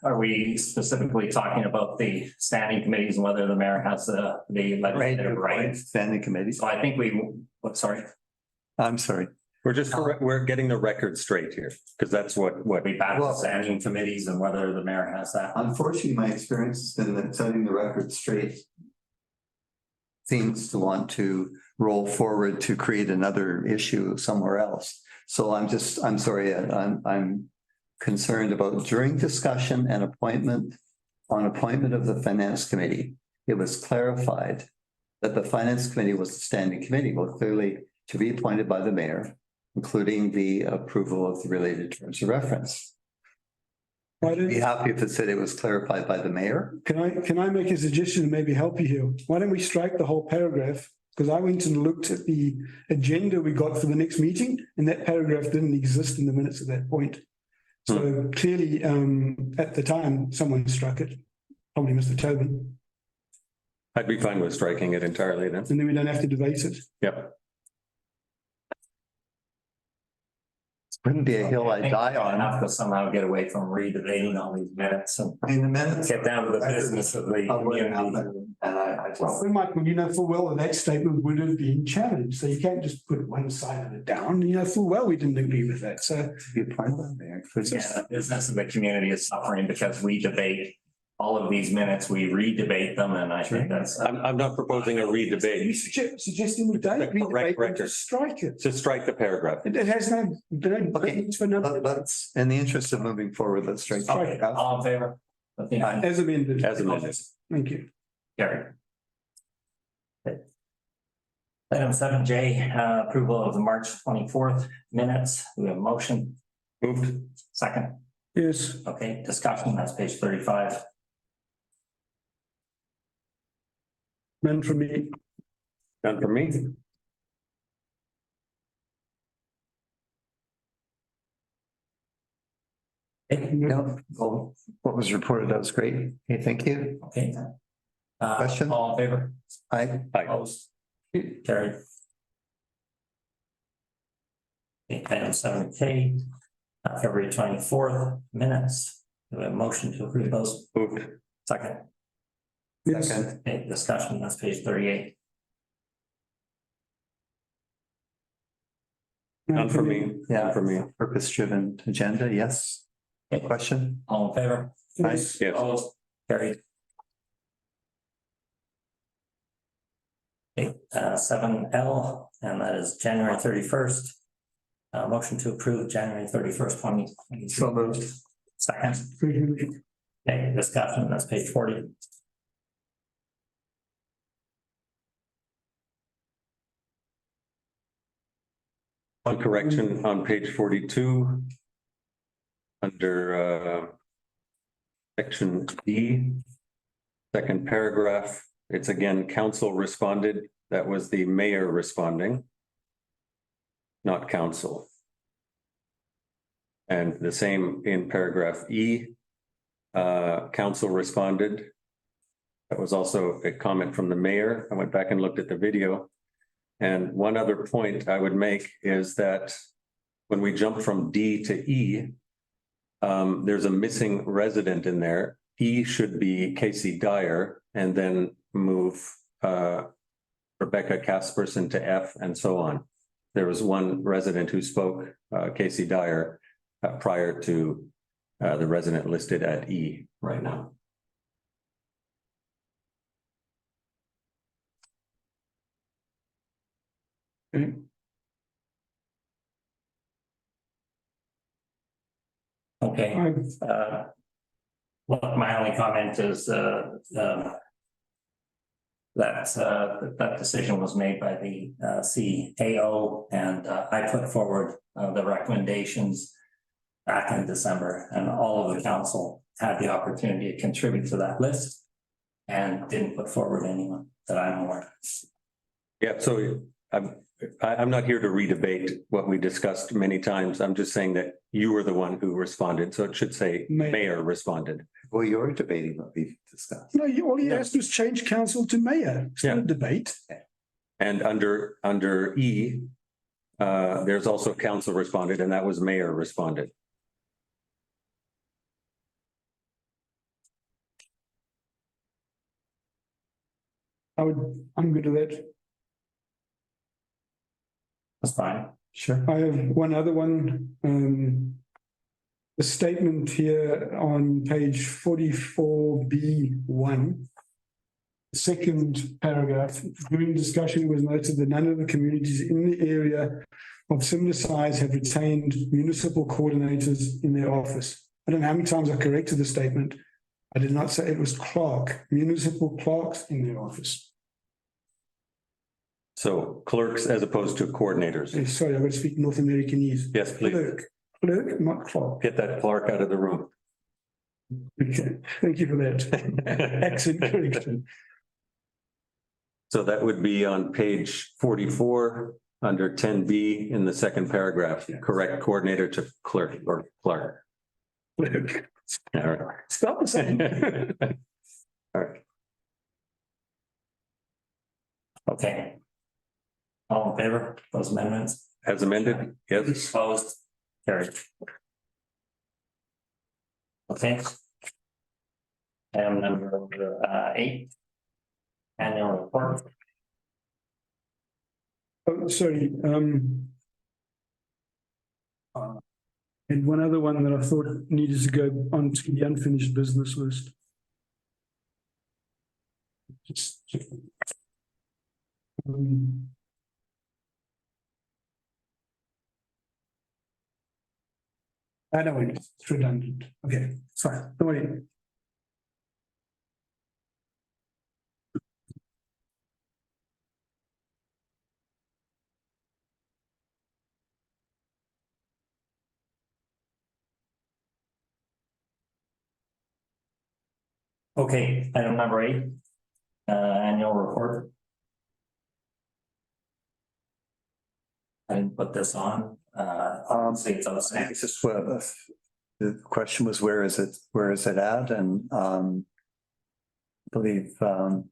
Speaker 2: are we specifically talking about the standing committees and whether the mayor has the legislative right?
Speaker 1: Standing committees.
Speaker 2: So I think sorry,
Speaker 1: I'm sorry.
Speaker 5: We're getting the record straight here, because that's what
Speaker 2: we back the
Speaker 1: Well-
Speaker 2: standing committees and whether the mayor has that.
Speaker 1: Unfortunately, my experience has been that setting the record straight seems to want to roll forward to create another issue somewhere else. So I'm sorry, I'm concerned about during discussion and appointment of the finance committee, it was clarified that the finance committee was a standing committee, well, clearly to be appointed by the mayor, including the approval of the related terms of reference.
Speaker 3: Why
Speaker 1: I'd be
Speaker 3: don't,
Speaker 1: happy if it said it was clarified by the mayor.
Speaker 3: can I make a suggestion and maybe help you here? Why don't we strike the whole paragraph? Because I went and looked at the agenda we got for the next meeting, and that paragraph didn't exist in the minutes at that point. So clearly, at the time, someone struck it, probably Mr. Tobin,
Speaker 5: I'd be fine with striking it entirely then.
Speaker 3: and then we don't have to debate it.
Speaker 5: Yep.
Speaker 1: Wouldn't be a hill I die
Speaker 2: I
Speaker 1: on.
Speaker 2: have to somehow get away from redebating all these minutes and
Speaker 1: In the minutes.
Speaker 2: get down to the business of the
Speaker 1: Of what
Speaker 2: community.
Speaker 1: happened, and I just.
Speaker 3: Well, Michael, you know full well that that statement would have been challenged, so you can't just put one side of it down. You know full well we didn't agree with that, so.
Speaker 1: Be a part of that there.
Speaker 2: Yeah, the business of the community is suffering because we debate all of these minutes, we re-debate them, and I think that's.
Speaker 5: I'm not proposing a
Speaker 3: You
Speaker 5: re-debate,
Speaker 3: suggesting we don't
Speaker 5: Correct
Speaker 3: re-debate, we
Speaker 5: record.
Speaker 3: just strike it.
Speaker 5: just strike the paragraph.
Speaker 3: It has no,
Speaker 1: Okay.
Speaker 3: it's for nothing,
Speaker 1: Let's, in the interest of moving forward, let's strike.
Speaker 2: Okay, all in favor?
Speaker 3: as amended.
Speaker 5: As amended.
Speaker 3: Thank you.
Speaker 2: Carry. Item 7J, approval of the March 24th minutes. We have a motion.
Speaker 5: Moved.
Speaker 2: Second.
Speaker 3: Yes,
Speaker 2: Okay, discussion, that's page 35.
Speaker 3: none from me.
Speaker 5: Done for me.
Speaker 1: No, well, what was reported, that was great. Okay, thank you.
Speaker 2: Okay.
Speaker 1: Question?
Speaker 2: All in favor?
Speaker 1: I,
Speaker 2: Opposed? Carried. Okay, item 7K, February 24th minutes. Do we have a motion to approve those?
Speaker 5: Moved.
Speaker 2: Second.
Speaker 3: Yes.
Speaker 1: second,
Speaker 2: Okay, discussion, that's page 38.
Speaker 5: None for me.
Speaker 1: yeah,
Speaker 5: None for me.
Speaker 1: purpose driven agenda, yes.
Speaker 2: Okay.
Speaker 1: Question?
Speaker 2: All in favor?
Speaker 3: Yes.
Speaker 5: Yes.
Speaker 2: Opposed? Carried. Okay, 7L, and that is January 31st. Motion to approve January 31st, 2023.
Speaker 1: So moved.
Speaker 2: Second. Okay, discussion, that's page 40.
Speaker 5: One correction on page 42. Under section D, second paragraph, it's again council responded. That was the mayor responding, not council. And the same in paragraph E, council responded. That was also a comment from the mayor. I went back and looked at the video. And one other point I would make is that when we jump from D to E, there's a missing resident in there. E should be Casey Dyer and then move Rebecca Casperson to F and so on. There was one resident who spoke, Casey Dyer, prior to the resident listed at E right now.
Speaker 3: Okay.
Speaker 2: Okay,
Speaker 3: I-
Speaker 2: look, my only comment is, that that decision was made by the CAO, and I put forward the recommendations back in December, and all of the council had the opportunity to contribute to that list and didn't put forward anyone that I'm aware of.
Speaker 5: Yeah, so I'm not here to redebate what we discussed many times. I'm just saying that you were the one who responded, so it should say mayor responded.
Speaker 1: Well, you're debating what we've discussed.
Speaker 3: No, all he has to is change council to mayor. It's not a debate.
Speaker 5: And under E, there's also council responded, and that was mayor responded.
Speaker 3: I'm good with that.
Speaker 2: That's fine.
Speaker 1: Sure.
Speaker 3: I have one other one. The statement here on page 44B1. The second paragraph, during discussion was noted that none of the communities in the area of similar size have retained municipal coordinators in their office. I don't know how many times I corrected the statement. I did not say it was municipal clerks in their office.
Speaker 5: So clerks as opposed to coordinators.
Speaker 3: Sorry, I'm going to speak North Americanese.
Speaker 5: Yes, please.
Speaker 3: Clerk, not clerk.
Speaker 5: Get that clerk out of the room.
Speaker 3: Okay, thank you for that. Accent correction.
Speaker 5: So that would be on page 44 under 10B in the second paragraph, correct coordinator to clerk or clerk.
Speaker 3: Clerk.
Speaker 5: All right.
Speaker 3: Stop the same.
Speaker 5: All right.
Speaker 2: Okay. All in favor, those amendments?
Speaker 5: As amended, yes.
Speaker 2: Opposed? Carried. Okay. And number 8. Annual report.
Speaker 3: Oh, sorry, and one other one that I thought needed to go onto the unfinished business list. I know it's redundant. Okay, fine. Don't worry.
Speaker 2: Okay, item number 8. Annual report. I didn't put this on. See, it's on the
Speaker 1: This is what The question was, where is it at? And I believe the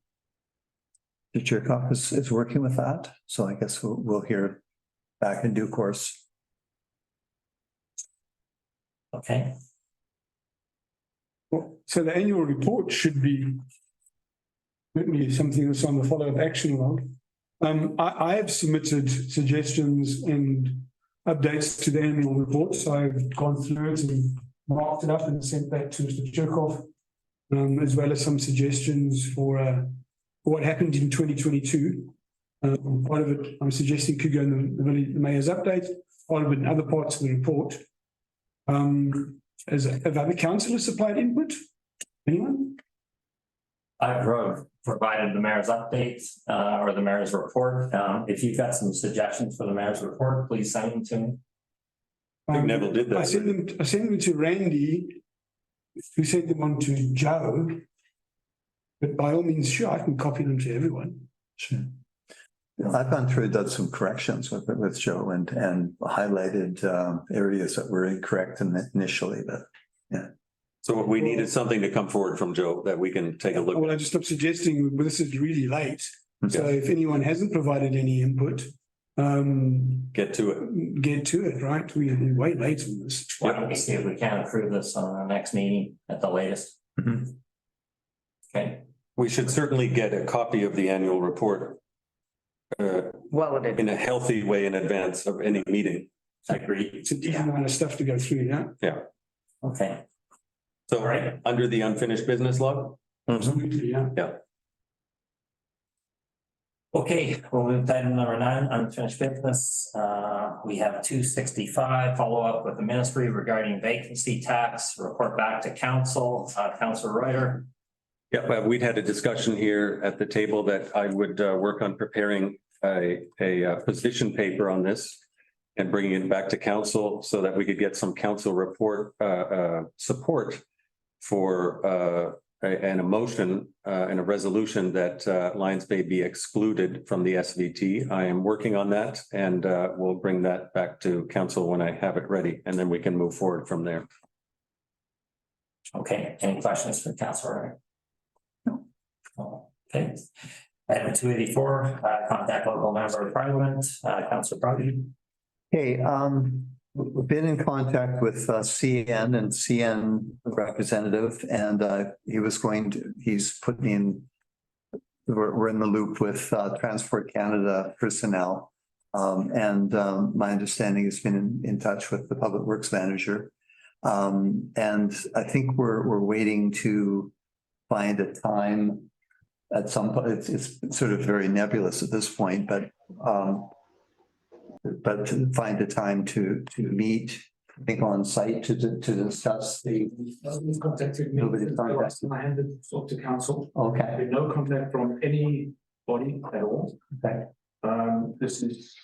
Speaker 1: Chirkov is working with that. So I guess we'll hear back in due course.
Speaker 2: Okay,
Speaker 3: Well, so the annual report should be certainly something that's on the follow-up action log. I have submitted suggestions and updates to the annual report, so I've gone through it and marked it up and sent that to Mr. Chirkov, as well as some suggestions for what happened in 2022. Part of it I'm suggesting could go in the mayor's update, part of it in other parts of the report. Have other councillors supplied input? Anyone?
Speaker 2: I've provided the mayor's updates or the mayor's report. If you've got some suggestions for the mayor's report, please send them to me.
Speaker 5: I think Neville did that.
Speaker 3: I sent them to Randy, who sent them on to Joe. But by all means, sure, I can copy them to everyone.
Speaker 1: Sure. I've gone through and done some corrections with Joe and highlighted areas that were incorrect initially, but yeah.
Speaker 5: So we needed something to come forward from Joe that we can take a look
Speaker 3: Well,
Speaker 5: at.
Speaker 3: I just stopped suggesting, well, this is really late. So if anyone hasn't provided any input,
Speaker 5: Get to it.
Speaker 3: get to it, right? We're way late on this.
Speaker 2: Why don't we see if we can approve this on the next meeting at the latest?
Speaker 1: Mhm.
Speaker 2: Okay,
Speaker 5: We should certainly get a copy of the annual report
Speaker 4: Well, it
Speaker 5: in a healthy way in advance of any meeting.
Speaker 2: I agree.
Speaker 3: It's a decent amount of stuff to go through, yeah?
Speaker 2: Okay,
Speaker 5: So
Speaker 2: all right.
Speaker 5: under the unfinished business log,
Speaker 3: Absolutely, yeah.
Speaker 2: Okay, we'll move to item number 9, unfinished business. We have 265, follow up with the ministry regarding vacancy tax, report back to council, Councilor Reuter.
Speaker 5: yeah, well, we'd had a discussion here at the table that I would work on preparing a position paper on this and bringing it back to council so that we could get some council report support for an emotion and a resolution that Lions Bay be excluded from the SVT. I am working on that and we'll bring that back to council when I have it ready, and then we can move forward from there.
Speaker 2: Okay, any questions for Councilor Reuter? No. Okay. Item 284, contact local member of parliament, Councilor Brody.
Speaker 1: Hey, we've been in contact with CN and CN representative, and he's putting in, we're in the loop with Transport Canada personnel. And my understanding has been in touch with the public works manager. And I think we're waiting to find a time at some point. It's sort of very nebulous at this point, but to find a time to meet, I think on site to discuss the.
Speaker 11: Nobody's contacted me.
Speaker 1: Nobody's contacted.
Speaker 11: I handed it off to council.
Speaker 1: Okay,
Speaker 11: There's no contact from anybody at all.
Speaker 1: okay,
Speaker 11: This is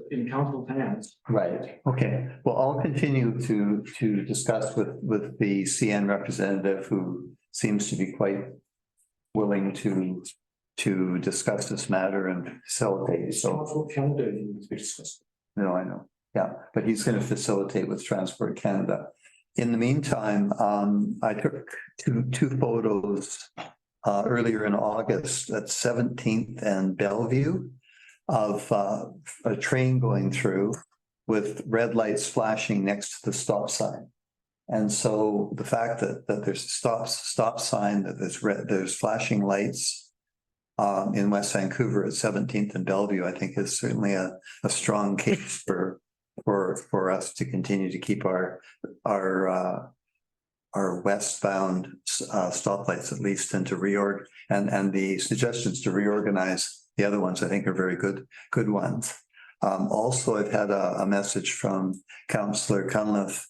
Speaker 11: in council's hands.
Speaker 1: right, okay. Well, I'll continue to discuss with the CN representative, who seems to be quite willing to discuss this matter and facilitate, so.
Speaker 11: Council calendar needs to be discussed.
Speaker 1: No, I know, yeah, but he's gonna facilitate with Transport Canada. In the meantime, I took two photos earlier in August at 17th and Bellevue of a train going through with red lights flashing next to the stop sign. And so the fact that there's a stop sign, that there's flashing lights in West Vancouver at 17th and Bellevue, I think is certainly a strong case for us to continue to keep our westbound stoplights at least, and to reorg, and the suggestions to reorganize the other ones, I think, are very good ones. Also, I've had a message from Councillor Cunliffe,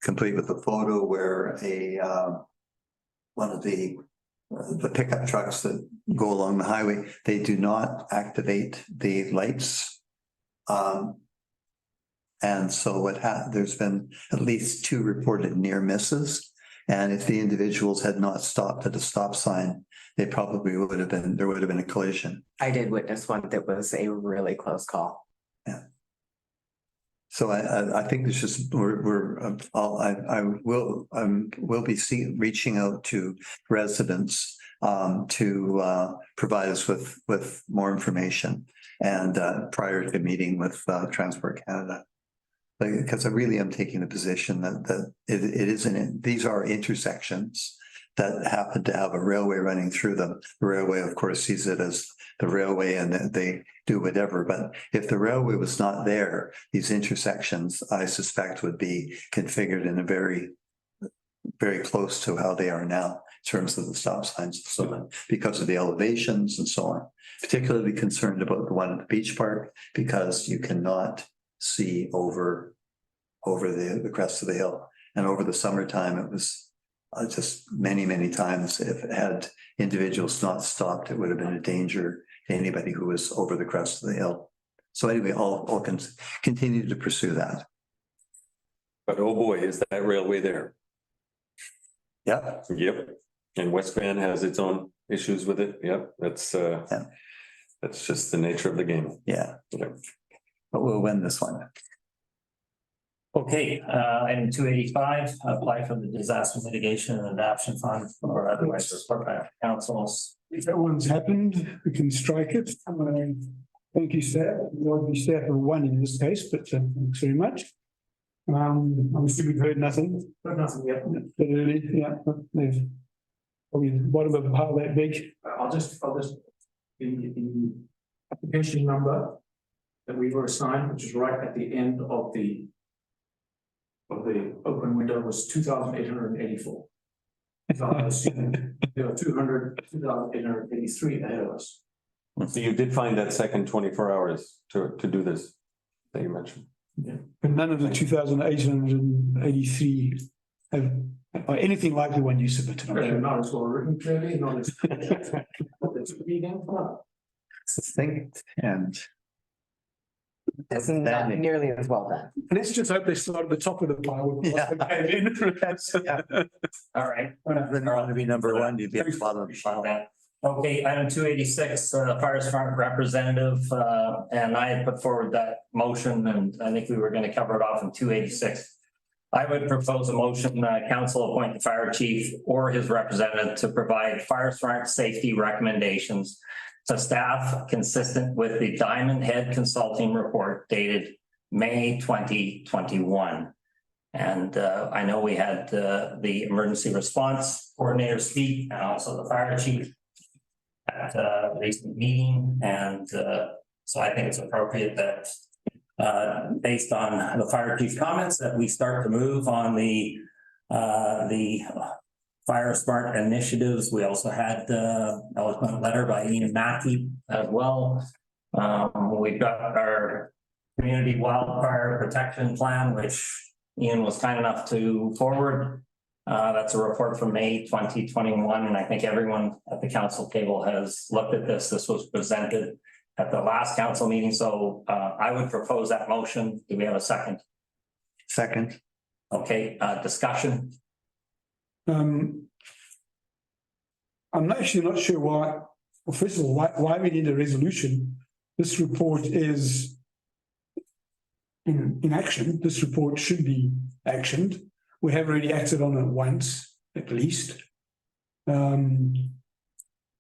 Speaker 1: complete with a photo where one of the pickup trucks that go along the highway, they do not activate the lights. And so there's been at least 2 reported near misses. And if the individuals had not stopped at a stop sign, there would have been a collision.
Speaker 4: I did witness one that was a really close call.
Speaker 1: So I think there's just, we'll be reaching out to residents to provide us with more information and prior to meeting with Transport Canada. Because I really am taking the position that it isn't, these are intersections that happen to have a railway running through them. The railway, of course, sees it as the railway and they do whatever. But if the railway was not there, these intersections, I suspect, would be configured in a very, very close to how they are now in terms of the stop signs and so on, because of the elevations and so on. Particularly concerned about the one at the beach park, because you cannot see over the crest of the hill. And over the summertime, it was just many times, if it had individuals not stopped, it would have been a danger to anybody who was over the crest of the hill. So anyway, I'll continue to pursue that.
Speaker 5: But oh boy, is that railway there.
Speaker 1: Yeah.
Speaker 5: Yep. And West Van has its own issues with it. Yep. That's just the nature of the game.
Speaker 1: Yeah.
Speaker 5: Yep.
Speaker 1: But we'll win this one.
Speaker 2: Okay, item 285, apply for the disaster mitigation and adaptation fund or otherwise report by councils.
Speaker 3: If that one's happened, we can strike it. Thank you, staff. I'll be staff of one in this case, but thanks very much. I'm sure we've heard nothing.
Speaker 11: But nothing yet.
Speaker 3: Really, yeah, they've probably the bottom of a pile that big.
Speaker 11: I'll just, the application number that we were assigned, which is right at the end of the open window, was 2,884. So I assume there are 2,883 ahead of us.
Speaker 5: So you did find that second 24 hours to do this that you mentioned.
Speaker 3: But none of the 2,883 have are anything like the one you submitted. I'm sure.
Speaker 11: Not as well written, clearly, not as. It's reading.
Speaker 1: Succinct and
Speaker 4: It's not nearly as well done.
Speaker 3: Let's just hope they start at the top of the pile.
Speaker 1: Yeah.
Speaker 2: All right.
Speaker 1: then you want to be number one, you'd be at the bottom of the
Speaker 2: Appreciate
Speaker 1: pile.
Speaker 2: that. Okay, item 286, fire department representative, and I had put forward that motion, and I think we were going to cover it off in 286. I would propose a motion, council appoint the fire chief or his representative to provide fire smart safety recommendations to staff consistent with the Diamond Head Consulting report dated May 2021. And I know we had the emergency response coordinator speak and also the fire chief at a recent meeting. And so I think it's appropriate that based on the fire chief's comments that we start to move on the Fire Smart initiatives. We also had the eloquent letter by Ian Mackey as well. We've got our community wildfire protection plan, which Ian was kind enough to forward. That's a report from May 2021, and I think everyone at the council table has looked at this. This was presented at the last council meeting, so I would propose that motion. Do we have a second?
Speaker 1: Second.
Speaker 2: Okay, discussion.
Speaker 3: I'm actually not sure why. Well, first of all, why we need a resolution. This report is in action. This report should be actioned. We have already acted on it once, at least.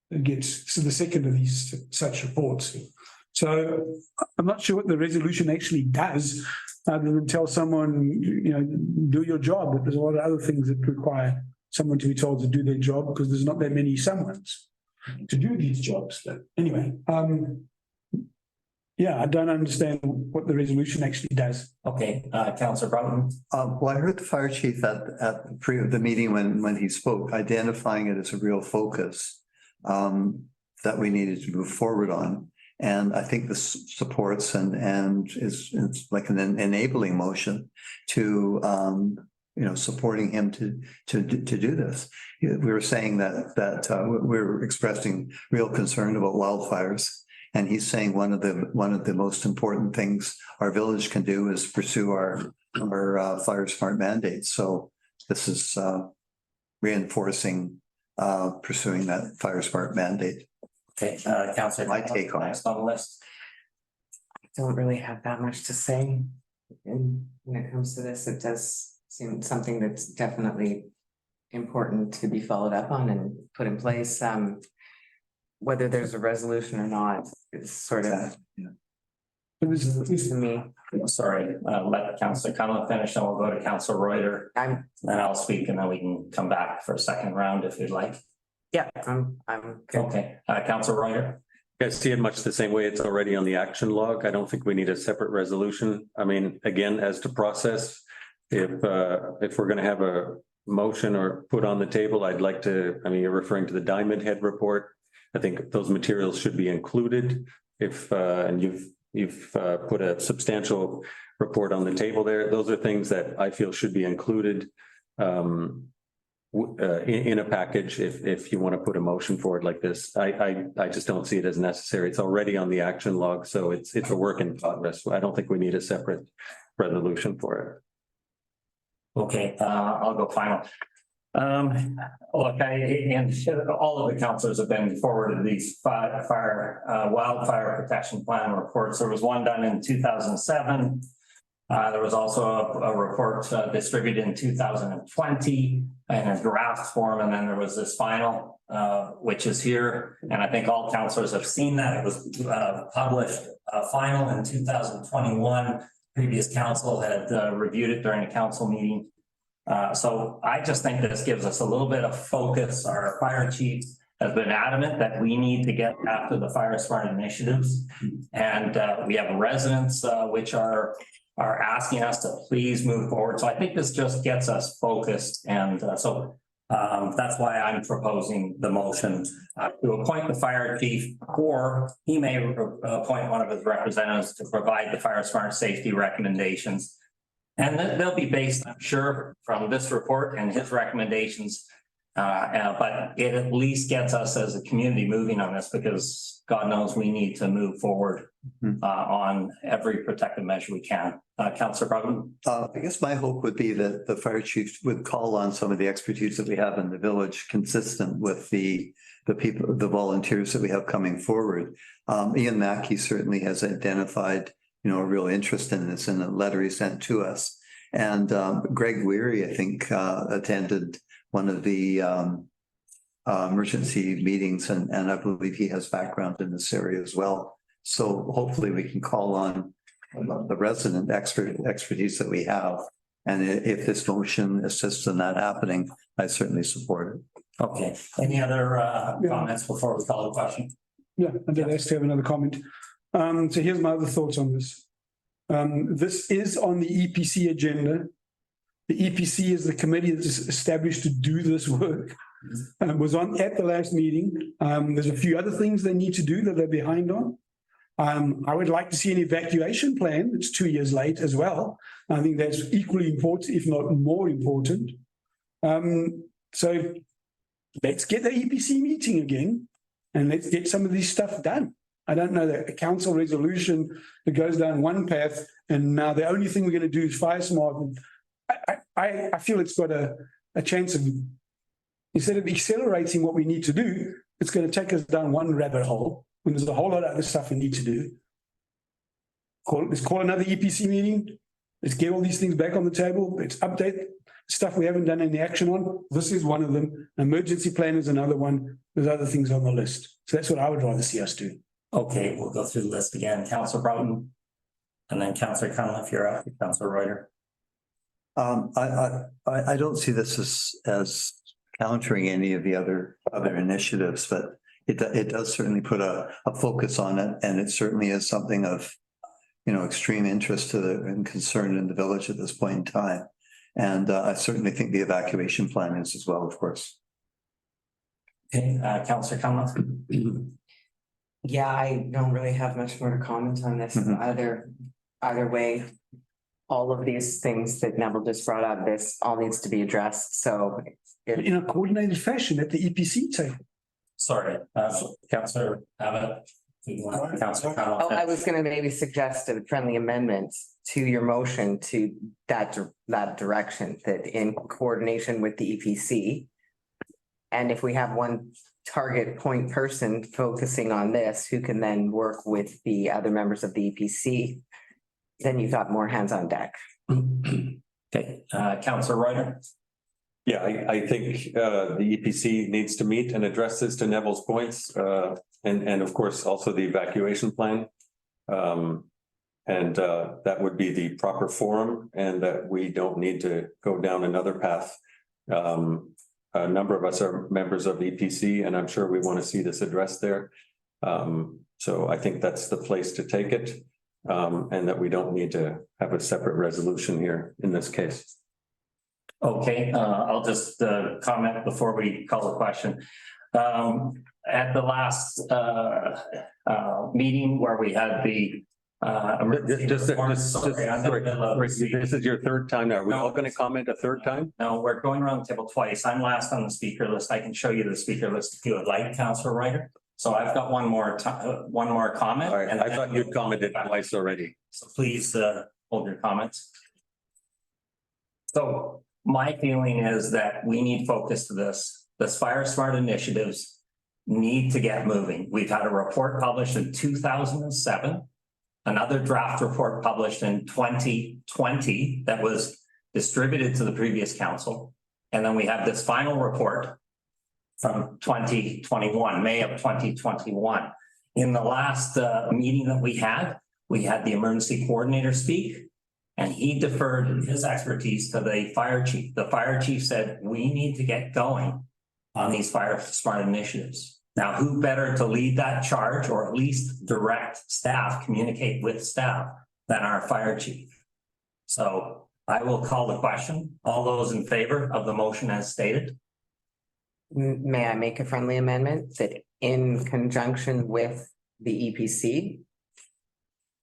Speaker 3: It's the second of these such reports. So I'm not sure what the resolution actually does, other than tell someone, do your job. But there's a lot of other things that require someone to be told to do their job, because there's not that many someones to do these jobs. But anyway, yeah, I don't understand what the resolution actually does.
Speaker 2: Okay, Councillor Broughton.
Speaker 1: Well, I heard the fire chief at the meeting when he spoke, identifying it as a real focus that we needed to move forward on. And I think this supports and it's like an enabling motion to supporting him to do this. We were saying that we're expressing real concern about wildfires. And he's saying one of the most important things our village can do is pursue our fire smart mandates. So this is reinforcing pursuing that fire smart mandate.
Speaker 2: Okay, Councillor.
Speaker 1: My take on it.
Speaker 2: Next on the list.
Speaker 4: I don't really have that much to say. And when it comes to this, it does seem something that's definitely important to be followed up on and put in place. Whether there's a resolution or not, it's sort of to me.
Speaker 2: Sorry, let Councillor Conlon finish and we'll go to Councillor Reuter. Then I'll speak and then we can come back for a second round if you'd like.
Speaker 4: Yeah, I'm good.
Speaker 2: Okay, Councillor Reuter.
Speaker 5: I see it much the same way. It's already on the action log. I don't think we need a separate resolution. I mean, again, as to process, if we're gonna have a motion or put on the table, I'd like to, I mean, you're referring to the Diamond Head report. I think those materials should be included if, and you've put a substantial report on the table there. Those are things that I feel should be included in a package if you want to put a motion forward like this. I just don't see it as necessary. It's already on the action log, so it's a work in progress. I don't think we need a separate resolution for it.
Speaker 2: Okay, I'll go final. Look, and all of the councillors have been forwarded these wildfire protection plan reports. There was one done in 2007. There was also a report distributed in 2020 in a draft form, and then there was this final, which is here. And I think all councillors have seen that. It was published final in 2021. Previous council had reviewed it during a council meeting. So I just think this gives us a little bit of focus. Our fire chief has been adamant that we need to get after the fire smart initiatives. And we have residents which are asking us to please move forward. So I think this just gets us focused. And that's why I'm proposing the motion to appoint the fire chief, or he may appoint one of his representatives to provide the fire smart safety recommendations. And they'll be based, I'm sure, from this report and his recommendations. But it at least gets us as a community moving on this, because God knows we need to move forward on every protective measure we can. Councillor Brugman?
Speaker 1: I guess my hope would be that the fire chief would call on some of the expertise that we have in the village, consistent with the people, the volunteers that we have coming forward. Ian Mackey certainly has identified, a real interest in this in the letter he sent to us. And Greg Weary, I think, attended one of the emergency meetings, and I believe he has background in this area as well. So hopefully we can call on the resident expertise that we have. And if this motion assists in that happening, I certainly support it.
Speaker 2: Okay. Any other comments before we call the question?
Speaker 3: Yeah, I did ask to have another comment. So here's my other thoughts on this. This is on the EPC agenda. The EPC is the committee that is established to do this work. Was on at the last meeting. There's a few other things they need to do that they're behind on. I would like to see an evacuation plan. It's 2 years late as well. I think that's equally important, if not more important. So let's get the EPC meeting again and let's get some of this stuff done. I don't know that a council resolution that goes down one path and now the only thing we're going to do is fire smart. I feel it's got a chance of, instead of accelerating what we need to do, it's going to take us down one rabbit hole when there's a whole lot of other stuff we need to do. Let's call another EPC meeting. Let's get all these things back on the table. Let's update stuff we haven't done any action on. This is one of them. Emergency plan is another one. There's other things on the list. So that's what I would rather see us do.
Speaker 2: Okay, we'll go through the list again. Councillor Broughton, and then Councillor Connell, if you're up, Councillor Reuter.
Speaker 1: I don't see this as countering any of the other initiatives, but it does certainly put a focus on it, and it certainly is something of extreme interest and concern in the village at this point in time. And I certainly think the evacuation plan is as well, of course.
Speaker 2: Okay, Councillor Connell.
Speaker 4: Yeah, I don't really have much more to comment on this. Either way, all of these things that Neville just brought up, this all needs to be addressed. So
Speaker 3: in a coordinated fashion at the EPC table.
Speaker 2: Sorry, Councillor Abbott. Councillor Connell.
Speaker 4: I was going to maybe suggest a friendly amendment to your motion to that direction, that in coordination with the EPC. And if we have one target point person focusing on this, who can then work with the other members of the EPC then you've got more hands on deck.
Speaker 2: Okay, Councillor Reuter.
Speaker 5: Yeah, I think the EPC needs to meet and address this to Neville's points, and of course also the evacuation plan. And that would be the proper forum, and that we don't need to go down another path. A number of us are members of EPC, and I'm sure we want to see this addressed there. So I think that's the place to take it, and that we don't need to have a separate resolution here in this case.
Speaker 2: Okay, I'll just comment before we call the question. At the last meeting where we had the
Speaker 5: This is your third time now. Are we all going to comment a third time?
Speaker 2: No, we're going around the table twice. I'm last on the speaker list. I can show you the speaker list if you would like, Councillor Ryder. So I've got one more comment.
Speaker 5: All right,
Speaker 2: and
Speaker 5: I thought you'd commented twice already.
Speaker 2: So please hold your comments. So my feeling is that we need focus to this. The Fire Smart initiatives need to get moving. We've had a report published in 2007. Another draft report published in 2020 that was distributed to the previous council. And then we have this final report from 2021, May of 2021. In the last meeting that we had the emergency coordinator speak, and he deferred his expertise to the fire chief. The fire chief said, we need to get going on these Fire Smart initiatives. Now, who better to lead that charge, or at least direct staff, communicate with staff, than our fire chief? So I will call the question. All those in favor of the motion as stated?
Speaker 4: May I make a friendly amendment that in conjunction with the EPC?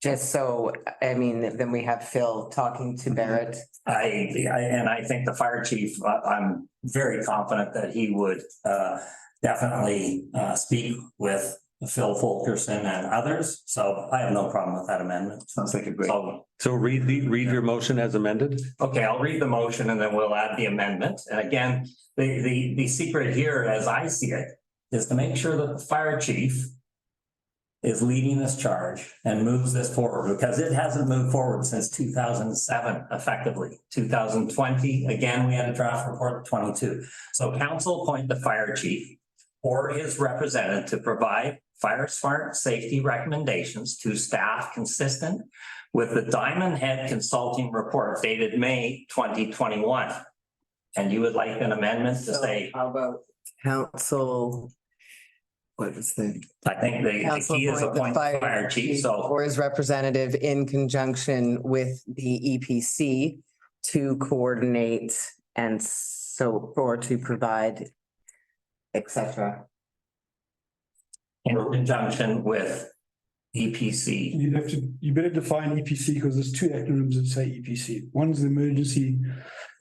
Speaker 4: Just so, I mean, then we have Phil talking to Barrett.
Speaker 2: I think the fire chief, I'm very confident that he would definitely speak with Phil Fulkerson and others. So I have no problem with that amendment.
Speaker 1: Sounds like a great.
Speaker 5: So read your motion as amended.
Speaker 2: Okay, I'll read the motion and then we'll add the amendment. And again, the secret here, as I see it, is to make sure that the fire chief is leading this charge and moves this forward, because it hasn't moved forward since 2007, effectively. 2020, again, we had a draft report of 22. So council appoint the fire chief or his representative to provide Fire Smart safety recommendations to staff consistent with the Diamond Head Consulting report dated May 2021. And you would like an amendment to say,
Speaker 4: how about council? What is the?
Speaker 2: I think the key is appoint the fire chief, so.
Speaker 4: Or his representative in conjunction with the EPC to coordinate and so, or to provide, etc.
Speaker 2: In conjunction with EPC.
Speaker 3: You better define EPC, because there's two acronyms that say EPC. One's the Emergency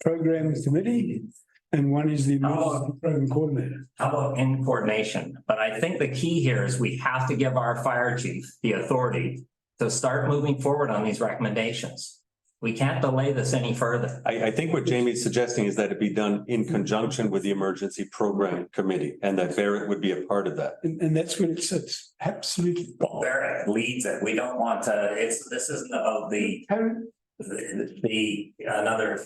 Speaker 3: Program Committee, and one is the Emergency Program Coordinator.
Speaker 2: How about in coordination? But I think the key here is we have to give our fire chief the authority to start moving forward on these recommendations. We can't delay this any further.
Speaker 5: I think what Jamie's suggesting is that it be done in conjunction with the Emergency Program Committee, and that Barrett would be a part of that.
Speaker 3: And that's where it sits. Absolutely.
Speaker 2: Well, Barrett leads it. We don't want to, this isn't about another,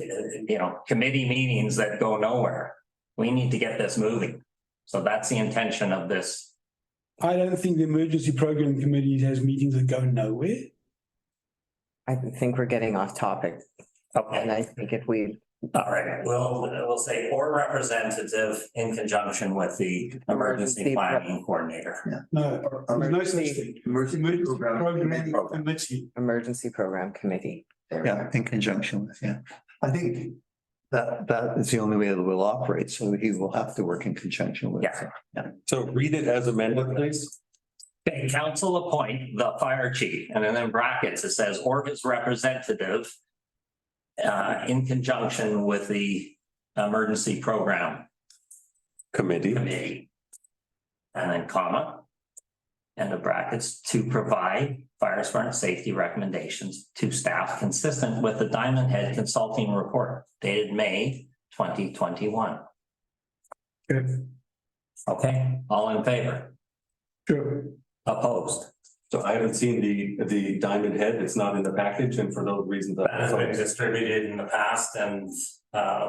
Speaker 2: committee meetings that go nowhere. We need to get this moving. So that's the intention of this.
Speaker 3: I don't think the Emergency Program Committee has meetings that go nowhere.
Speaker 4: I think we're getting off topic.
Speaker 2: Okay.
Speaker 4: And I think if we.
Speaker 2: All right, we'll say or representative in conjunction with the emergency planning coordinator.
Speaker 1: Yeah.
Speaker 3: No, there's no such thing.
Speaker 1: Emergency Program
Speaker 3: Committee.
Speaker 4: Emergency Program Committee. There we go.
Speaker 1: Yeah, in conjunction with, yeah. I think that is the only way that we'll operate. So he will have to work in conjunction with.
Speaker 2: Yeah.
Speaker 5: So read it as amended, please.
Speaker 2: Okay, council appoint the fire chief, and then in brackets, it says, or his representative in conjunction with the emergency program committee. And then comma, and the brackets, to provide Fire Smart safety recommendations to staff consistent with the Diamond Head Consulting report dated May 2021.
Speaker 3: Good.
Speaker 2: Okay, all in favor?
Speaker 3: Sure.
Speaker 2: Opposed?
Speaker 5: So I haven't seen the diamond head. It's not in the package, and for those reasons.
Speaker 2: That has been distributed in the past, and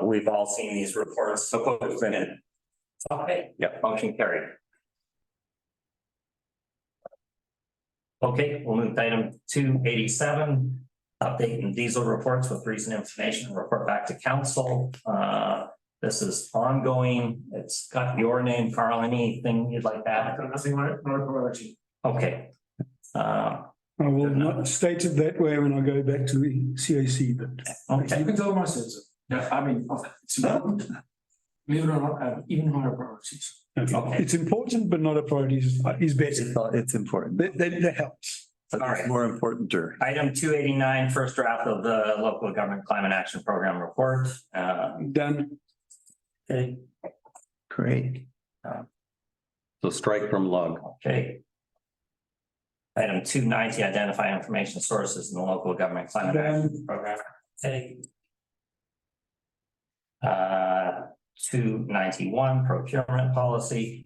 Speaker 2: we've all seen these reports. Okay, yep, motion carried. Okay, we'll move to item 287, updating diesel reports with recent information, report back to council. This is ongoing. It's got your name, Carl. Anything you'd like to add?
Speaker 11: Nothing on it, not a priority.
Speaker 2: Okay.
Speaker 3: I will not state it that way when I go back to the CAC, but
Speaker 2: Okay.
Speaker 11: You can tell myself, yeah, I mean, it's important. Believe it or not, even on our priorities.
Speaker 2: Okay.
Speaker 3: it's important, but not a priority is better.
Speaker 1: It's important.
Speaker 3: That helps.
Speaker 2: All right.
Speaker 1: More importanter.
Speaker 2: Item 289, first draft of the local government climate action program report.
Speaker 3: Done.
Speaker 2: Okay.
Speaker 1: Great.
Speaker 5: So strike from log.
Speaker 2: Okay. Item 290, identify information sources in the local government climate action program. Okay. 291, procurement policy.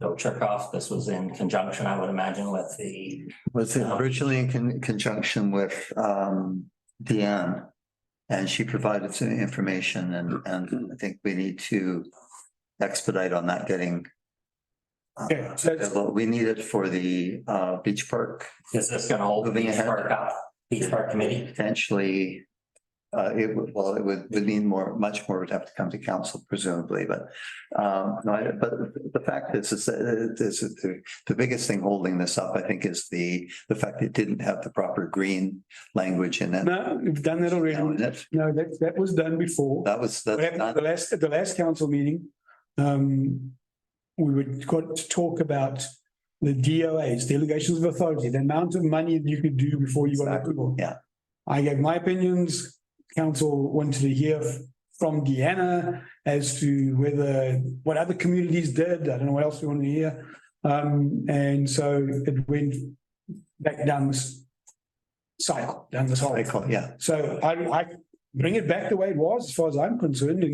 Speaker 2: So check off, this was in conjunction, I would imagine, with the.
Speaker 1: Was it originally in conjunction with Deanne? And she provided some information and I think we need to expedite on that getting.
Speaker 3: Okay, so that's-
Speaker 1: We need it for the beach park,
Speaker 2: Is this gonna hold the
Speaker 1: Moving
Speaker 2: beach
Speaker 1: ahead.
Speaker 2: park up, beach park committee?
Speaker 1: potentially. It would mean much more would have to come to council presumably, but but the fact is that the biggest thing holding this up, I think, is the fact it didn't have the proper green language in it.
Speaker 3: No, we've done that already.
Speaker 1: Now in it.
Speaker 3: No, that was done before.
Speaker 1: That's
Speaker 3: What happened
Speaker 1: not,
Speaker 3: at the last council meeting, we got to talk about the DOAs, delegations of authority, the amount of money that you could do before you got
Speaker 1: Exactly,
Speaker 3: approval.
Speaker 1: yeah.
Speaker 3: I gave my opinions. Council wanted to hear from Deanna as to what other communities did. I don't know what else we want to hear. And so it went back down this cycle, down this whole.
Speaker 1: yeah.
Speaker 3: So I bring it back the way it was, as far as I'm concerned,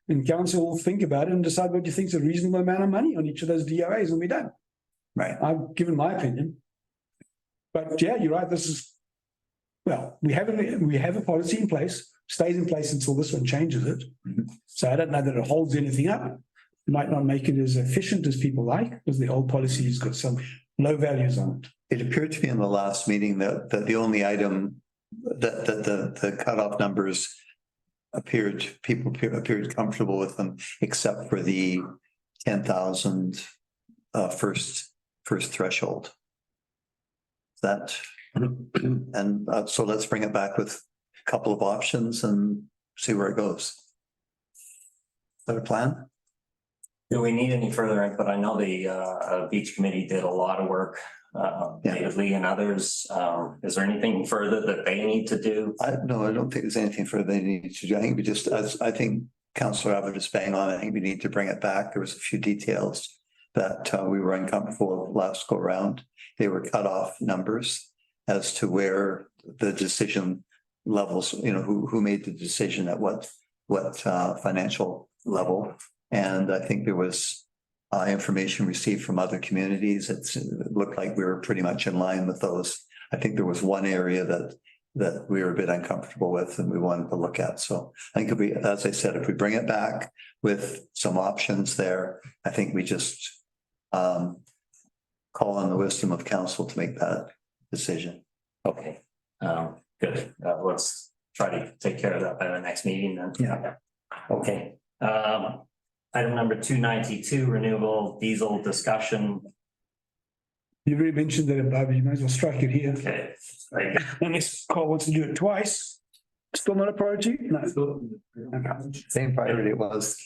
Speaker 3: and council will think about it and decide what you think is a reasonable amount of money on each of those DOAs, and we're done.
Speaker 1: Right.
Speaker 3: I've given my opinion. But yeah, you're right, we have a policy in place, stays in place until this one changes it.
Speaker 1: Mhm.
Speaker 3: So I don't know that it holds anything up. It might not make it as efficient as people like, because the old policy has got some low values on it.
Speaker 1: It appeared to me in the last meeting that the only item that the cutoff numbers people appeared comfortable with them, except for the 10,000 first threshold. That, and so let's bring it back with a couple of options and see where it goes. Is that a plan?
Speaker 2: Do we need any further input? I know the beach committee did a lot of work, David Lee and others. Is there anything further that they need to do?
Speaker 1: No, I don't think there's anything further they need to do. I think we just, I think Councillor Abbott is bang on. I think we need to bring it back. There was a few details that we were uncomfortable with last go round. They were cut off numbers as to where the decision levels, who made the decision at what financial level. And I think there was information received from other communities. It looked like we were pretty much in line with those. I think there was one area that we were a bit uncomfortable with and we wanted to look at. So I think as I said, if we bring it back with some options there, I think we just call on the wisdom of council to make that decision.
Speaker 2: Okay, good. Let's try to take care of that by the next meeting then.
Speaker 1: Yeah.
Speaker 2: Okay. Item number 292, renewable diesel discussion.
Speaker 3: You already mentioned that above, you might as well strike it here.
Speaker 2: Okay. Right.
Speaker 3: Unless Carl wants to do it twice, still not a priority? No.
Speaker 1: Same priority it was.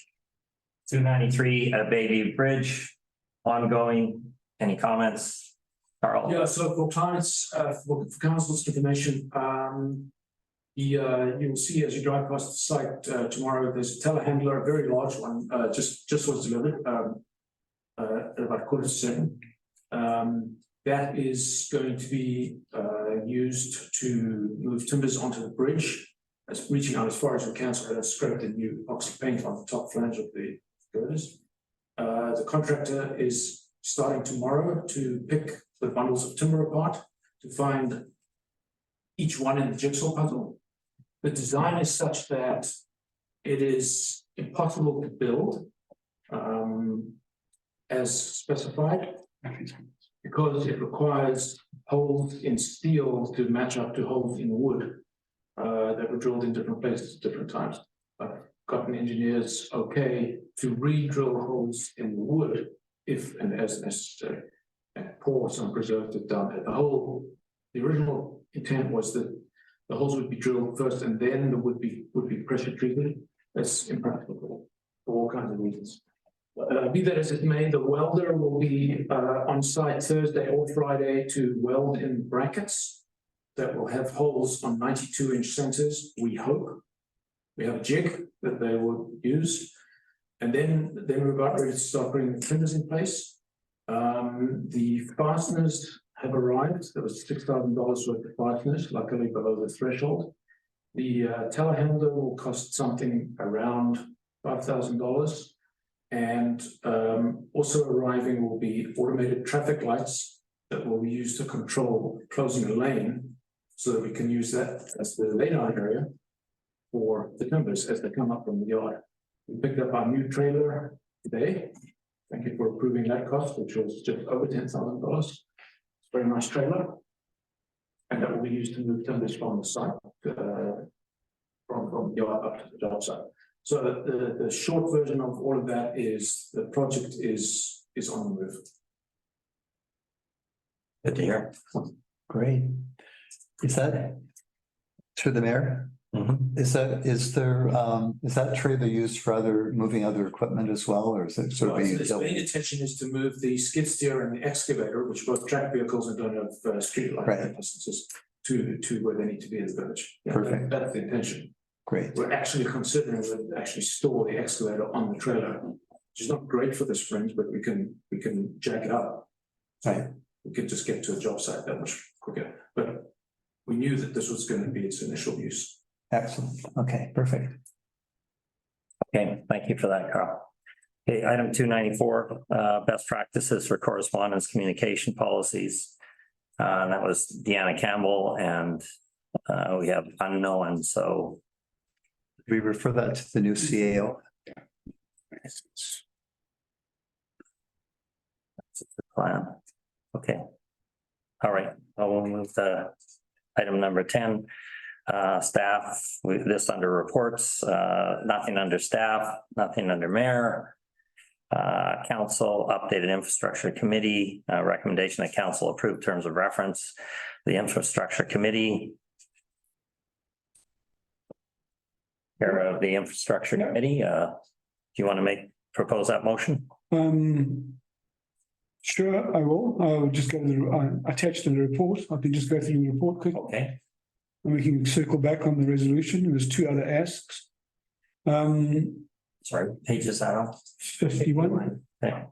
Speaker 2: 293, Bayview Bridge, ongoing. Any comments? Carl?
Speaker 11: Yeah, so for clients, for council's information, you'll see as you drive past the site tomorrow, there's a telehandler, a very large one, just was delivered at about 6:45. That is going to be used to move timbers onto the bridge. It's reaching out as far as we can, so that's scraped the new epoxy paint on the top flange of the girders. The contractor is starting tomorrow to pick the bundles of timber apart to find each one in the jigsaw puzzle. The design is such that it is impossible to build as specified because it requires holes in steel to match up to holes in wood that were drilled in different places at different times. I've gotten engineers okay to re-drill holes in the wood if and as necessary, and pour some preservative down there. The original intent was that the holes would be drilled first and then the wood would be pressure treated. That's impractical for all kinds of reasons. Be that as it may, the welder will be on site Thursday or Friday to weld in brackets that will have holes on 92-inch centers, we hope. We have a jig that they will use. And then we're about ready to start putting the timbers in place. The fasteners have arrived. There was $6,000 worth of fasteners, luckily below the threshold. The telehandler will cost something around $5,000. And also arriving will be automated traffic lights that will be used to control closing a lane so that we can use that as the laydown area for the timbers as they come up from the yard. We picked up our new trailer today. Thank you for approving that cost, which was just over $10,000. It's a very nice trailer. And that will be used to move timbers from the site, from the yard up to the job site. So the short version of all of that is the project is on the move.
Speaker 2: Good to hear.
Speaker 1: Great. Is that through the mayor?
Speaker 2: Mhm.
Speaker 1: Is that trailer used for moving other equipment as well, or is it sort of being
Speaker 11: Its main intention is to move the skid steer and the excavator, which both track vehicles and don't have street light
Speaker 1: Right.
Speaker 11: distances, to where they need to be in the village. Yeah,
Speaker 1: Perfect.
Speaker 11: That's the intention.
Speaker 1: Great?
Speaker 11: We're actually considering to actually store the excavator on the trailer, which is not great for the springs, but we can jack it up.
Speaker 1: Right.
Speaker 11: We can just get to a job site that much quicker. But we knew that this was going to be its initial use.
Speaker 1: Excellent. Okay, perfect.
Speaker 2: Okay, thank you for that, Carl. Okay, item 294, best practices for correspondence communication policies. That was Deanna Campbell, and we have unknown, so
Speaker 1: We refer that to the new CAO.
Speaker 2: that's the plan. Okay. All right, I will move to item number 10. Staff, with this under reports, nothing under staff, nothing under mayor. Council updated infrastructure committee, recommendation that council approve terms of reference. The infrastructure committee. Chair of the infrastructure committee, do you want to propose that motion?
Speaker 3: Sure, I will. I'll just go to the attached to the report. I can just go through the report quickly.
Speaker 2: Okay.
Speaker 3: And we can circle back on the resolution. There's two other asks.
Speaker 2: Sorry, pages out.
Speaker 3: 51.
Speaker 2: Okay.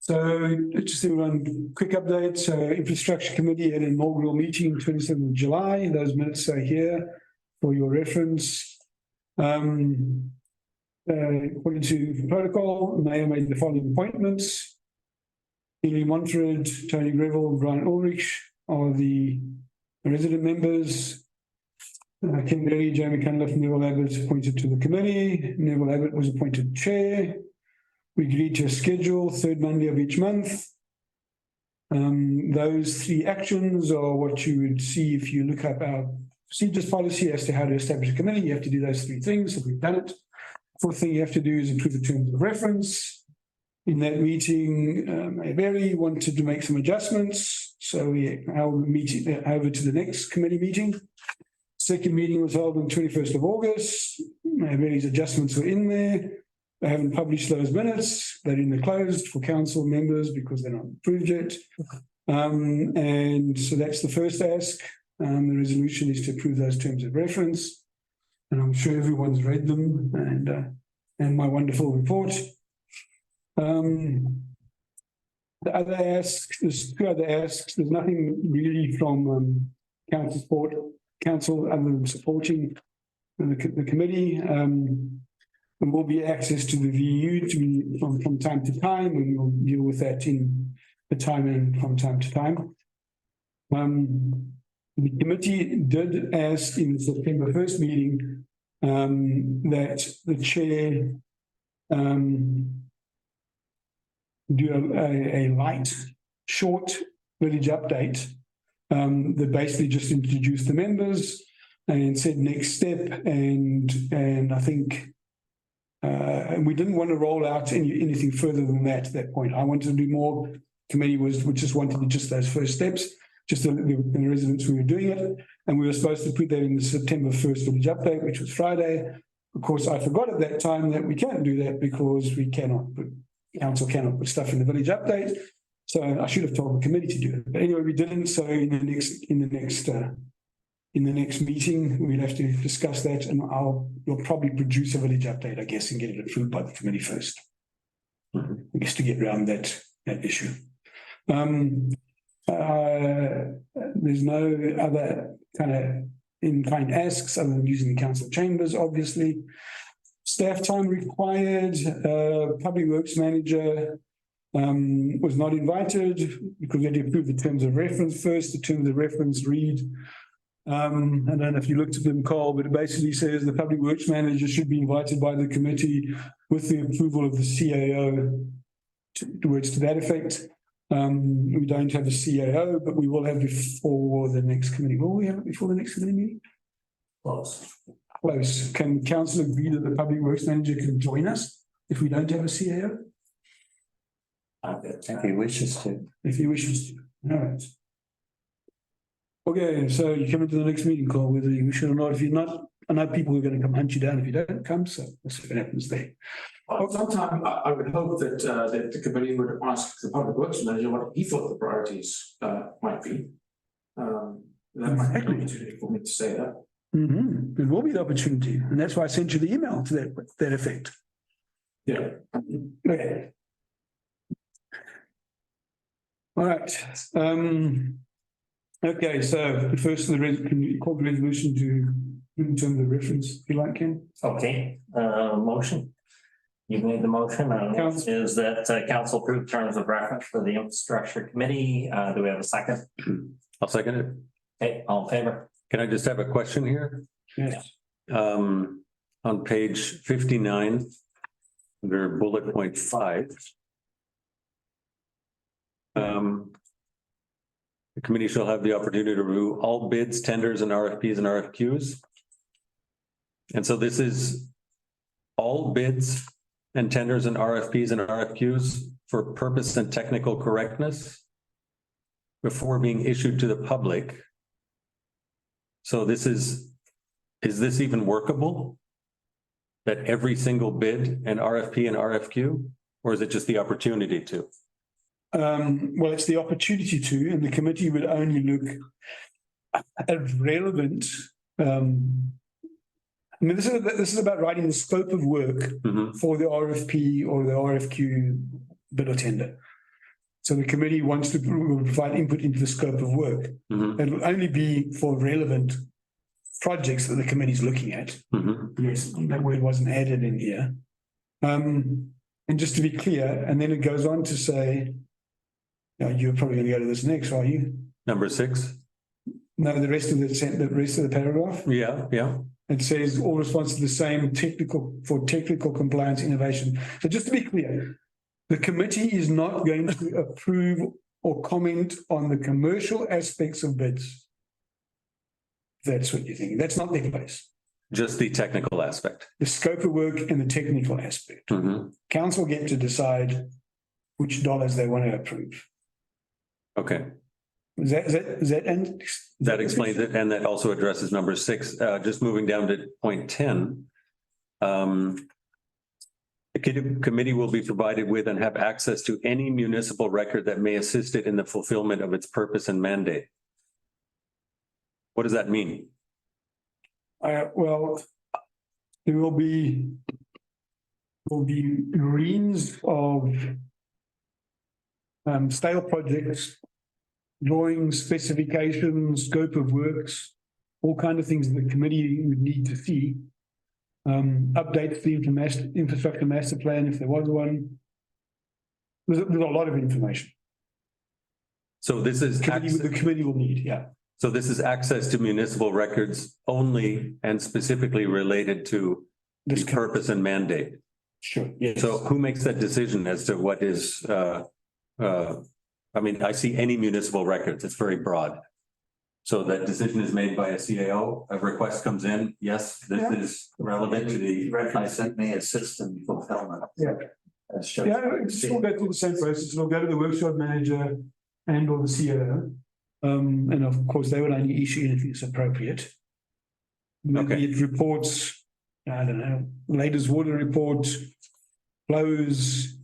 Speaker 3: So just everyone, quick update. So infrastructure committee had an inaugural meeting 27th of July. Those minutes are here for your reference. According to protocol, the mayor made the following appointments. Emily Montford, Tony Greville, Brian Ulrich are the resident members. Ken Berry, Jamie Cunliffe, Neville Abbott appointed to the committee. Neville Abbott was appointed chair. We agreed to a schedule, third Monday of each month. Those three actions are what you would see if you look up our procedures policy as to how to establish a committee. You have to do those three things. So we've done it. Fourth thing you have to do is include the terms of reference. In that meeting, Mayor Berry wanted to make some adjustments. So we held the meeting over to the next committee meeting. Second meeting was held on 21st of August. Mayor Berry's adjustments were in there. They haven't published those minutes. They're in the closed for council members because they're not approved yet. And so that's the first ask. The resolution is to approve those terms of reference. And I'm sure everyone's read them and my wonderful report. The other asks, there's two other asks. There's nothing really from council other than supporting the committee. There will be access to the VU from time to time, and we'll deal with that in the time and from time to time. The committee did ask in the September 1st meeting that the chair do a light, short village update that basically just introduced the members and said next step, and I think we didn't want to roll out anything further than that at that point. I wanted to do more. Committee we just wanted just those first steps, just the residents who were doing it, and we were supposed to put that in the September 1st village update, which was Friday. Of course, I forgot at that time that we can't do that because we cannot put, council cannot put stuff in the village update. So I should have told the committee to do it. But anyway, we didn't. So in the next meeting, we'll have to discuss that, and we'll probably produce a village update, I guess, and get it approved by the committee first. I guess to get around that issue. There's no other kind of in-kind asks other than using the council chambers, obviously. Staff time required, public works manager was not invited because we had to approve the terms of reference first. The terms of reference read, I don't know if you looked at them, Carl, but it basically says the public works manager should be invited by the committee with the approval of the CAO, words to that effect. We don't have a CAO, but we will have before the next committee. Will we have it before the next committee meeting? Close. Can council agree that the public works manager can join us if we don't have a CAO?
Speaker 2: If he wishes to.
Speaker 3: If he wishes to. All right. Okay, so you come into the next meeting, Carl, whether you wish it or not. If you're not, I know people are going to come hunt you down if you don't come, so we'll see what happens there.
Speaker 11: Sometime I would hope that that the committee would ask the public works manager what he thought the priorities might be. That might be an opportunity for me to say that.
Speaker 3: There will be the opportunity, and that's why I sent you the email to that effect.
Speaker 11: Yeah.
Speaker 3: Okay. All right. Okay, so first, can you call the resolution to in terms of reference, if you like, Ken?
Speaker 2: Okay, motion. You've made the motion. Is that council approved terms of reference for the infrastructure committee? Do we have a second?
Speaker 5: I'll second it.
Speaker 2: Okay, all in favor?
Speaker 5: Can I just have a question here?
Speaker 3: Yes.
Speaker 5: On page 59, under bullet point 5. The committee shall have the opportunity to review all bids, tenders, and RFPs and RFQs. And so this is all bids and tenders and RFPs and RFQs for purpose and technical correctness before being issued to the public. So this is this even workable? That every single bid and RFP and RFQ, or is it just the opportunity to?
Speaker 3: Well, it's the opportunity to, and the committee would only look at relevant. I mean, this is about writing the scope of work for the RFP or the RFQ bid or tender. So the committee wants to provide input into the scope of work. It will only be for relevant projects that the committee is looking at. Yes, that word wasn't added in here. And just to be clear, and then it goes on to say, you're probably going to go to this next, are you?
Speaker 5: Number 6.
Speaker 3: No, the rest of the paragraph.
Speaker 5: Yeah.
Speaker 3: It says all response to the same technical compliance innovation. So just to be clear, the committee is not going to approve or comment on the commercial aspects of bids. That's what you're thinking. That's not their place.
Speaker 5: Just the technical aspect.
Speaker 3: The scope of work and the technical aspect. Council get to decide which dollars they want to approve.
Speaker 5: Okay.
Speaker 3: That
Speaker 5: explains it, and that also addresses number 6. Just moving down to point 10. The committee will be provided with and have access to any municipal record that may assist it in the fulfillment of its purpose and mandate. What does that mean?
Speaker 3: Well, there will be reams of stale projects, drawings, specifications, scope of works, all kinds of things that the committee would need to see Update the infrastructure master plan if there was one. There's a lot of information.
Speaker 5: So this is,
Speaker 3: The committee will need, yeah.
Speaker 5: so this is access to municipal records only and specifically related to the
Speaker 3: This
Speaker 5: purpose and mandate.
Speaker 3: Sure, yes.
Speaker 5: So who makes that decision as to what is, I mean, I see any municipal records, it's very broad. So that decision is made by a CAO, a request comes in, yes, this is relevant to the.
Speaker 1: Records that may assist in fulfillment.
Speaker 3: Yeah.
Speaker 1: As shown.
Speaker 3: Yeah, it's all go through the same process. It'll go to the workshop manager and or the CEO. And of course, they will only issue anything that's appropriate.
Speaker 5: Okay.
Speaker 3: It reports, I don't know, latest water report, flows,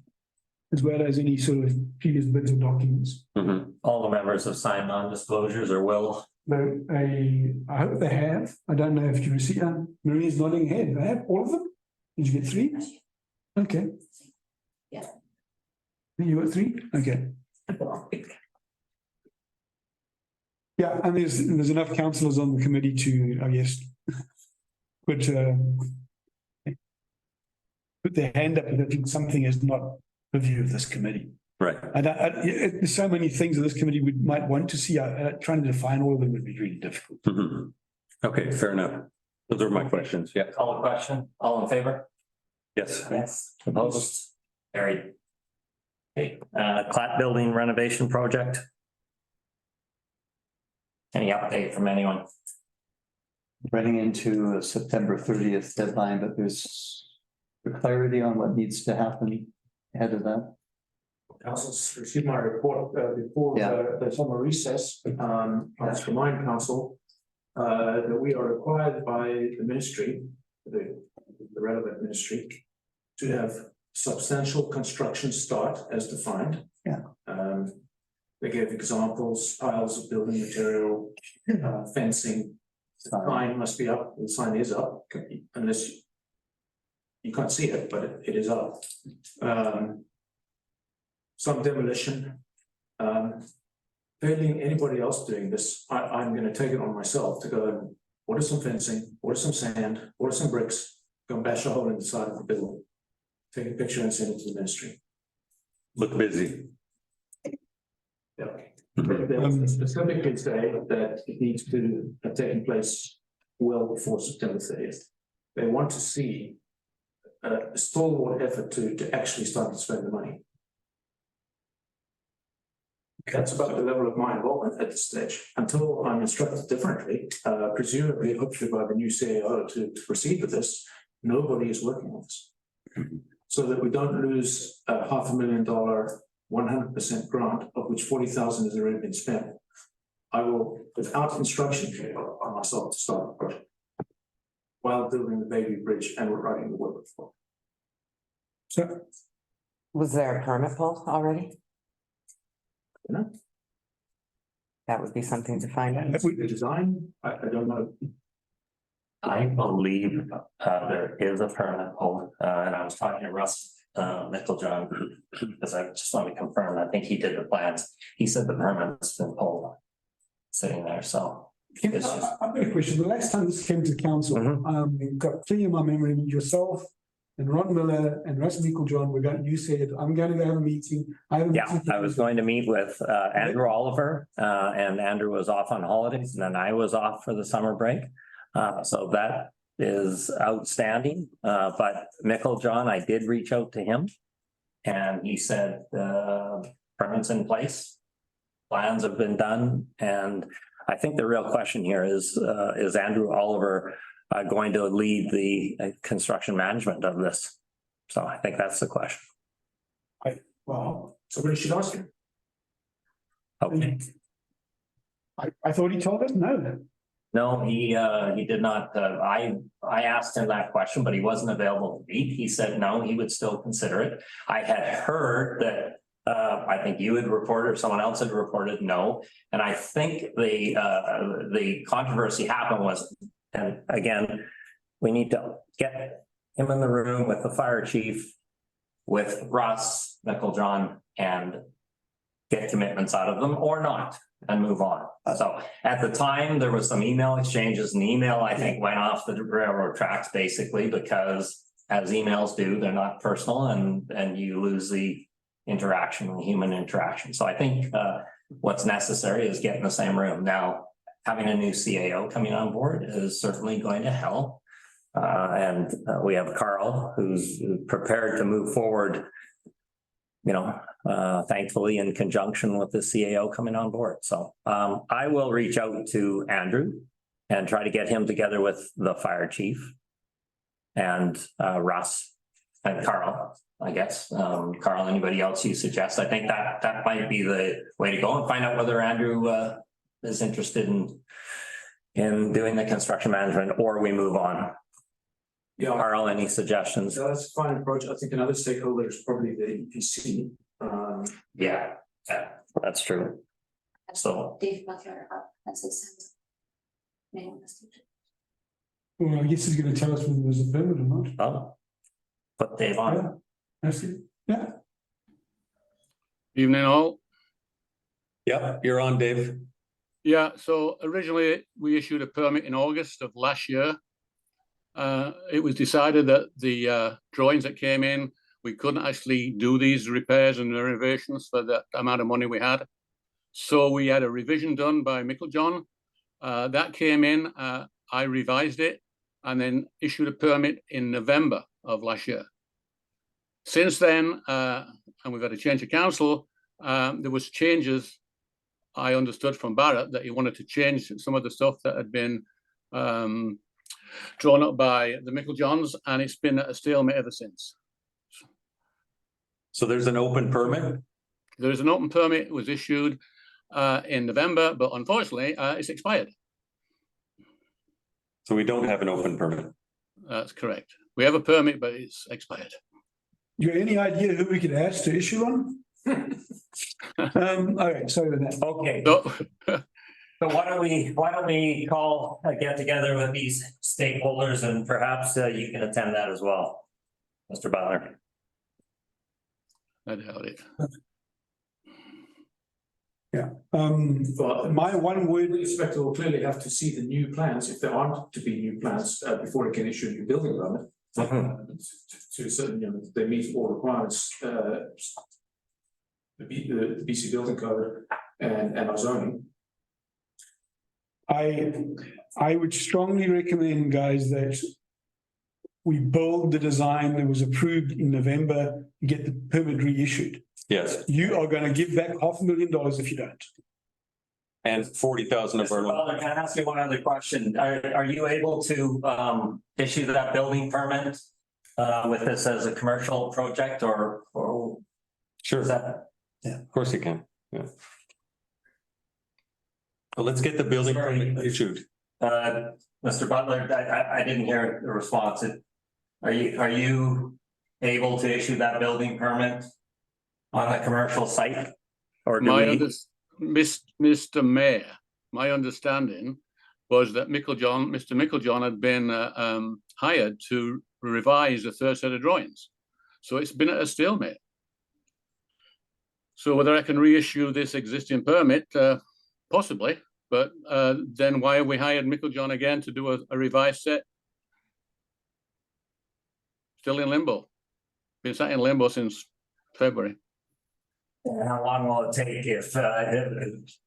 Speaker 3: as well as any sort of previous bids or documents.
Speaker 5: Mhm.
Speaker 2: All the members have signed non-disclosures or will.
Speaker 3: No, I hope they have. I don't know if you received, Maria's nodding her head. They have all of them? Did you get 3? Okay.
Speaker 7: Yeah.
Speaker 3: You got 3? Okay. Yeah, and there's enough councillors on the committee to, I guess, put their hand up if something is not the view of this committee.
Speaker 5: Right.
Speaker 3: There's so many things that this committee might want to see. Trying to define all of them would be really difficult.
Speaker 5: Mhm. Okay, fair enough. Those are my questions. Yeah.
Speaker 2: Call a question. All in favor?
Speaker 5: Yes.
Speaker 2: Yes. Opposed? Carried. Okay, Clat Building renovation project. Any update from anyone?
Speaker 1: Running into a September 30th deadline, but there's clarity on what needs to happen ahead of that.
Speaker 11: Council's received my report before
Speaker 1: Yeah.
Speaker 11: the summer recess. I just remind council that we are required by the ministry, the relevant ministry, to have substantial construction start as defined.
Speaker 1: Yeah.
Speaker 11: They gave examples, piles of building material, fencing. The sign must be up, the sign is up, unless you can't see it, but it is up. Some demolition. Failing anybody else doing this, I'm gonna take it on myself to go, what is some fencing, what is some sand, what are some bricks? Go and bash a hole in the side of the building. Take a picture and send it to the ministry.
Speaker 5: Look busy.
Speaker 11: Yeah. They will specifically say that it needs to have taken place well before September 30th. They want to see a stalwart effort to actually start to spend the money. That's about the level of my involvement at this stage, until I'm instructed differently, presumably, hopefully by the new CEO to proceed with this. Nobody is working on this. So that we don't lose a $500,000 100% grant, of which 40,000 has already been spent. I will, without instruction on myself, to start the project while building the baby bridge and writing the work for.
Speaker 3: So,
Speaker 4: Was there a permit pull already?
Speaker 11: No.
Speaker 4: That would be something to find out.
Speaker 11: The design, I don't know.
Speaker 2: I believe there is a permit pulled, and I was talking to Russ Micklejohn, because I just want to confirm, I think he did the plans. He said the permit's been pulled. Sitting there, so.
Speaker 3: I've got a question. The last time this came to council, you've got clear in my memory, yourself and Ron Miller and Russ Micklejohn, you said, I'm going to have a meeting. I
Speaker 2: was going to meet with Andrew Oliver, and Andrew was off on holidays, and then I was off for the summer break. So that is outstanding, but Micklejohn, I did reach out to him. And he said, permits in place, plans have been done, and I think the real question here is Andrew Oliver going to lead the construction management of this? So I think that's the question.
Speaker 11: Well, somebody should ask him.
Speaker 2: Okay.
Speaker 3: I thought he told us no.
Speaker 2: No, he did not. I asked him that question, but he wasn't available to meet. He said no, he would still consider it. I had heard that I think you had reported or someone else had reported no. And I think the controversy happened was, and again, we need to get him in the room with the fire chief, with Russ Micklejohn and get commitments out of them or not and move on. So at the time, there was some email exchanges, and the email, I think, went off the railroad tracks basically because as emails do, they're not personal, and you lose the interaction, the human interaction. So I think what's necessary is get in the same room. Now, having a new CAO coming on board is certainly going to help. And we have Carl, who's prepared to move forward, thankfully in conjunction with the CAO coming on board. So I will reach out to Andrew and try to get him together with the fire chief and Russ and Carl, I guess. Carl, anybody else you suggest? I think that might be the way to go, and find out whether Andrew is interested in doing the construction management, or we move on.
Speaker 11: Yeah,
Speaker 2: Carl, any suggestions?
Speaker 11: so that's a fine approach. I think another stakeholder is probably the EPC.
Speaker 2: Yeah, that's true. So
Speaker 7: Dave Butler up as his.
Speaker 3: Well, I guess he's gonna tell us whether there's a permit or not.
Speaker 2: oh, put Dave on.
Speaker 3: Yeah, that's it. Yeah.
Speaker 12: Evening all.
Speaker 5: Yep, you're on, Dave.
Speaker 12: Yeah, so originally we issued a permit in August of last year. It was decided that the drawings that came in, we couldn't actually do these repairs and renovations for the amount of money we had. So we had a revision done by Micklejohn. That came in, I revised it and then issued a permit in November of last year. Since then, and we've had a change of council, there was changes. I understood from Barrett that he wanted to change some of the stuff that had been drawn up by the Micklejohns, and it's been at a stalemate ever since.
Speaker 5: So there's an open permit?
Speaker 12: There's an open permit, it was issued in November, but unfortunately, it's expired.
Speaker 5: So we don't have an open permit?
Speaker 12: That's correct. We have a permit, but it's expired.
Speaker 3: You have any idea who we could ask to issue one? All right, sorry about that.
Speaker 2: Okay.
Speaker 12: So,
Speaker 2: So why don't we call a get together with these stakeholders, and perhaps you can attend that as well, Mr. Butler.
Speaker 12: I doubt it.
Speaker 3: Yeah.
Speaker 11: But
Speaker 3: My one word,
Speaker 11: the inspector will clearly have to see the new plans, if there aren't to be new plans, before he can issue a new building permit. To a certain, they meet all requirements, the BC building code and our zoning.
Speaker 3: I would strongly recommend, guys, that we build the design that was approved in November, get the permit reissued.
Speaker 5: Yes,
Speaker 3: You are going to give back $500,000 if you don't.
Speaker 5: and 40,000 of our
Speaker 2: Mr.
Speaker 5: own.
Speaker 2: Butler, can I ask you one other question? Are you able to issue that building permit with this as a commercial project, or
Speaker 5: Sure,
Speaker 2: is that?
Speaker 5: of course you can, yeah. Well, let's get the building permit issued.
Speaker 2: Mr. Butler, I didn't hear the response. Are you able to issue that building permit on a commercial site? Or do
Speaker 12: Mr. Mayor, my understanding was that Mr. Micklejohn had been hired to revise the third set of drawings. So it's been at a stalemate. So whether I can reissue this existing permit, possibly, but then why have we hired Micklejohn again to do a revised set? Still in limbo. Been sat in limbo since February.
Speaker 2: How long will it take if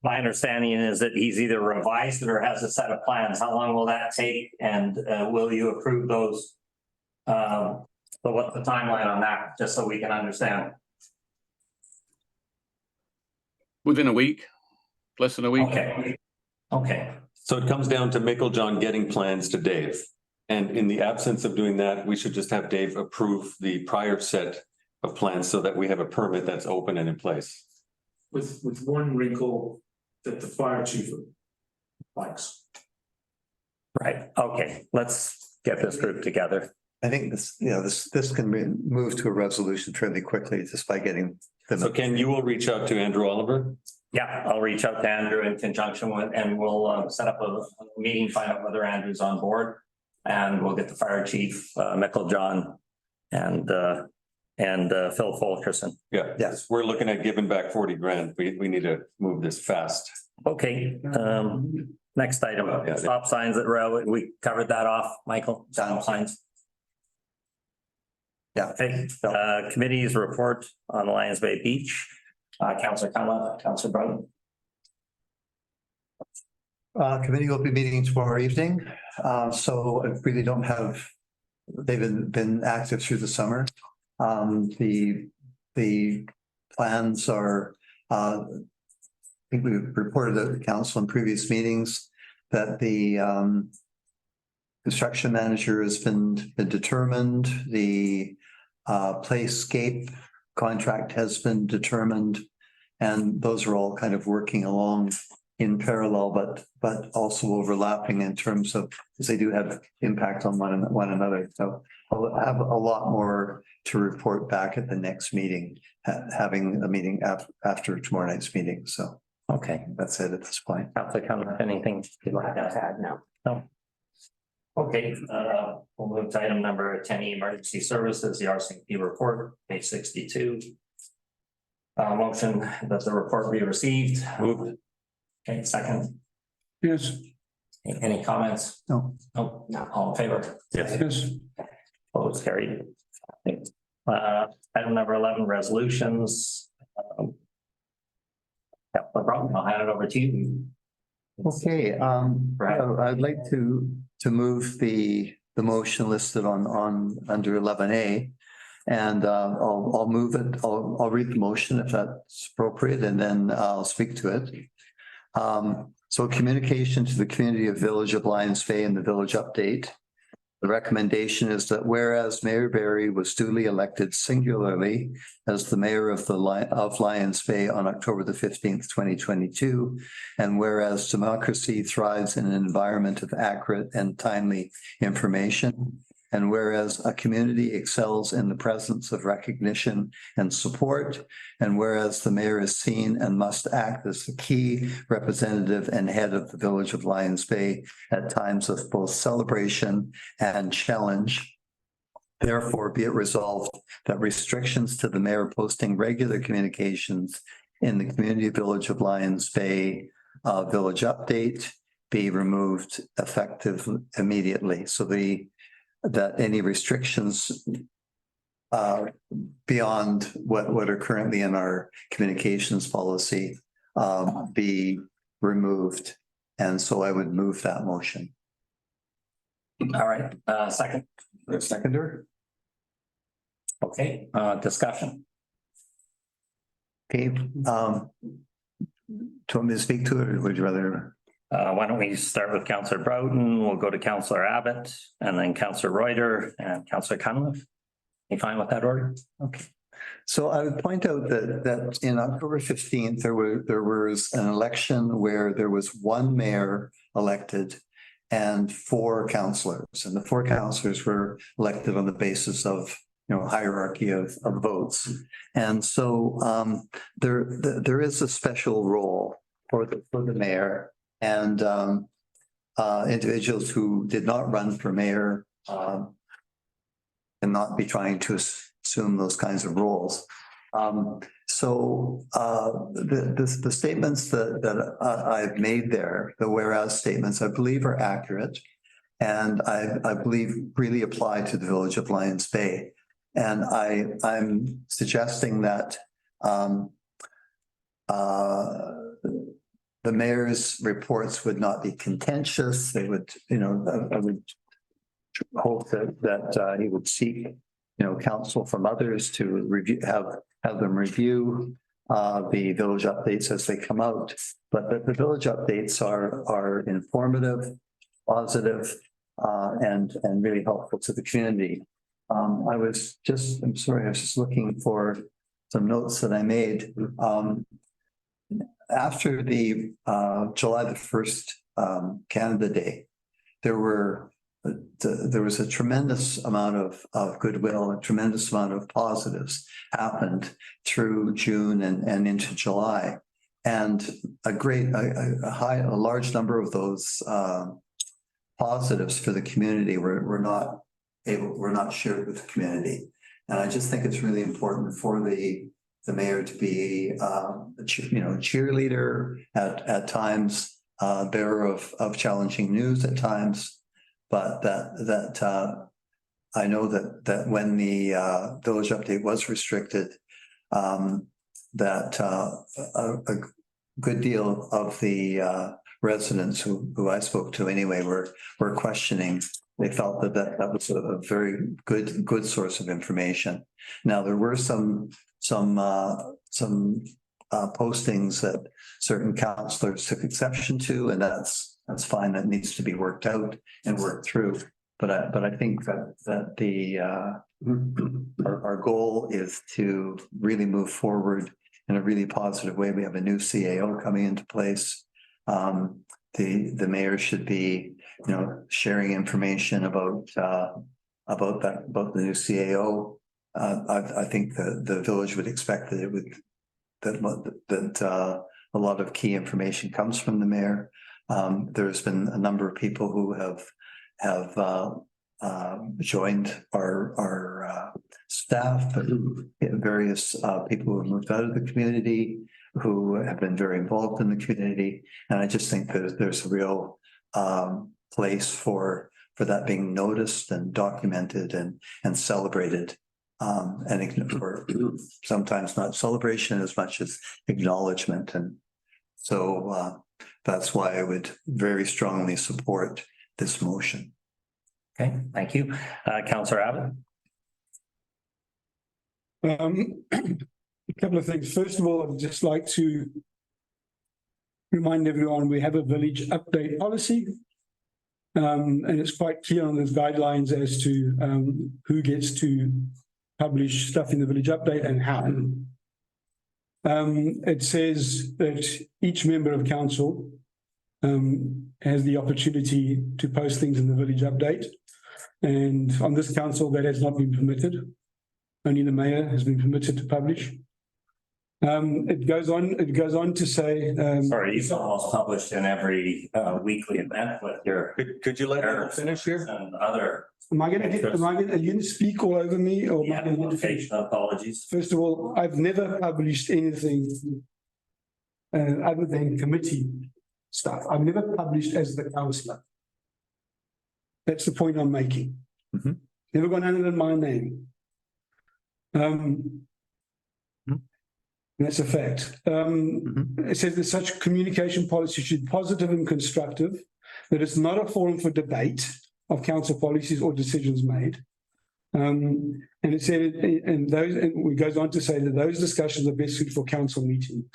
Speaker 2: my understanding is that he's either revised it or has a set of plans? How long will that take, and will you approve those? So what's the timeline on that, just so we can understand?
Speaker 12: Within a week, less than a week.
Speaker 2: Okay.
Speaker 5: So it comes down to Micklejohn getting plans to Dave. And in the absence of doing that, we should just have Dave approve the prior set of plans so that we have a permit that's open and in place.
Speaker 11: With one wrinkle that the fire chief likes.
Speaker 2: Right, okay, let's get this group together.
Speaker 1: I think this can be moved to a resolution fairly quickly just by getting them.
Speaker 5: So Ken, you will reach out to Andrew Oliver?
Speaker 2: Yeah, I'll reach out to Andrew in conjunction with, and we'll set up a meeting, find out whether Andrew's on board. And we'll get the fire chief, Micklejohn, and and Phil Fulkerson.
Speaker 5: Yeah.
Speaker 1: Yes.
Speaker 5: We're looking at giving back 40 grand. We need to move this fast.
Speaker 2: Okay, next item,
Speaker 5: Yeah.
Speaker 2: stop signs at railway. We covered that off, Michael, stop signs.
Speaker 1: Yeah.
Speaker 2: Okay, committees report on Lions Bay Beach. Councillor Conlon, Councillor Brown.
Speaker 1: Committee will be meeting tomorrow evening. So I really don't have, they've been active through the summer. The plans are, I think we reported at the council in previous meetings that the construction manager has been determined. The playscape contract has been determined. And those are all kind of working along in parallel, but also overlapping in terms of, because they do have impact on one another. So I'll have a lot more to report back at the next meeting, having a meeting after tomorrow night's meeting. So
Speaker 2: Okay,
Speaker 1: that's it at this point.
Speaker 2: Councillor Conlon, anything you'd like to add? No. Okay, we'll move to item number 10E, emergency services, the RCMP report, page 62. Motion that the report be received. Moved. Okay, second.
Speaker 3: Yes,
Speaker 2: Any comments?
Speaker 1: No.
Speaker 2: No, all in favor?
Speaker 3: yes.
Speaker 2: Opposed, carried. Item number 11, resolutions. Yeah, no problem. I'll hand it over to you.
Speaker 1: Okay, I'd like to move the motion listed on under 11A. And I'll move it. I'll read the motion if that's appropriate, and then I'll speak to it. So communication to the community of Village of Lions Bay and the village update. The recommendation is that whereas Mayor Barry was duly elected singularly as the mayor of Lions Bay on October the 15th, 2022, and whereas democracy thrives in an environment of accurate and timely information, and whereas a community excels in the presence of recognition and support, and whereas the mayor is seen and must act as the key representative and head of the Village of Lions Bay at times of both celebration and challenge. Therefore, be it resolved that restrictions to the mayor posting regular communications in the community Village of Lions Bay village update be removed effective immediately. So that any restrictions beyond what are currently in our communications policy be removed. And so I would move that motion.
Speaker 2: All right, second.
Speaker 1: Seconder?
Speaker 2: Okay, discussion.
Speaker 1: Okay, do you want me to speak to it, or would you rather?
Speaker 2: Why don't we start with Councillor Broughton, we'll go to Councillor Abbott, and then Councillor Reuter and Councillor Conlon. You fine with that order?
Speaker 1: Okay. So I would point out that in October 15th, there was an election where there was one mayor elected and 4 councillors, and the 4 councillors were elected on the basis of hierarchy of votes. And so there is a special role for the mayor, and individuals who did not run for mayor and not be trying to assume those kinds of roles. So the statements that I've made there, the whereas statements, I believe are accurate, and I believe really apply to the Village of Lions Bay. And I'm suggesting that the mayor's reports would not be contentious. They would, I would hope that he would seek, counsel from others to review, have them review the village updates as they come out. But the village updates are informative, positive, and really helpful to the community. I'm sorry, I was just looking for some notes that I made. After the July the 1st Canada Day, there was a tremendous amount of goodwill, a tremendous amount of positives happened through June and into July. And a large number of those positives for the community were not shared with the community. And I just think it's really important for the mayor to be, cheerleader at times, bearer of challenging news at times. But I know that when the village update was restricted, that a good deal of the residents who I spoke to anyway were questioning. They felt that was a very good source of information. Now, there were some postings that certain councillors took exception to, and that's fine. That needs to be worked out and worked through. But I think that the our goal is to really move forward in a really positive way. We have a new CAO coming into place. The mayor should be, sharing information about the new CAO. I think the village would expect that that a lot of key information comes from the mayor. There's been a number of people who have joined our staff, various people who have moved out of the community, who have been very involved in the community. And I just think that there's a real place for that being noticed and documented and celebrated. And for sometimes not celebration as much as acknowledgement. And so that's why I would very strongly support this motion.
Speaker 2: Okay, thank you. Councillor Abbott.
Speaker 3: A couple of things. First of all, I'd just like to remind everyone we have a village update policy. And it's quite clear on those guidelines as to who gets to publish stuff in the village update and how. It says that each member of council has the opportunity to post things in the village update. And on this council, that has not been permitted. Only the mayor has been permitted to publish. It goes on to say.
Speaker 2: Sorry, you've almost published in every weekly event with your.
Speaker 5: Could you let her finish here?
Speaker 2: And other.
Speaker 3: Are you going to speak all over me, or am I going to finish?
Speaker 2: Apologies.
Speaker 3: First of all, I've never published anything other than committee stuff. I've never published as the councillor. That's the point I'm making.
Speaker 1: Mm-hmm.
Speaker 3: Never gone under my name. That's a fact. It says that such communication policy should be positive and constructive, that it's not a forum for debate of council policies or decisions made. And it said, and it goes on to say that those discussions are best suited for council meetings.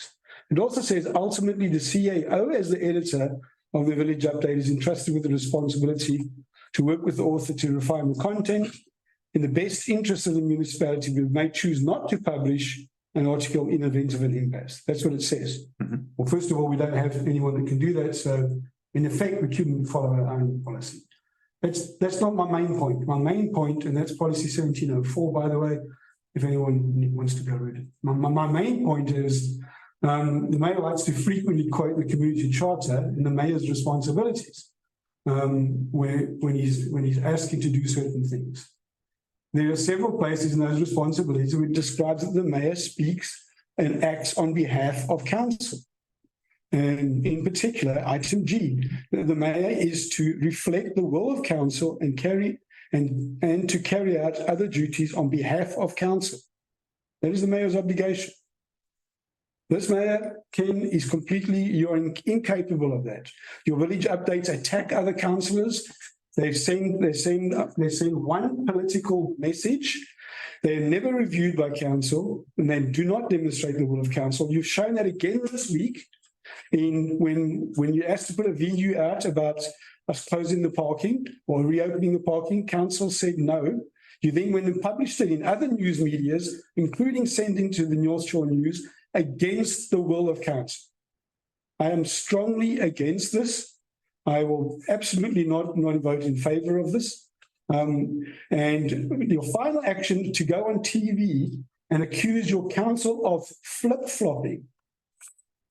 Speaker 3: It also says ultimately the CAO as the editor of the village update is entrusted with the responsibility to work with the author to refine the content in the best interest of the municipality. We may choose not to publish an article in event of an impasse. That's what it says.
Speaker 1: Mm-hmm.
Speaker 3: Well, first of all, we don't have anyone that can do that. So in effect, we couldn't follow our own policy. That's not my main point. My main point, and that's policy 1704, by the way, if anyone wants to go read it. My main point is the mayor likes to frequently quote the community charter and the mayor's responsibilities when he's asking to do certain things. There are several places in those responsibilities where it describes that the mayor speaks and acts on behalf of council. And in particular, item G, the mayor is to reflect the will of council and to carry out other duties on behalf of council. That is the mayor's obligation. This mayor, Ken, is you're incapable of that. Your village updates attack other councillors. They send one political message. They're never reviewed by council, and they do not demonstrate the will of council. You've shown that again this week when you asked to put a VU out about us closing the parking or reopening the parking, council said no. You then went and published it in other news medias, including sending to the North Shore News, against the will of council. I am strongly against this. I will absolutely not vote in favor of this. And your final action to go on TV and accuse your council of flip-flopping.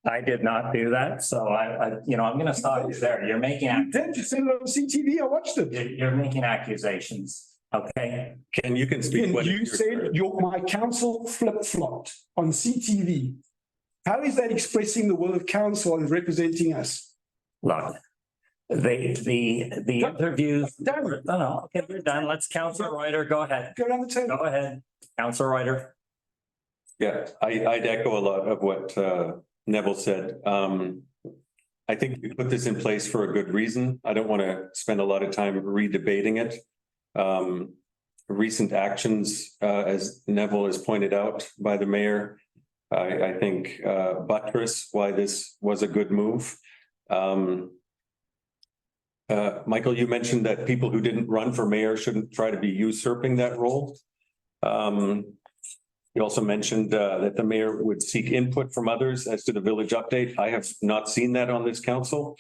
Speaker 2: I did not do that, so I'm going to stop you there. You're making
Speaker 3: You said it on CTV. I watched it.
Speaker 2: You're making accusations. Okay,
Speaker 5: Ken, you can speak.
Speaker 3: Again,
Speaker 5: when
Speaker 3: you
Speaker 5: it's
Speaker 3: said
Speaker 5: your turn.
Speaker 3: my council flip-flopped on CTV. How is that expressing the will of council and representing us?
Speaker 2: look. The interviews.
Speaker 3: Done.
Speaker 2: No, okay, we're done. Let's Councillor Reuter, go ahead.
Speaker 3: Go down the table.
Speaker 2: Go ahead, Councillor Reuter.
Speaker 5: Yeah, I'd echo a lot of what Neville said. I think we put this in place for a good reason. I don't want to spend a lot of time redebating it. Recent actions, as Neville has pointed out by the mayor, I think buttress why this was a good move. Michael, you mentioned that people who didn't run for mayor shouldn't try to be usurping that role. You also mentioned that the mayor would seek input from others as to the village update. I have not seen that on this council.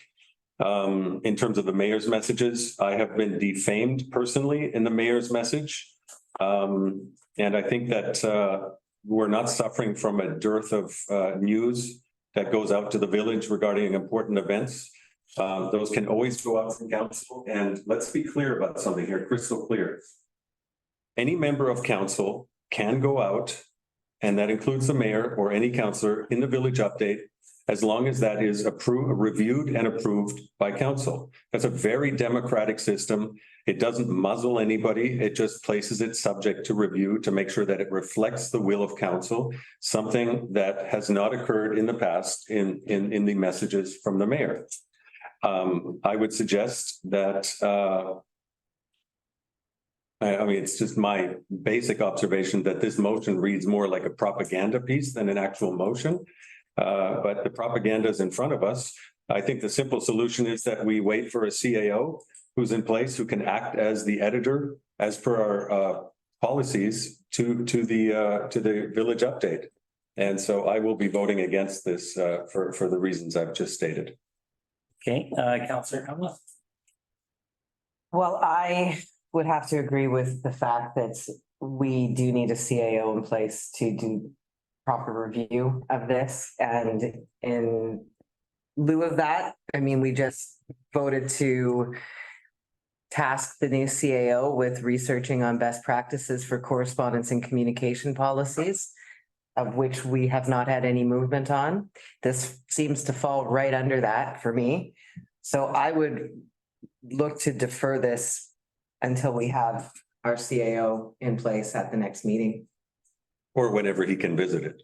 Speaker 5: In terms of the mayor's messages, I have been defamed personally in the mayor's message. And I think that we're not suffering from a dearth of news that goes out to the village regarding important events. Those can always go out from council. And let's be clear about something here, crystal clear. Any member of council can go out, and that includes the mayor or any councillor in the village update, as long as that is reviewed and approved by council. That's a very democratic system. It doesn't muzzle anybody. It just places it subject to review to make sure that it reflects the will of council, something that has not occurred in the past in the messages from the mayor. I would suggest that I mean, it's just my basic observation that this motion reads more like a propaganda piece than an actual motion. But the propaganda is in front of us. I think the simple solution is that we wait for a CAO who's in place, who can act as the editor as per our policies to the village update. And so I will be voting against this for the reasons I've just stated.
Speaker 2: Okay, Councillor Cunliffe.
Speaker 4: Well, I would have to agree with the fact that we do need a CAO in place to do proper review of this. And in lieu of that, I mean, we just voted to task the new CAO with researching on best practices for correspondence and communication policies, of which we have not had any movement on. This seems to fall right under that for me. So I would look to defer this until we have our CAO in place at the next meeting.
Speaker 5: Or whenever he can visit it.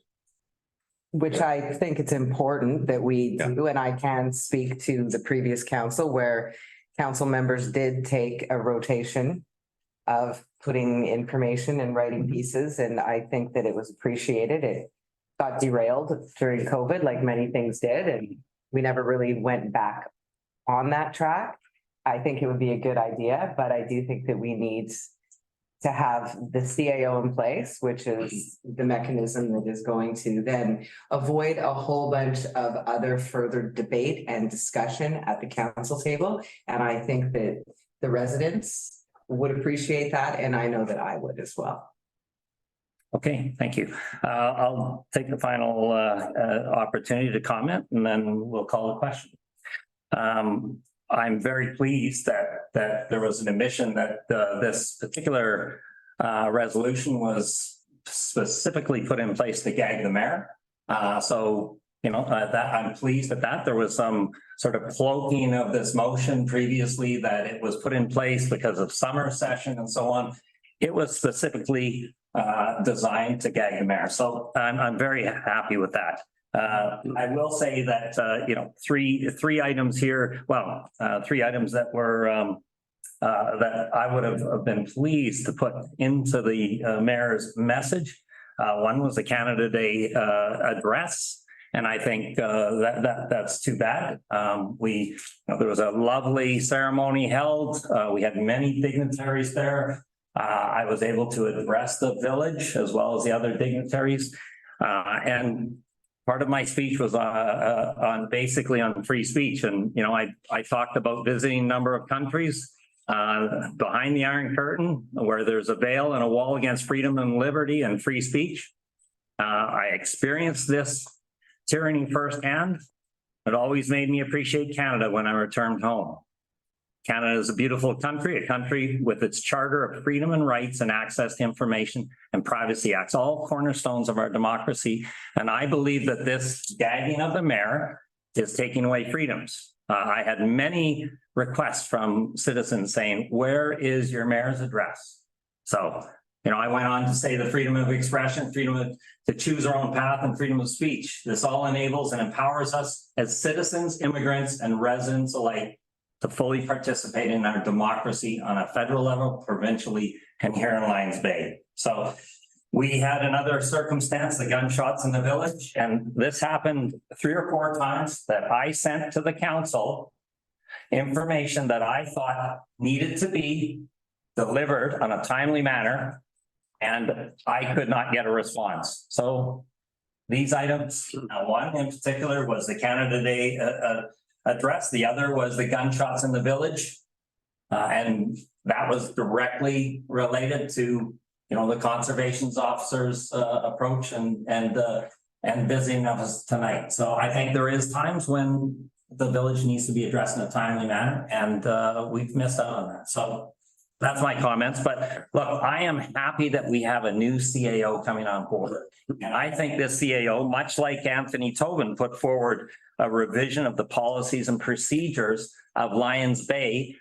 Speaker 4: Which I think it's important that we do, and I can speak to the previous council where council members did take a rotation of putting information and writing pieces, and I think that it was appreciated. It got derailed during COVID, like many things did, and we never really went back on that track. I think it would be a good idea, but I do think that we need to have the CAO in place, which is the mechanism that is going to then avoid a whole bunch of other further debate and discussion at the council table. And I think that the residents would appreciate that, and I know that I would as well.
Speaker 2: Okay, thank you. I'll take the final opportunity to comment, and then we'll call a question. I'm very pleased that there was an admission that this particular resolution was specifically put in place to gag the mayor. So, you know, that I'm pleased at that. There was some sort of cloaking of this motion previously that it was put in place because of summer session and so on. It was specifically designed to gag the mayor. So I'm very happy with that. I will say that, you know, three items here, well, three items that were, that I would have been pleased to put into the mayor's message. One was the Canada Day address. And I think that's too bad. There was a lovely ceremony held. We had many dignitaries there. I was able to address the village as well as the other dignitaries. And part of my speech was basically on free speech. And, you know, I talked about visiting a number of countries behind the Iron Curtain, where there's a veil and a wall against freedom and liberty and free speech. I experienced this tyranny firsthand. It always made me appreciate Canada when I returned home. Canada is a beautiful country, a country with its Charter of Freedom and Rights and Access to Information and Privacy Acts, all cornerstones of our democracy. And I believe that this gagging of the mayor is taking away freedoms. I had many requests from citizens saying, where is your mayor's address? So, I went on to say the freedom of expression, to choose our own path, and freedom of speech. This all enables and empowers us as citizens, immigrants, and residents alike to fully participate in our democracy on a federal level, provincially, and here in Lions Bay. So we had another circumstance, the gunshots in the village, and this happened 3 or 4 times that I sent to the council information that I thought needed to be delivered on a timely manner, and I could not get a response. So these items, one in particular was the Canada Day address. The other was the gunshots in the village. And that was directly related to, the conservation officer's approach and visiting of us tonight. So I think there is times when the village needs to be addressed in a timely manner, and we've missed out on that. So that's my comments. But look, I am happy that we have a new CAO coming on board. And I think this CAO, much like Anthony Tobin put forward a revision of the policies and procedures of Lions Bay,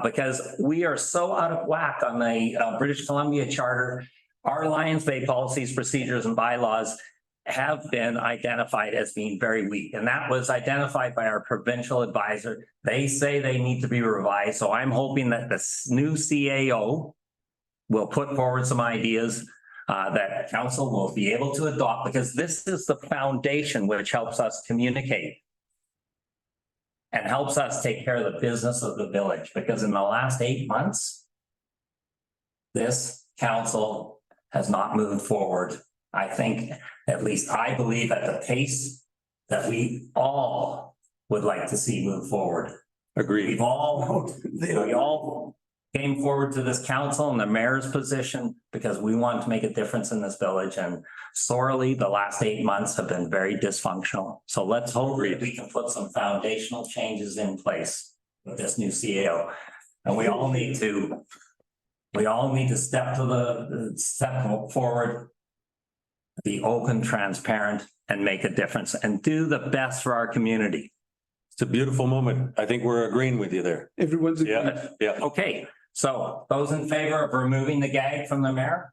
Speaker 2: because we are so out of whack on the British Columbia Charter. Our Lions Bay policies, procedures, and bylaws have been identified as being very weak. And that was identified by our provincial advisor. They say they need to be revised. So I'm hoping that this new CAO will put forward some ideas that council will be able to adopt, because this is the foundation which helps us communicate and helps us take care of the business of the village. Because in the last 8 months, this council has not moved forward. I think, at least I believe, at the pace that we all would like to see move forward.
Speaker 5: Agreed.
Speaker 2: We all came forward to this council in the mayor's position because we want to make a difference in this village, and sorely the last 8 months have been very dysfunctional. So let's hope that we can put some foundational changes in place with this new CAO. And we all need to step forward, be open, transparent, and make a difference and do the best for our community.
Speaker 5: It's a beautiful moment. I think we're agreeing with you there.
Speaker 3: Everyone's.
Speaker 5: Yeah.
Speaker 2: Okay, so those in favor of removing the gag from the mayor?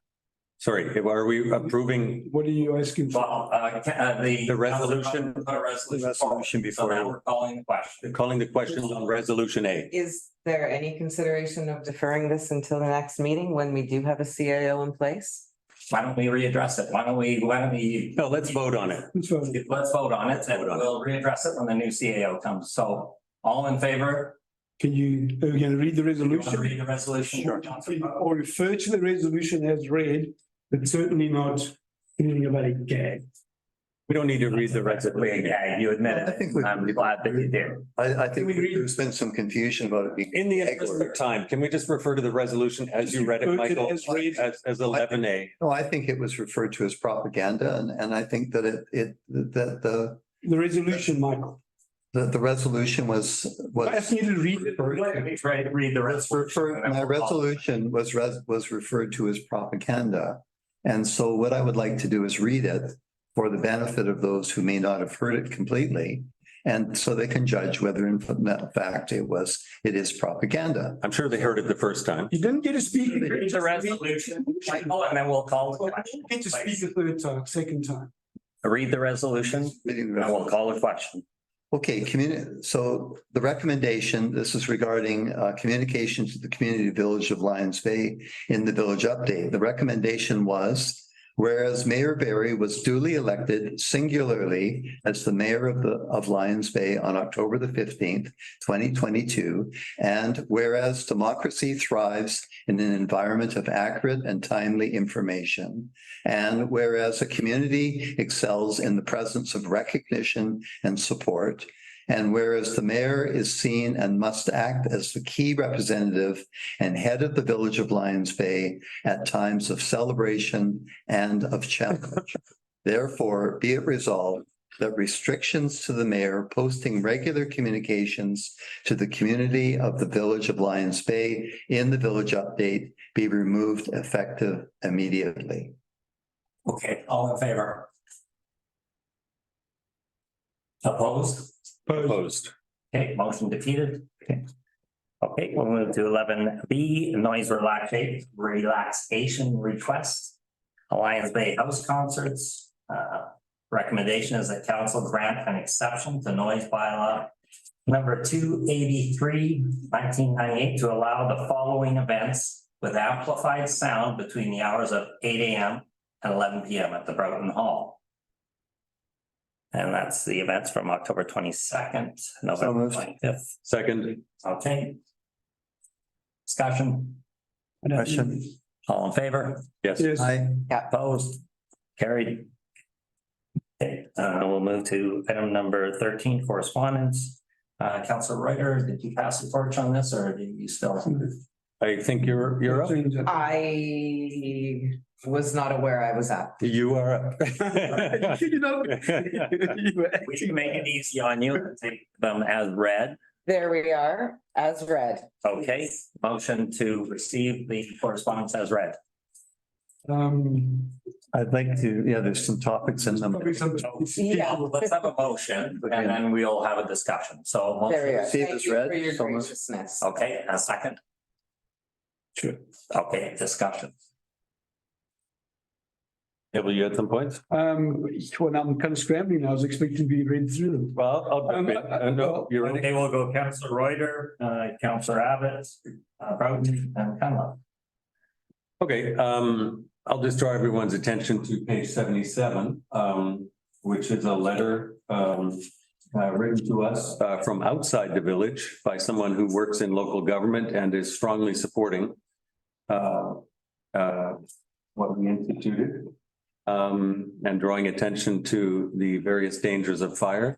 Speaker 5: Sorry, are we approving
Speaker 3: What are you asking for?
Speaker 2: Well,
Speaker 5: the resolution?
Speaker 2: Put a resolution
Speaker 1: Resolution
Speaker 2: forward. So
Speaker 1: before
Speaker 2: now
Speaker 1: you-
Speaker 2: we're calling the question.
Speaker 5: Calling the questions on resolution A.
Speaker 4: Is there any consideration of deferring this until the next meeting when we do have a CAO in place?
Speaker 2: Why don't we readdress it? Why don't we?
Speaker 5: No, let's vote on it.
Speaker 3: So,
Speaker 2: Let's vote on it, and we'll readdress it when the new CAO comes. So all in favor?
Speaker 3: can you read the
Speaker 2: You want to
Speaker 3: resolution?
Speaker 2: read the resolution?
Speaker 3: Or refer to the resolution as read, but certainly not anything about a gag.
Speaker 5: We don't need to read the rest of
Speaker 2: Basically a
Speaker 5: it.
Speaker 2: gag, you admit
Speaker 1: I think we-
Speaker 2: it. I'm glad that you did.
Speaker 1: I think there's been some confusion about it being.
Speaker 5: In the interest of time, can we just refer to the resolution as you read it,
Speaker 3: Refer to it
Speaker 5: Michael,
Speaker 3: as read.
Speaker 5: as 11A?
Speaker 1: No, I think it was referred to as propaganda, and I think that the
Speaker 3: The resolution, Michael.
Speaker 1: resolution was.
Speaker 3: I asked you to read it.
Speaker 2: Read the rest.
Speaker 1: My resolution was referred to as propaganda. And so what I would like to do is read it for the benefit of those who may not have heard it completely. And so they can judge whether in fact it is propaganda.
Speaker 5: I'm sure they heard it the first time.
Speaker 3: You didn't get to speak.
Speaker 2: Read the resolution, Michael, and then we'll call the
Speaker 3: You
Speaker 2: question.
Speaker 3: get to speak a third time, second time.
Speaker 2: Read the resolution, and we'll call the question.
Speaker 1: Okay, so the recommendation, this is regarding communication to the community village of Lions Bay in the village update. The recommendation was, whereas Mayor Barry was duly elected singularly as the mayor of Lions Bay on October the 15th, 2022, and whereas democracy thrives in an environment of accurate and timely information, and whereas a community excels in the presence of recognition and support, and whereas the mayor is seen and must act as the key representative and head of the village of Lions Bay at times of celebration and of challenge. Therefore, be it resolved that restrictions to the mayor posting regular communications to the community of the village of Lions Bay in the village update be removed effective immediately.
Speaker 2: Okay, all in favor? Opposed?
Speaker 5: Opposed.
Speaker 2: Okay, motion defeated. Okay, we'll move to 11B, noise relaxation request. Alliance Bay House Concerts. Recommendation is that council grant an exception to noise bylaw number 283, 1998 to allow the following events with amplified sound between the hours of 8 AM and 11 PM at the Broughton Hall. And that's the events from October 22nd, November 25th.
Speaker 5: Second.
Speaker 2: Okay. Discussion,
Speaker 1: Question?
Speaker 2: all in favor?
Speaker 5: Yes.
Speaker 3: Yes.
Speaker 2: Opposed? Carried. Okay, we'll move to item number 13, correspondence. Councilor Reuter, did you pass the torch on this or do you still?
Speaker 5: I think you're up.
Speaker 4: I was not aware I was up.
Speaker 5: You are up.
Speaker 3: You know.
Speaker 2: We should make it easy on you and take them as read.
Speaker 4: There we are, as read.
Speaker 2: Okay, motion to receive the correspondence as read.
Speaker 1: I'd like to, yeah, there's some topics in them.
Speaker 3: Probably some.
Speaker 4: Yeah.
Speaker 2: Let's have a motion and then we'll have a discussion. So.
Speaker 4: There we
Speaker 2: motion-
Speaker 4: are.
Speaker 1: See,
Speaker 4: Thank
Speaker 1: it's
Speaker 4: you
Speaker 1: read,
Speaker 4: for your
Speaker 1: so moved.
Speaker 4: graciousness.
Speaker 2: Okay, a second.
Speaker 3: Sure.
Speaker 2: Okay, discussion.
Speaker 5: Will you add some points?
Speaker 3: Well, I'm kind of scrambling. I was expecting to be read through them.
Speaker 5: Well, no, you're ready.
Speaker 2: Okay, we'll go Councilor Reuter, Councilor Abbott, Broughton and Conlon.
Speaker 5: Okay, I'll just draw everyone's attention to page 77, which is a letter written to us from outside the village by someone who works in local government and is strongly supporting what we instituted and drawing attention to the various dangers of fire.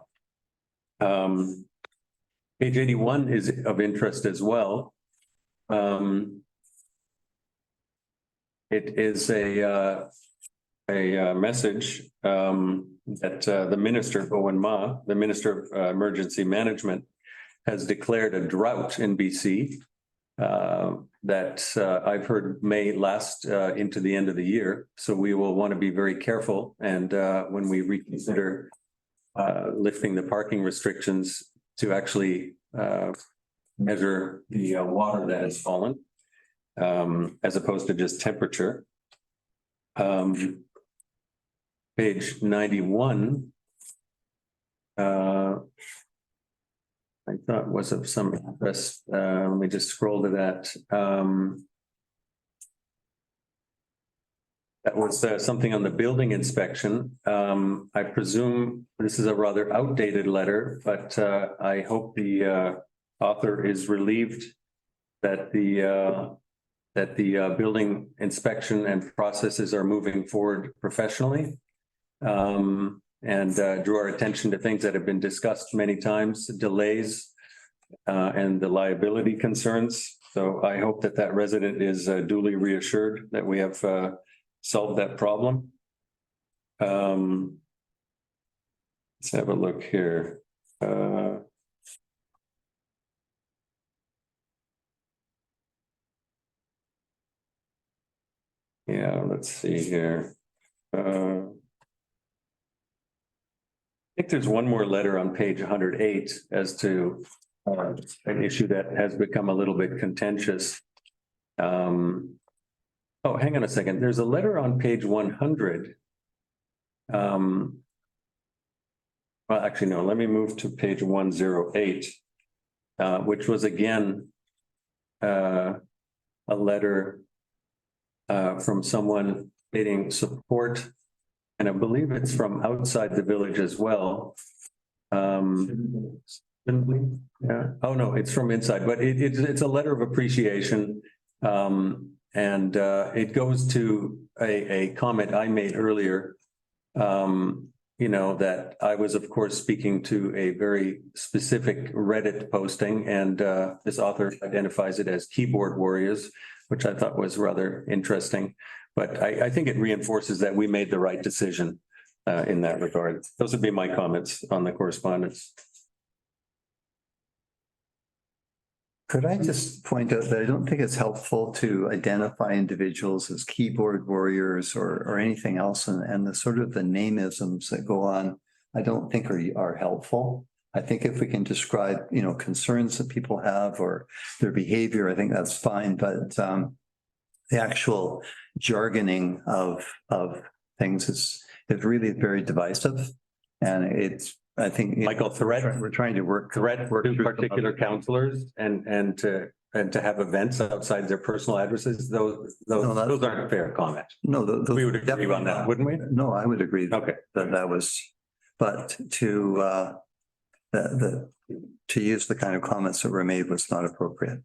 Speaker 5: Page 81 is of interest as well. It is a message that the Minister, Owen Ma, the Minister of Emergency Management, has declared a drought in BC that I've heard may last into the end of the year. So we will want to be very careful. And when we reconsider lifting the parking restrictions to actually measure the water that has fallen, as opposed to just temperature. Page 91. I thought was of some interest. Let me just scroll to that. That was something on the building inspection. I presume this is a rather outdated letter, but I hope the author is relieved that the building inspection and processes are moving forward professionally. And drew our attention to things that have been discussed many times, delays and the liability concerns. So I hope that that resident is duly reassured that we have solved that problem. Let's have a look here. Yeah, let's see here. I think there's one more letter on page 108 as to an issue that has become a little bit contentious. Oh, hang on a second. There's a letter on page 100. Well, actually, no, let me move to page 108, which was again a letter from someone stating support. And I believe it's from outside the village as well. Yeah. Oh, no, it's from inside, but it's a letter of appreciation. And it goes to a comment I made earlier. You know, that I was, of course, speaking to a very specific Reddit posting, and this author identifies it as keyboard warriors, which I thought was rather interesting. But I think it reinforces that we made the right decision in that regard. Those would be my comments on the correspondence.
Speaker 1: Could I just point out that I don't think it's helpful to identify individuals as keyboard warriors or anything else, and the sort of the nameisms that go on, I don't think are helpful. I think if we can describe, you know, concerns that people have or their behavior, I think that's fine, but the actual jargoning of things is really very divisive. And it's, I think,
Speaker 5: Michael,
Speaker 1: we're trying to work
Speaker 5: to particular counselors and to have events outside their personal addresses, those aren't fair comments.
Speaker 1: No,
Speaker 5: We would agree on that, wouldn't we?
Speaker 1: No, I would agree.
Speaker 5: Okay.
Speaker 1: That was, but to use the kind of comments that were made was not appropriate.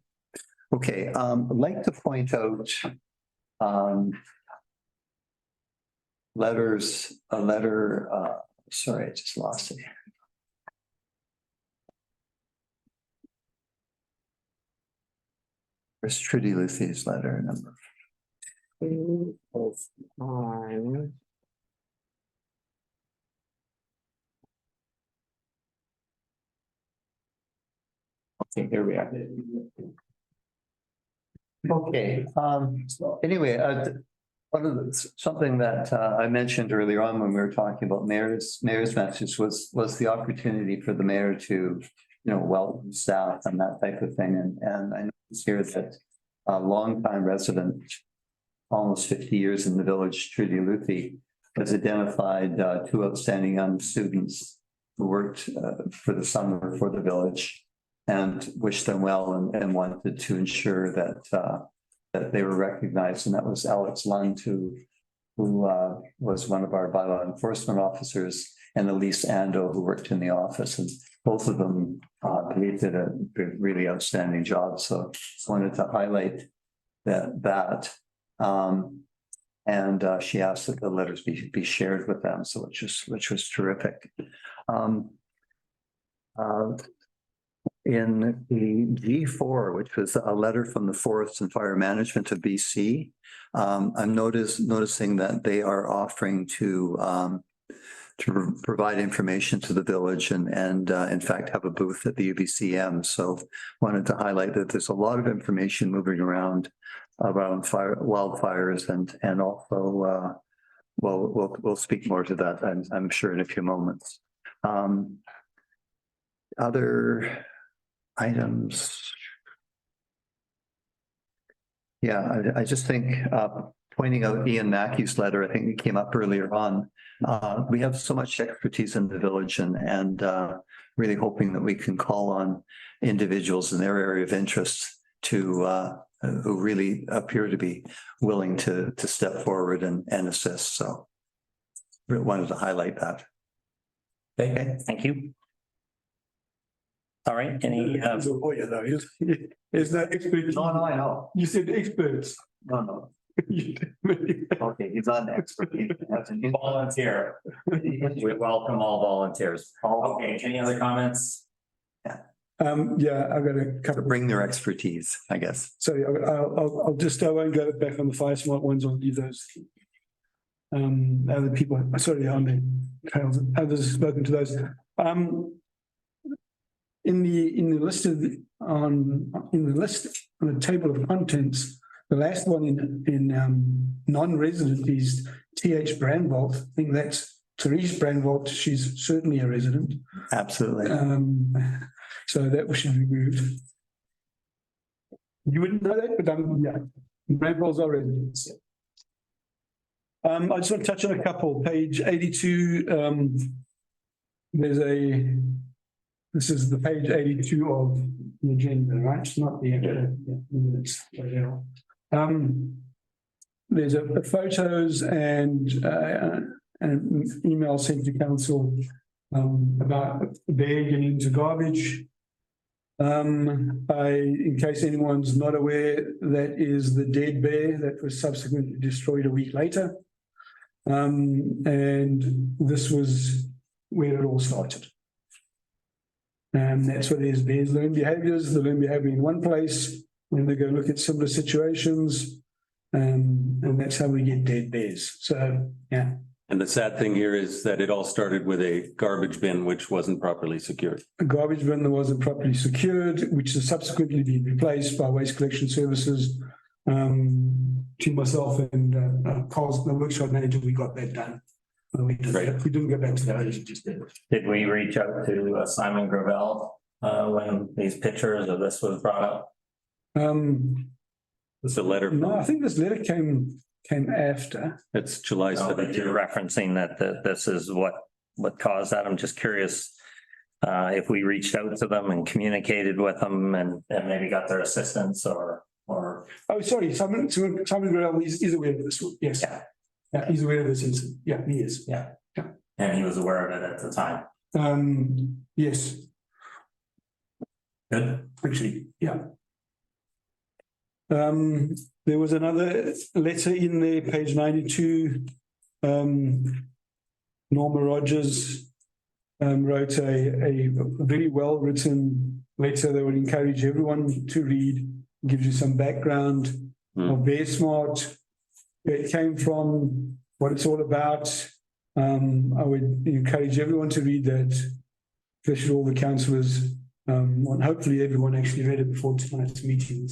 Speaker 1: Okay, I'd like to point out sorry, I just lost it. Where's Trudy Lucy's letter number? Okay, here we are. Okay, anyway, something that I mentioned earlier on when we were talking about mayor's message was the opportunity for the mayor to, you know, welcome staff and that type of thing. And I noticed here that a longtime resident, almost 50 years in the village, Trudy Luthi, has identified two outstanding young students who worked for the summer for the village and wished them well and wanted to ensure that that they were recognized. And that was Alex Lund, who was one of our bylaw enforcement officers, and Elise Ando, who worked in the office. And both of them did a really outstanding job. So I wanted to highlight that. And she asked that the letters be shared with them, so which was terrific. In the G4, which was a letter from the Forests and Fire Management of BC, I'm noticing that they are offering to provide information to the village and in fact have a booth at the UBCM. So wanted to highlight that there's a lot of information moving around wildfires and also we'll speak more to that, I'm sure, in a few moments. Other items. Yeah, I just think pointing out Ian Mackey's letter, I think it came up earlier on. We have so much expertise in the village and really hoping that we can call on individuals in their area of interest to who really appear to be willing to step forward and assist. So really wanted to highlight that.
Speaker 2: Okay, thank you. All right, any
Speaker 3: He's a lawyer though. He's not expert.
Speaker 1: No, I know.
Speaker 3: You said experts.
Speaker 1: No. Okay, he's not an expert.
Speaker 2: volunteer? We welcome all volunteers. Okay, any other comments?
Speaker 3: Yeah, I've got a couple.
Speaker 1: Bring their expertise, I guess.
Speaker 3: Sorry, I'll just, I won't go back on the fire smart ones. I'll leave those. Other people, sorry, others have spoken to those. In the list on the table of contents, the last one in non-resident is T.H. Brandvolt. I think that's Therese Brandvolt. She's certainly a resident.
Speaker 1: Absolutely.
Speaker 3: So that should be removed. You wouldn't know that, but yeah, Brandvolt's our residents. I just want to touch on a couple. Page 82. This is the page 82 of the agenda, right? It's not the minutes. There's a photos and an email sent to council about a bear getting into garbage. In case anyone's not aware, that is the dead bear that was subsequently destroyed a week later. And this was where it all started. And that's what it is. Bears learn behaviors. They learn behavior in one place when they go look at similar situations. And that's how we get dead bears. So, yeah.
Speaker 5: And the sad thing here is that it all started with a garbage bin which wasn't properly secured.
Speaker 3: A garbage bin that wasn't properly secured, which has subsequently been replaced by Waste Collection Services. To myself and Carl's, the workshop manager, we got that done. We didn't go back to that. We just did it.
Speaker 2: Did we reach out to Simon Gravel when these pictures of this was brought up?
Speaker 5: It's a letter.
Speaker 3: No, I think this letter came after.
Speaker 5: It's July
Speaker 2: So that
Speaker 5: 17th.
Speaker 2: you're referencing that this is what caused that. I'm just curious if we reached out to them and communicated with them and maybe got their assistance or.
Speaker 3: Oh, sorry, Simon Grell is aware of this one. Yes. Yeah, he's aware of this incident. Yeah, he is.
Speaker 2: Yeah. And he was aware of it at the time.
Speaker 3: Yes,
Speaker 2: Good.
Speaker 3: actually, yeah. There was another letter in there, page 92. Norma Rogers wrote a very well-written letter that would encourage everyone to read, gives you some background of Bear Smart, where it came from, what it's all about. I would encourage everyone to read that, especially all the councillors. And hopefully everyone actually read it before tonight's meeting.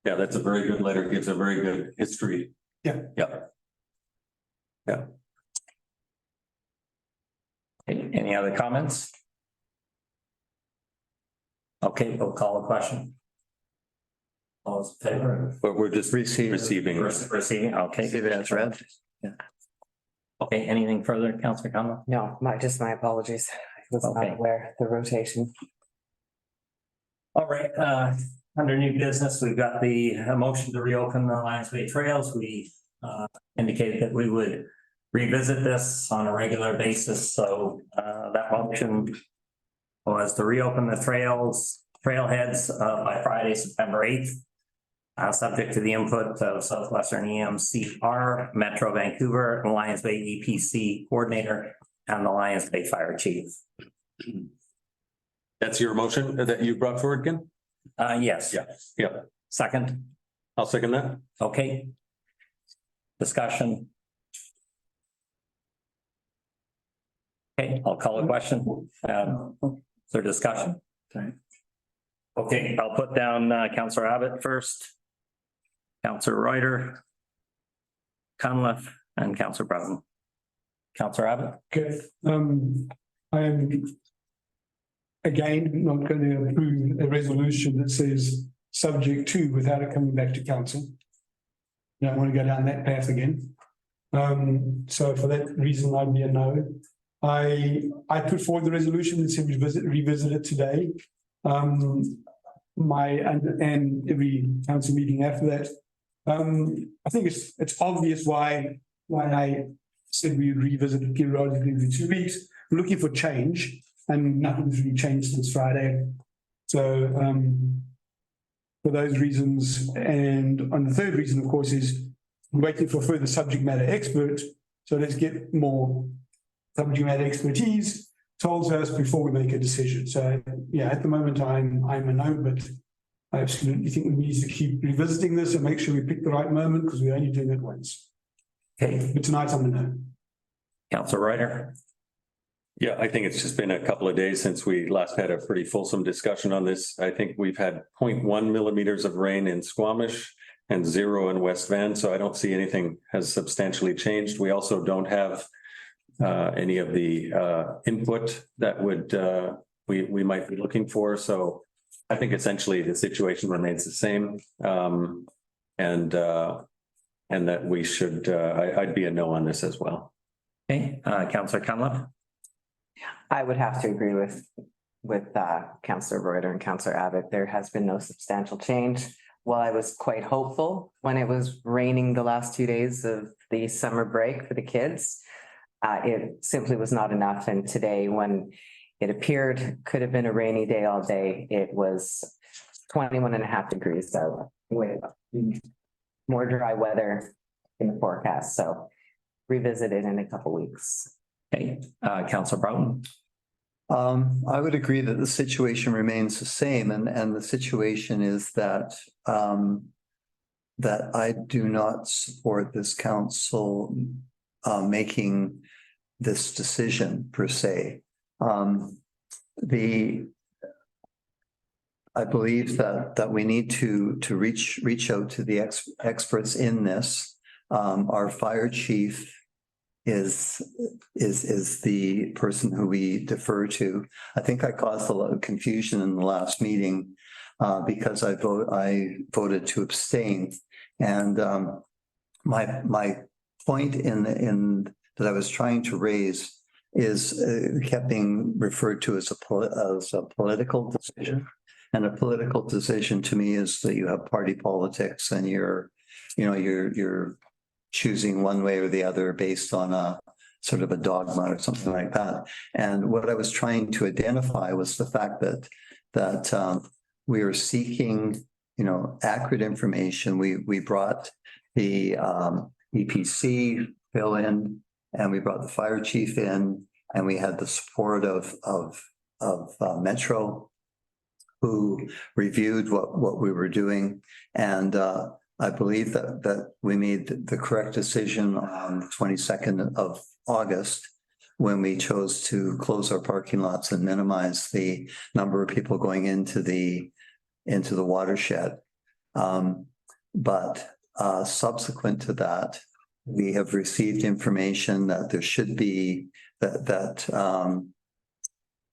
Speaker 5: Yeah, that's a very good letter. Gives a very good history.
Speaker 3: Yeah.
Speaker 2: Any other comments? Okay, we'll call a question. All those in favor?
Speaker 5: But we're just receiving.
Speaker 2: Receiving, okay.
Speaker 1: See that's read.
Speaker 2: Okay, anything further, Councillor Conlon?
Speaker 4: No, just my apologies. I was
Speaker 2: Okay.
Speaker 4: not aware of the rotation.
Speaker 2: All right, under new business, we've got the motion to reopen the Lions Bay Trails. We indicated that we would revisit this on a regular basis, so that motion was to reopen the trailheads by Friday, September 8th. Subject to the input of Southwestern EMCR, Metro Vancouver, and Lions Bay EPC Coordinator, and the Lions Bay Fire Chief.
Speaker 5: That's your motion that you brought forward, Ken?
Speaker 2: Yes.
Speaker 5: Yeah.
Speaker 2: Second,
Speaker 5: I'll second that.
Speaker 2: okay. Discussion. Okay, I'll call a question. Is there discussion? Okay, I'll put down Councillor Abbott first. Councillor Ryder. Cunliffe and Councillor Brown. Councillor Abbott.
Speaker 3: Okay, I am again not going to approve a resolution that says subject to without it coming back to council. Don't want to go down that path again. So for that reason, I'd be a no. I put forward the resolution and said revisit it today. And every council meeting after that. I think it's obvious why I said we would revisit it periodically every 2 weeks. We're looking for change, and nothing's really changed since Friday. So for those reasons, and on the third reason, of course, is waiting for further subject matter expert. So let's get more subject matter expertise told to us before we make a decision. So yeah, at the moment I'm a no, but I absolutely think we need to keep revisiting this and make sure we pick the right moment because we're only doing it once.
Speaker 2: Okay,
Speaker 3: But tonight I'm a no.
Speaker 2: Councillor Ryder.
Speaker 5: Yeah, I think it's just been a couple of days since we last had a pretty fulsome discussion on this. I think we've had 0.1 millimeters of rain in Squamish and 0 in West Van, so I don't see anything has substantially changed. We also don't have any of the input that would we might be looking for. So I think essentially the situation remains the same, and that we should. I'd be a no on this as well.
Speaker 2: Okay, Councillor Cunliffe.
Speaker 4: I would have to agree with Councillor Reuter and Councillor Abbott. There has been no substantial change. While I was quite hopeful when it was raining the last 2 days of the summer break for the kids, it simply was not enough. And today, when it appeared could have been a rainy day all day, it was 21.5 degrees. So with more dry weather in the forecast. So revisit it in a couple weeks.
Speaker 2: Okay, Councillor Broughton.
Speaker 1: I would agree that the situation remains the same, and the situation is that that I do not support this council making this decision per se. I believe that we need to reach out to the experts in this. Our fire chief is the person who we defer to. I think I caused a lot of confusion in the last meeting because I voted to abstain. And my point in that I was trying to raise is kept being referred to as a political decision. And a political decision to me is that you have party politics and you're choosing one way or the other based on a sort of a dogma or something like that. And what I was trying to identify was the fact that we are seeking, accurate information. We brought the EPC bill in, and we brought the fire chief in, and we had the support of Metro, who reviewed what we were doing. And I believe that we made the correct decision on the 22nd of August when we chose to close our parking lots and minimize the number of people going into the watershed. But subsequent to that, we have received information that there should be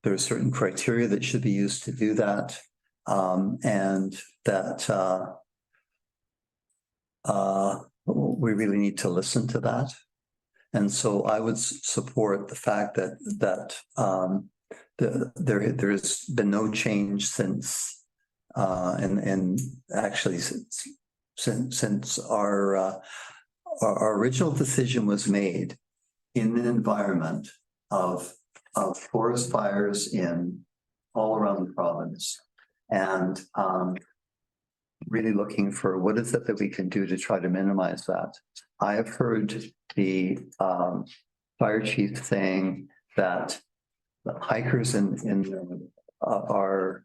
Speaker 1: there are certain criteria that should be used to do that, and that we really need to listen to that. And so I would support the fact that there has been no change since, and actually since our original decision was made in an environment of forest fires all around the province, and really looking for what is it that we can do to try to minimize that. I have heard the fire chief saying that the hikers in our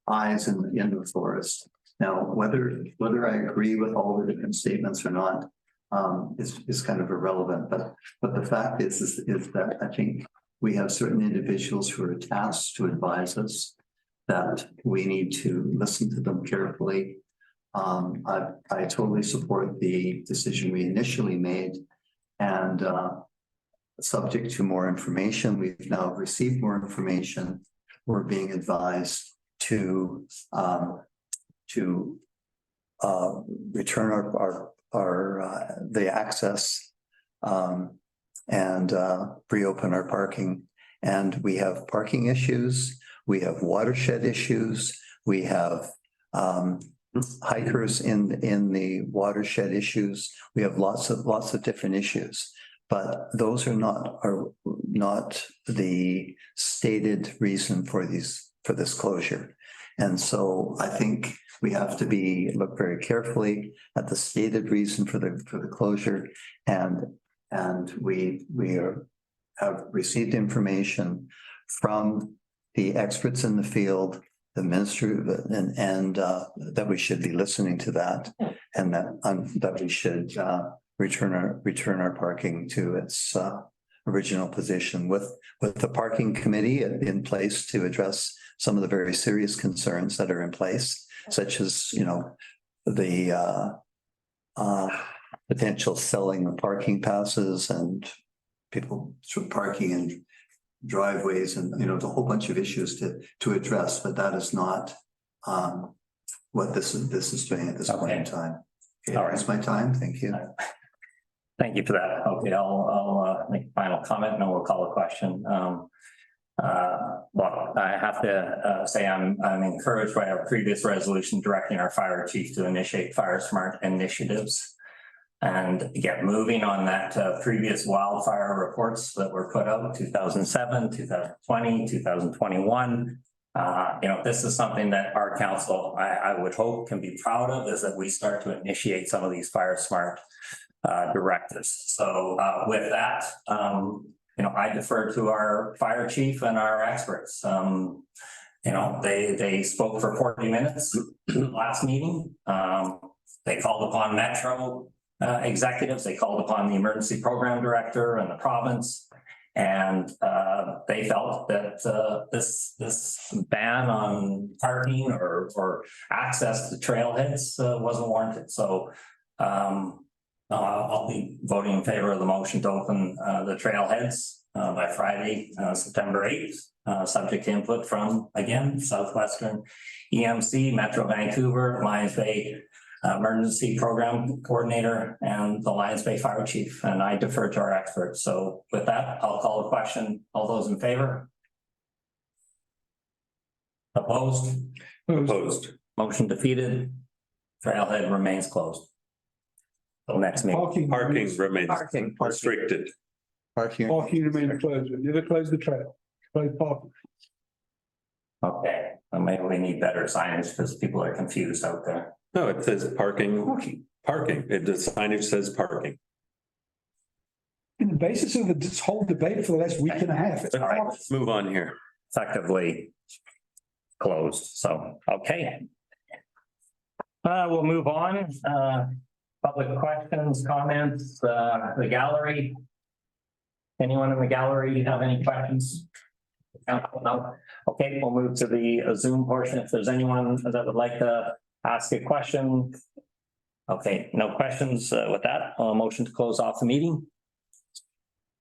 Speaker 1: eyes in the forest. Now, whether I agree with all the different statements or not is kind of irrelevant. But the fact is that I think we have certain individuals who are tasked to advise us, that we need to listen to them carefully. I totally support the decision we initially made, and subject to more information. We've now received more information. We're being advised to return the access and reopen our parking. And we have parking issues. We have watershed issues. We have hikers in the watershed issues. We have lots of different issues, but those are not the stated reason for this closure. And so I think we have to look very carefully at the stated reason for the closure, and we have received information from the experts in the field, the ministry, and that we should be listening to that, and that we should return our parking to its original position, with the parking committee in place to address some of the very serious concerns that are in place, such as the potential selling of parking passes and people parking in driveways, and the whole bunch of issues to address. But that is not what this is doing at this point in time. Okay, that's my time. Thank you.
Speaker 2: Thank you for that. Okay, I'll make a final comment and then we'll call a question. Well, I have to say I'm encouraged by our previous resolution directing our fire chief to initiate fire smart initiatives and get moving on that previous wildfire reports that were put out 2007, 2020, 2021. This is something that our council, I would hope, can be proud of, is that we start to initiate some of these fire smart directives. So with that, I defer to our fire chief and our experts. They spoke for 40 minutes last meeting. They called upon Metro executives. They called upon the emergency program director and the province. And they felt that this ban on parking or access to trailheads wasn't warranted. So I'll be voting in favor of the motion to open the trailheads by Friday, September 8th, subject to input from, again, Southwestern EMC, Metro Vancouver, Lions Bay Emergency Program Coordinator, and the Lions Bay Fire Chief, and I defer to our experts. So with that, I'll call the question. All those in favor? Opposed?
Speaker 5: Opposed.
Speaker 2: Motion defeated. Trailhead remains closed. Till next meeting.
Speaker 5: Parking remains
Speaker 2: Parking.
Speaker 5: restricted.
Speaker 1: Parking.
Speaker 3: Parking remains closed. You never close the trail. Close parking.
Speaker 2: Okay, well, maybe we need better signage because people are confused out there.
Speaker 5: No, it says parking. Parking. The signage says parking.
Speaker 3: In the basis of this whole debate for the last week and a half. It's
Speaker 2: All right.
Speaker 5: Let's move on here.
Speaker 2: Effectively closed, so, okay. We'll move on, public questions, comments, the gallery. Anyone in the gallery have any questions? No? Okay, we'll move to the Zoom portion. If there's anyone that would like to ask a question. Okay, no questions. With that, motion to close off the meeting.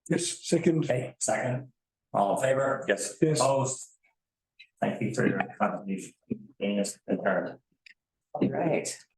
Speaker 3: Yes, second.
Speaker 2: Okay, second. All in favor?
Speaker 5: Yes.
Speaker 3: Yes.
Speaker 2: Opposed? Thank you for your contribution. Meeting is adjourned.
Speaker 4: All right.